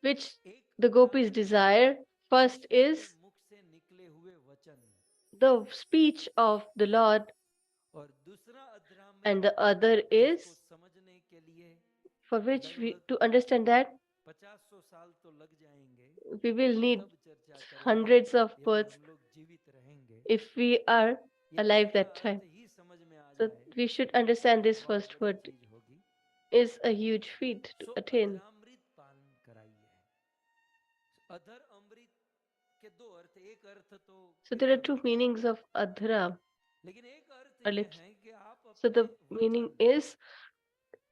which the gopis' desire. First is मुख से निकले हुए वचन the speech of the Lord, और दूसरा अधरामृत and the other जिसको is समझने के लिए for which we to understand that 50 साल तो लग जाएंगे we will need तब चर्चा करेंगे hundreds of यदि births हम लोग जीवित रहेंगे if we are ये alive पहला that time. अर्थ ही समझ में आ So जाए we should understand this बहुत first बड़ी word चीज होगी is a huge feat to so attain. अधरामृत पान कराइए अधर अमृत के दो अर्थ एक अर्थ तो So there are two meanings of adhra. लेकिन एक अर्थ or ये lips. है कि आप So अपने the meaning वचन is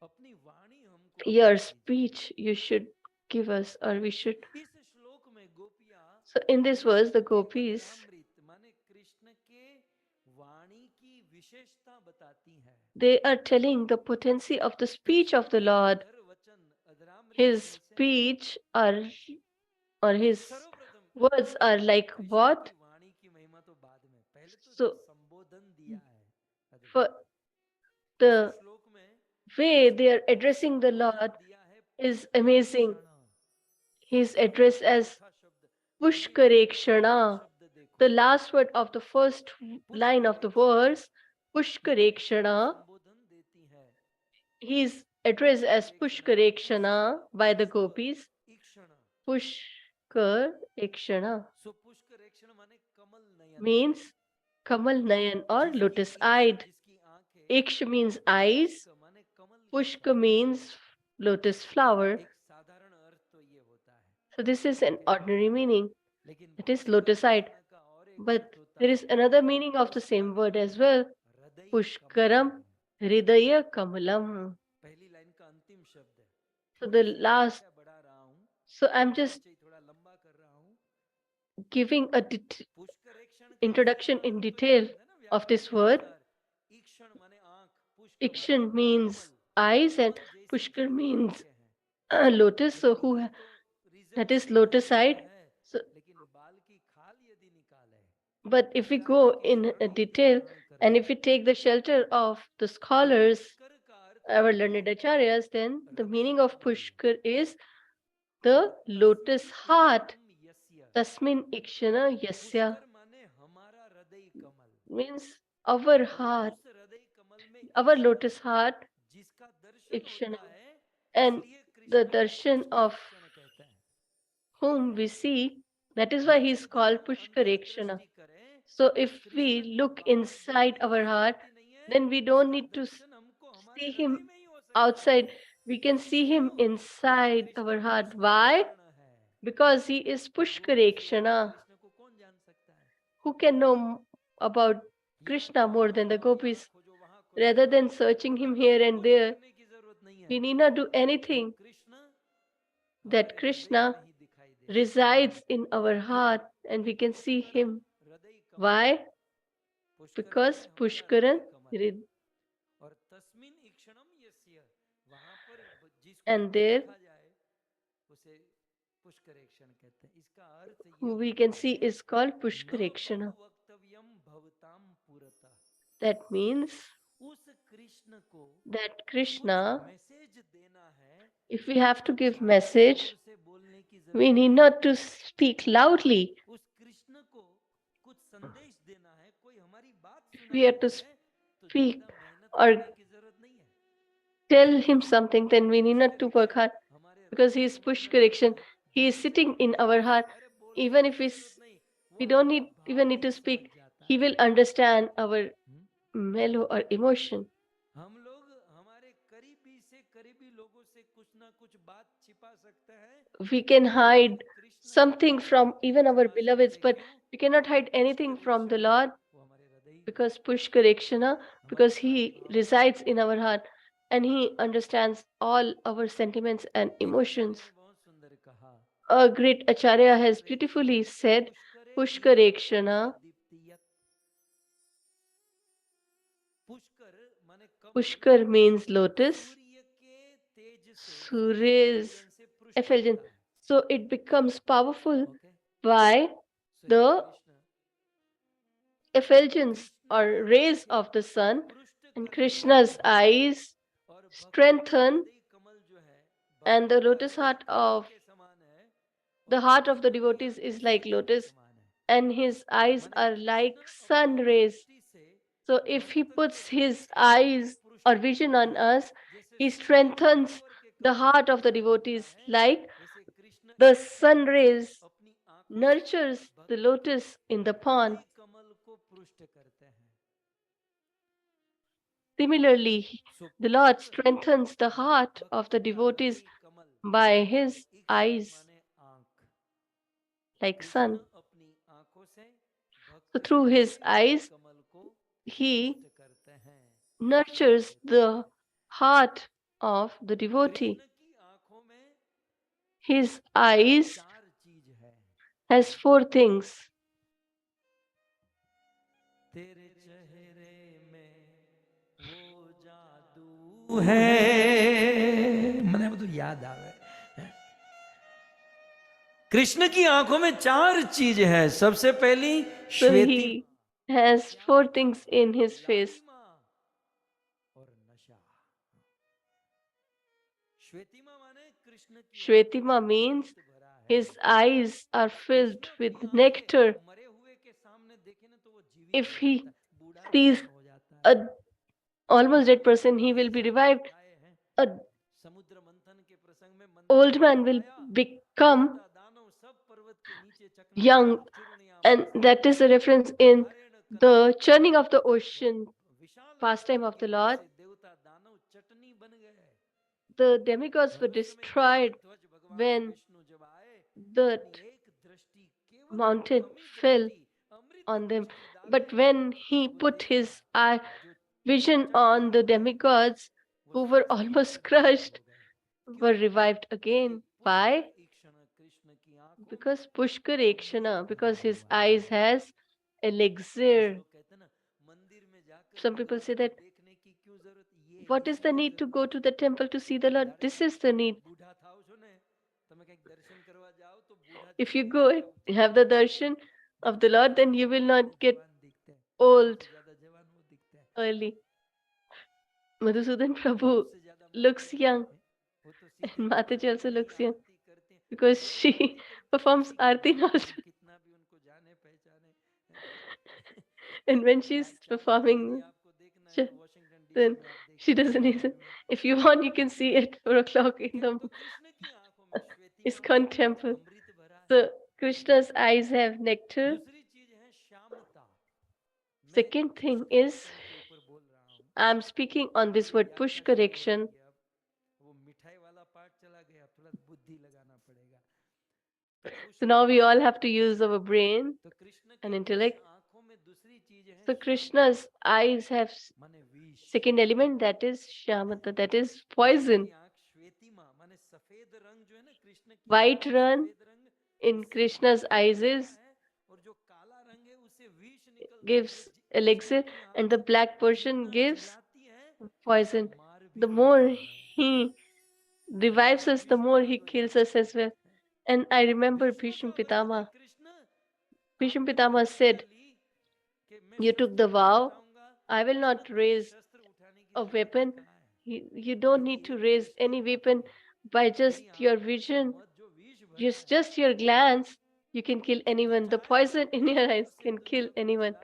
अपनी वाणी हमको your प्रदान कीजिए। speech you should give us, or we should. इस श्लोक में गोपियां So in this verse, the Krishna के gopis, अधरामृत माने कृष्ण के वाणी की विशेषता बताती हैं they are telling the potency of the speech of the Lord. अधर वचन अधरामृत His कैसे हैं? speech or his सर्वप्रथम words are like Krishna what? की वाणी की महिमा तो बाद में पहले तो So संबोधन दिया है अधर। for इस the श्लोक में way कृष्ण they are को addressing the संबोधन Lord दिया है is amazing. पुष्करेक्षण। He is यहाँ पर addressed as चौथा शब्द हिंदी में Pushkarekshana. शब्द देखो The last word of the first line of the verse, ये कृष्ण को Pushkarekshana, संबोधन देती है he is addressed as Pushkarekshana by the gopis. ईक्षण Pushkarekshana सो पुष्करेक्षण माने Kamal Nayan means Kamal Nayan or जिसकी lotus इक्ष eyed. जिसकी आंखें Iksh means eyes, पुष्क माने कमल की Pushka फूल। means lotus flower. एक साधारण अर्थ तो ये होता है So this is an ordinary meaning. लेकिन It is lotus eyed. पुष्करेक्षण का और एक But अर्थ होता there है is another meaning of the उसका same word नाम as है well. हृदय Pushkaram कमल। Hridaya Kamalam. पहली लाइन का अंतिम शब्द है So थोड़ी the सी last, व्याख्या बढ़ा रहा हूँ so I'm just परिचय थोड़ा लंबा कर रहा हूँ। giving a पुष्करेक्षण का introduction सीधा in अर्थ जो detail होता है ना of व्याकरण this के word. अनुसार ईक्षण माने आंख पुष्क माने Ikshan means Kamal eyes and कमल जैसी Pushkar जिनकी means आंखें हैं lotus. So लेकिन who ये तो that रिजल्ट is से lotus कहने eyed. वाला है So, लेकिन बाल की खाल यदि निकाले but if we Acharya go की in शरण a यदि detail ग्रहण and करें if we take the shelter of the तो scholars, पुष्कर का अर्थ our है learned acharyas, then the हृदय meaning of Kamal Pushkar is और the lotus तस्मिन् heart. ईक्षणं यस्य Tasmin Ikshana Yasya पुष्कर माने हमारा हृदय कमल means our और heart, उस हृदय कमल में our ईक्षण lotus heart, जिसका दर्शन Ikshana, होता है and इसलिए the कृष्ण को darshan of पुष्करेक्षण कहते हैं। whom we see. That is why he is यदि called हम Pushkarekshana. अंतर्दृष्टि करें So तो if कृष्ण we को look बाहर inside देखने की our heart, जरूरत ही नहीं है then we don't उसका need to दर्शन हमको हमारे see हृदय him में ही हो सकता है। outside. We can see him क्यों? क्योंकि inside Krishna our heart. Why? पुष्करेक्षण है। Because he is तो दूर से Pushkarekshana. कृष्ण को कौन जान सकता है? Who can know about यहाँ Krishna more खोजो than the वहाँ यहाँ gopis? खोजो वहाँ खोजो Rather यहाँ than खोजो, searching him हमें here and कुछ there, करने की जरूरत नहीं है। we need not do वो anything. कृष्ण That हमारे हृदय Krishna में ही दिखाई देता है। resides in our क्यों? heart and we can see Pushkar him. हृदय कमल। Why? पुष्कर Because माने हमारा Pushkaran हृदय कमल और तस्मिन् ईक्षणम यस्य वहां पर जिसको and there देखा जाए उसे पुष्करेक्षण कहते हैं। इसका अर्थ ये who we होता can see है is called न Pushkarekshana. बहु वक्तव्यम भवताम पुरतः। That means उस कृष्ण को that कुछ Krishna, मैसेज देना है if we have to तो give ज्यादा message, जोर से बोलने की we जरूरत need नहीं not to है। speak loudly. उस कृष्ण को कुछ संदेश देना है कोई हमारी बात If we have सुनानी to है तो speak ज्यादा मेहनत or करने की जरूरत नहीं है। tell him something, then we need not to work hard हमारे because हृदय he is कमल में बैठा Pushkarekshan. है, He is sitting in our heart. अरे बोलने Even की if भी जरूरत नहीं, वो we don't हमारा need भाव even need भी to समझ speak, जाता he है। will understand our mellow or emotion. हम लोग हमारे करीबी से करीबी लोगों से कुछ ना कुछ बात छिपा सकते हैं We can लेकिन hide कृष्ण से something बात from नहीं even our छिपा beloveds, सकते। but क्यों? we cannot वो hide anything from the पुष्करेक्षण Lord वो हमारे हृदय because Pushkarekshana, हमारे because सारे he भाव resides in समझता our है। heart and he understands all our sentiments and एक आचार्य emotions. ने बहुत सुंदर कहा A great Acharya has beautifully said, पुष्करे Pushkarekshana. दीप्तियत्। Pushkar माने कमल Pushkar means lotus, सूर्य के तेज से Sury's सूर्य के एफल्जन से पुष्ट effulgence. होता है। So it becomes powerful okay by so the Krishna effulgence Krishna or की rays आंखें of the sun, पुष्ट and करने Krishna's वाली हैं eyes और भक्तों का strengthen, हृदय कमल जो है and the भक्तों का lotus हृदय heart कमल of के समान है The heart of the devotees is like lotus, and his eyes are like sun rays. So if he puts his eyes or vision on us, he strengthens the heart of the devotees like the sun rays nurtures the lotus in the pond. कमल को पुष्ट करते हैं. Similarly, the Lord strengthens the heart of the devotees by his eyes like sun. अपनी आंखों से So through his eyes, कमल को he पुष्ट करते हैं. nurtures the heart of the devotee. Krishna की आंखों में His eyes चार चीज है. has four things. तेरे चेहरे में वो जादू है. મને બધું યાદ આવે. कृष्ण की आंखों में चार चीज है. सबसे पहली So श्वेती he has four things in his face. और नशा. श्वेतिमा माने कृष्ण की Shvetima means his eyes are filled with nectar. मरे हुए के सामने देखे ना तो वो जीवित If हो he जाता है, बूढ़ा sees हो जाता है. a almost dead person, he will be revived. A समुद्र मंथन के प्रसंग में old man will become दानव सब पर्वत के नीचे चकना young, and that is a reference in the churning of the ocean pastime of the Lord. देवता दानव चटनी बन गए. The demigods were destroyed when the mountain fell on them. But when he put his eye vision on the demigods who were almost crushed, were revived again. Why? Because Pushkar Ekshana, because his eyes has elixir. Some people say that, what is the need to go to the temple to see the Lord? This is the need. If you go and have the darshan of the Lord, then you will not get old early. Madhusudan Prabhu looks young, and Mataji also looks young because she performs Aarti also. And when she's performing, then she doesn't listen. If you want, you can see at 4 o'clock in the ISKCON temple. So Krishna's eyes have nectar. Second thing is, I'm speaking on this word push correction. So now we all have to use our brain and intellect. So Krishna's eyes have second element, that is shamata, that is poison. White run in Krishna's eyes gives elixir, and the black portion gives poison. The more he revives us, the more he kills us as well. And I remember Bhishma Pitama. Bhishma Pitama said, you took the vow, I will not raise a weapon. You don't need to raise any weapon. By just your vision, just your glance, you can kill anyone. The poison in your eyes can kill anyone.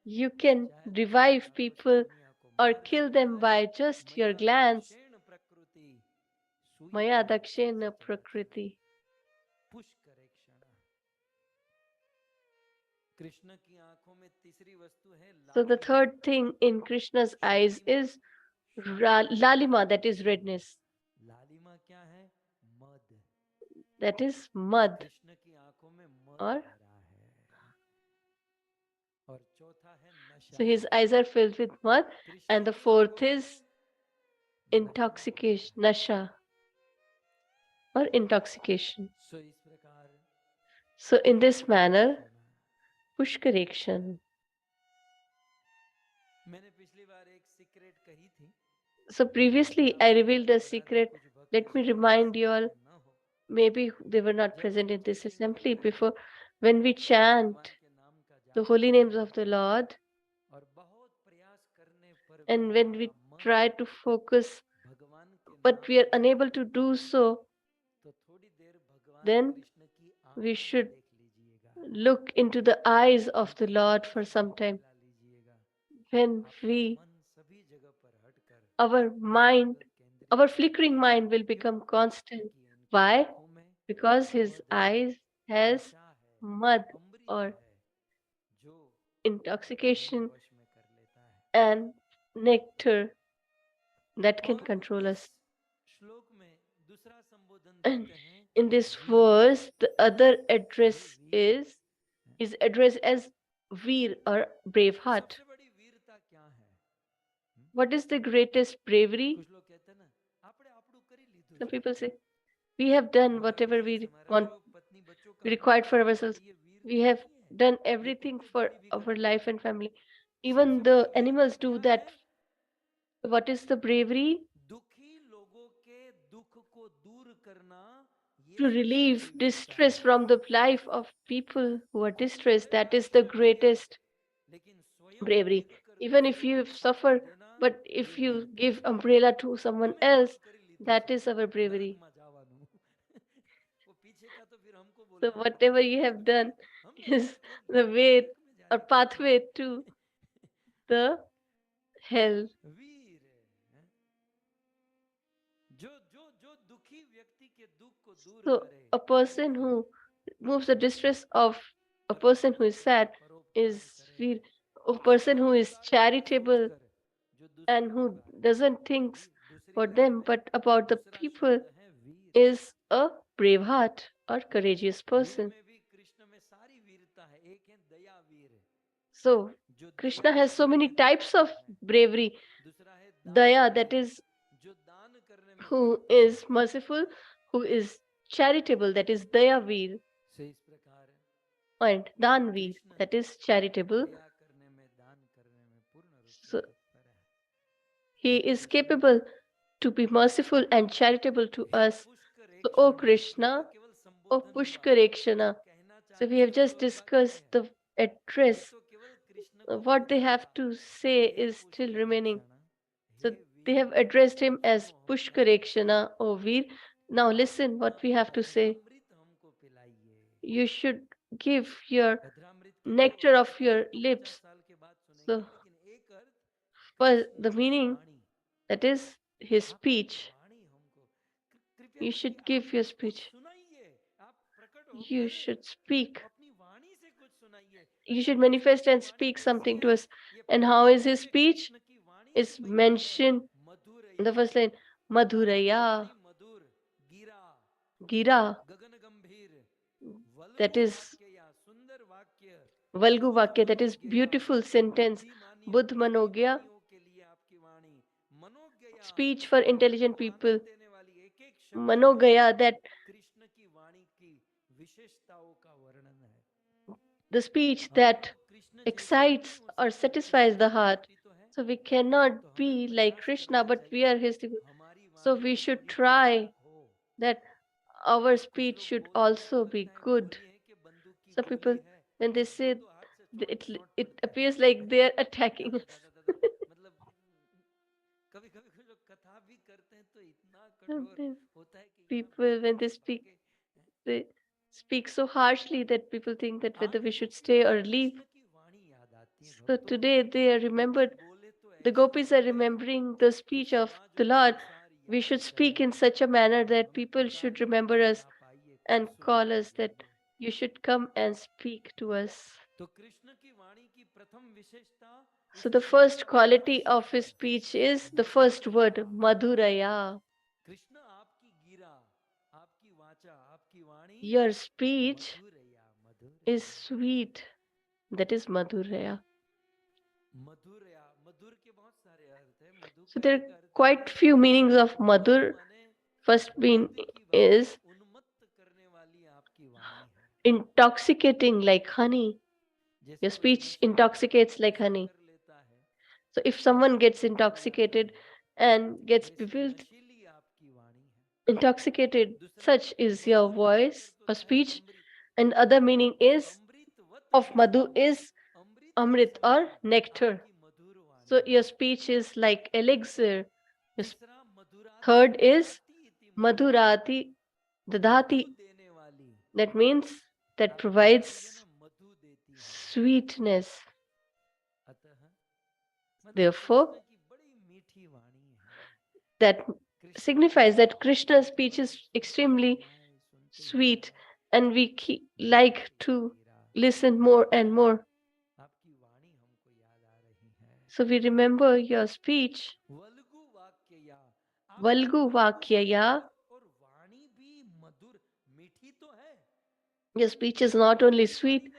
You can revive people or kill them by just your glance. Maya dakshena prakriti. So the third thing in Krishna's eyes is lalima, that is redness. That is mud. Or so his eyes are filled with mud. And the fourth is intoxication, nasha or intoxication. So in this manner, pushkarekshan. So previously I revealed a secret. Let me remind you all, maybe they were not present in this assembly before. When we chant the holy names of the Lord, and when we try to focus, but we are unable to do so, then we should look into the eyes of the Lord for some time. When our mind, our flickering mind will become constant. Why? Because his eyes has mud or intoxication and nectar that can control us. And in this verse, the other address is addressed as Veer or brave heart. What is the greatest bravery? Some people say, we have done whatever we want, required for ourselves. We have done everything for our life and family. Even the animals do that. What is the bravery? To relieve distress from the life of people who are distressed. That is the greatest bravery. Even if you suffer, but if you give umbrella to someone else, that is our bravery. So whatever you have done is the way or pathway to the hell. So a person who moves the distress of a person who is sad is Veer. A person who is charitable and who doesn't think for them but about the people is a brave heart or courageous person. So Krishna has so many types of bravery. Daya, that is who is merciful, who is charitable, that is Dayaveer, and Danveer, that is charitable. So he is capable to be merciful and charitable to us. So, O Krishna, O Pushkarekshana. So we have just discussed the address. What they have to say is still remaining. So they have addressed him as Pushkarekshana, O Veer. Now listen what we have to say. You should give your nectar of your lips. So for the meaning, that is his speech. You should give your speech. You should speak. You should manifest and speak something to us. And how is his speech? Is mentioned in the first line, Madhuraya, Gira. That is Valgu Vakya, that is beautiful sentence. Buddh Manogya, speech for intelligent people. Manogaya, that the speech that excites or satisfies the heart. So we cannot be like Krishna, but we are his devotees. So we should try that our speech should also be good. Some people, when they say, it appears like they are attacking us. Sometimes people, when they speak so harshly that people think that whether we should stay or leave. So today they are remembered, the gopis are remembering the speech of the Lord. We should speak in such a manner that people should remember us and call us that you should come and speak to us. So the first quality of his speech is the first word, Madhuraya. Your speech is sweet. That is Madhuraya. So there are quite few meanings of Madhur. First being is intoxicating like honey. Your speech intoxicates like honey. So if someone gets intoxicated and gets bewildered, intoxicated, such is your voice or speech. And other meaning is of Madhu is Amrit or nectar. So your speech is like elixir. Third is Madhurati Dadhati. That means that provides मधु देती है। sweetness. अतः मतलब Therefore, Krishna की बड़ी मीठी वाणी है। that Krishna signifies that Krishna's speech is extremely sweet, and we like to listen more and more. आपकी वाणी हमको याद आ रही है। So we remember your speech. वल्गु वाक्यया, आप Valgu वल्गु Vakyaya. और वाणी भी मधुर मीठी तो है। Your speech is not only sweet,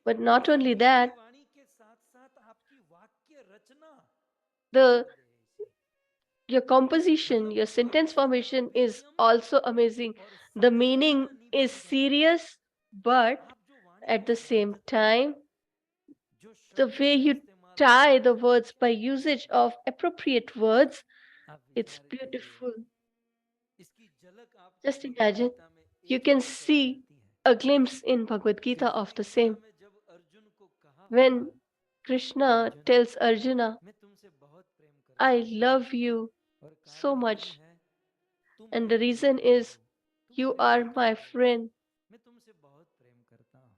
but not only that, मीठी वाणी के साथ साथ आपकी वाक्य रचना the your composition, your sentence formation is also amazing. The meaning is serious, but आप जो वाणी at the का same प्रयोग करते time, हैं, जो the शब्दों way का you इस्तेमाल tie करते the हैं, words by usage of appropriate words, आप it's विचार कीजिए। beautiful. इसकी झलक आपको Just भगवद imagine, गीता में you एक can जगह पर see मिलती है। a glimpse in Bhagavad Gita Krishna of ने the गीता same. में जब अर्जुन को कहा When होगा, Krishna अर्जुन, tells Arjuna, मैं तुमसे बहुत प्रेम करता I हूँ love you और so कारण much, यही है, तुम and the मेरे reason मित्र is हो, तुम you मेरे are साथी my हो, friend, मैं तुमसे बहुत प्रेम करता हूँ।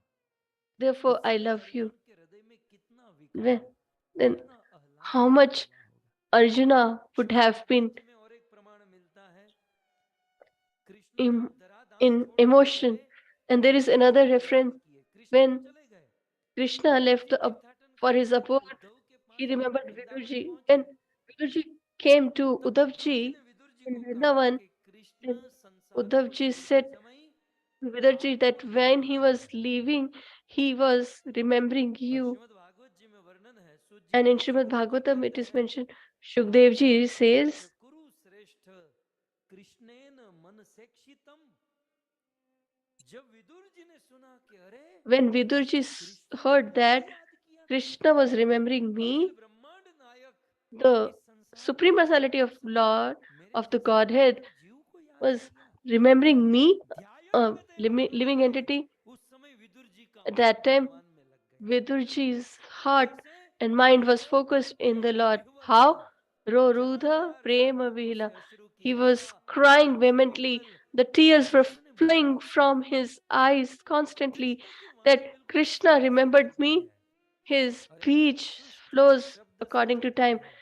therefore उस I समय love you. अर्जुन के हृदय में कितना विकार, When, then कितना आह्लाद how पैदा much हुआ होगा। Arjuna would Shrimad have been Bhagavat में और एक प्रमाण मिलता है, कृष्ण in, जब धराधाम in छोड़ करके emotion. गए, And there is Uddhav another जी को reference याद किए, कृष्ण when तो चले गए, Krishna उद्धव left जी तीर्थाटन for करने his के लिए abode, उद्धव के पास he आए, remembered वृंदावन Vidurji. पहुंचे। When Vidurji came to तब Uddhav उद्धव जी ji ने विदुर जी in को कहा Vrindavan, कि कृष्ण then संसार Uddhav को ji छोड़ते said समय to Vidurji that आपको when याद he किया was है। leaving, he was remembering और you. श्रीमद् भागवत जी में वर्णन है, सूत जी And in कहते, Srimad Sukhdev ji Bhagavatam, it कहते is हैं, mentioned, Shukdev ji says, कुरु श्रेष्ठ कृष्णेन मन सेक्षितम। जब विदुर जी ने सुना कि अरे when Vidurji कृष्ण ने heard मुझे that याद किया, Krishna was remembering Akhil me, ब्रह्मांड नायक, the इस संसार को supreme personality छोड़ते of समय Lord मेरे of the जैसे Godhead निर्बल जीव को याद was किया, remembering me, ध्यायन a गते living मनोरथे। entity. उस समय विदुर जी का At मन that time, भगवान में लग गया। Vidurji's heart कैसे? and mind was row focused in the Prem Lord. Vihwal, How? Ro जहाँ Rudha प्यार Prema जाता Vihila. उसे अश्रु की He was धारा, crying आंख से vehemently. Vihwal. The tears were Krishna ने flowing बताया, from his eyes constantly Krishna की that वाणी बिल्कुल Krishna समय से remembered चलती me. है His और एकदम speech सुष्ठु flows शब्द से according to चलती time. है।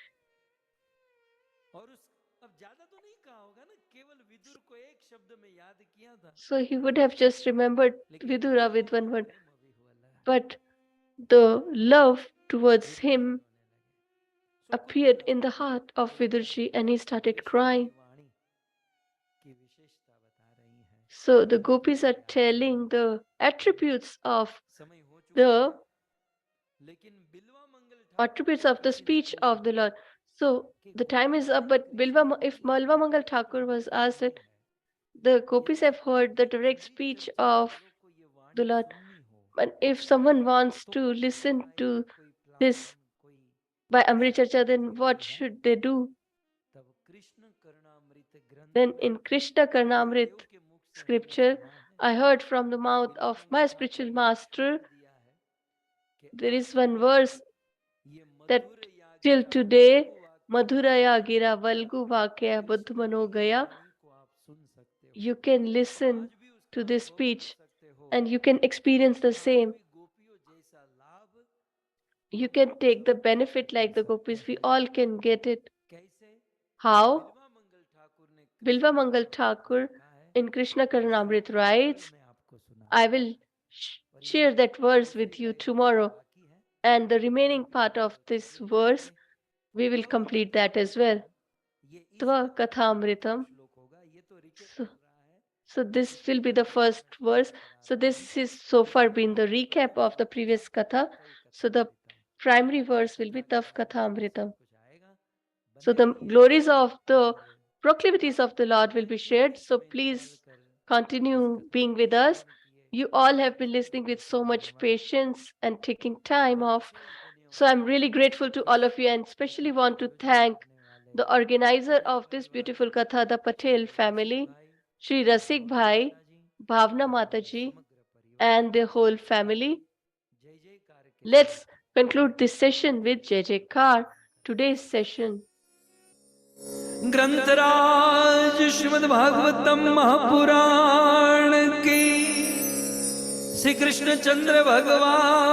और उस अब ज्यादा तो नहीं कहा होगा ना, केवल विदुर को एक शब्द में याद किया था, So he would have just remembered लेकिन Vidura row with one word. Prem Vihwal, But the love towards Vidur ji him रोने लगे। सो कुल appeared मिला in the के heart of Bhagavad Vidurji Gita and he Krishna started की crying. वाणी की विशेषता बता रही है। So the हमें gopis उनको are याद telling करना। the attributes of समय हो चुका है, the लेकिन बिल्वा मंगल ठाकुर attributes ने of the आपसे भी speech of पूछा the Lord. So कि the time is up, गोपियां but कृष्ण if की Malva Mangal direct Thakur was वाणी asked सुननी that है, the gopis यदि have heard the आपको direct गीत speech चर्चा of वालों को ये the वाणी Lord, सुननी हो, but if someone wants तो to कोई listen उपाय, to कोई this प्लान, कोई by ऐसा Amrit Charcha, करना then what जरूरी है। should they do? तब कृष्ण करुणामृत ग्रंथ Then में in Krishna गुरुदेव Karnamrit के मुख से मैंने scripture, सुना है, I heard from the mouth Bilwa of Mangal my Thakur spiritual ने master, छोड़ दिया है कि there आज is one भी verse ये that मधुर या till गिरा today, वल्गु वाक्य या Madhuraya Gira Valgu Vakya Krishna Buddhamano की Gaya, वाणी को आप सुन सकते हो, you can listen आज भी उसका to this अनुभव कर speech सकते हो, and you can experience the आज same. भी गोपियों जैसा लाभ You हम can take the सब benefit प्राप्त like कर the सकते gopis. We हैं। all can get it. कैसे? How? बिल्वा मंगल ठाकुर ने Bilva कृष्ण Mangal करुणामृत Thakur में लिखा है, in Krishna परसों Karnamrit कल writes, मैं आपको सुना I will और share ये that verse दूसरी with you लाइन अभी tomorrow, बाकी है, and the remaining Gopi part of गीत this शुरू verse, करेंगे। we will तव complete that as कथामृतम, well. ये इस Tva कथा का प्रथम Kathamritam. श्लोक होगा, ये तो रिकेप So, चल रहा है, so this will पिछली be the कथा को first मैं verse. समाप्त करा So रहा this हूँ। is so far इसका been the प्रथम recap श्लोक of the आपका previous katha. तव So the कथामृतम, primary verse will be कथा के Tav बारे में और सब Kathamritam. कुछ आएगा, So बने the रहिए glories of the और proclivities of the Lord will थोड़े be थोड़े shared. So समय please निकाल कर इस continue कथा being को with us. श्रवण किए। You all have been बहुत listening with बहुत so much धन्यवाद। patience and taking time और off. विशेष So I'm धन्यवाद really grateful to all of you and इस especially कथा का want to आयोजन thank करने वाले the organizer Patel of this परिवार, beautiful katha, the Shri Patel Rasik family, भाई, Shri Rasik भावना Bhai, माता जी Bhavna और उनका Mataji, समग्र परिवार। and their whole आइए family. जय जयकार के Let's साथ conclude this session with Jai Jaikar. Today's session. ग्रंथराज Shrimad Bhagavatam Mahapuran की श्री कृष्ण चंद्र भगवान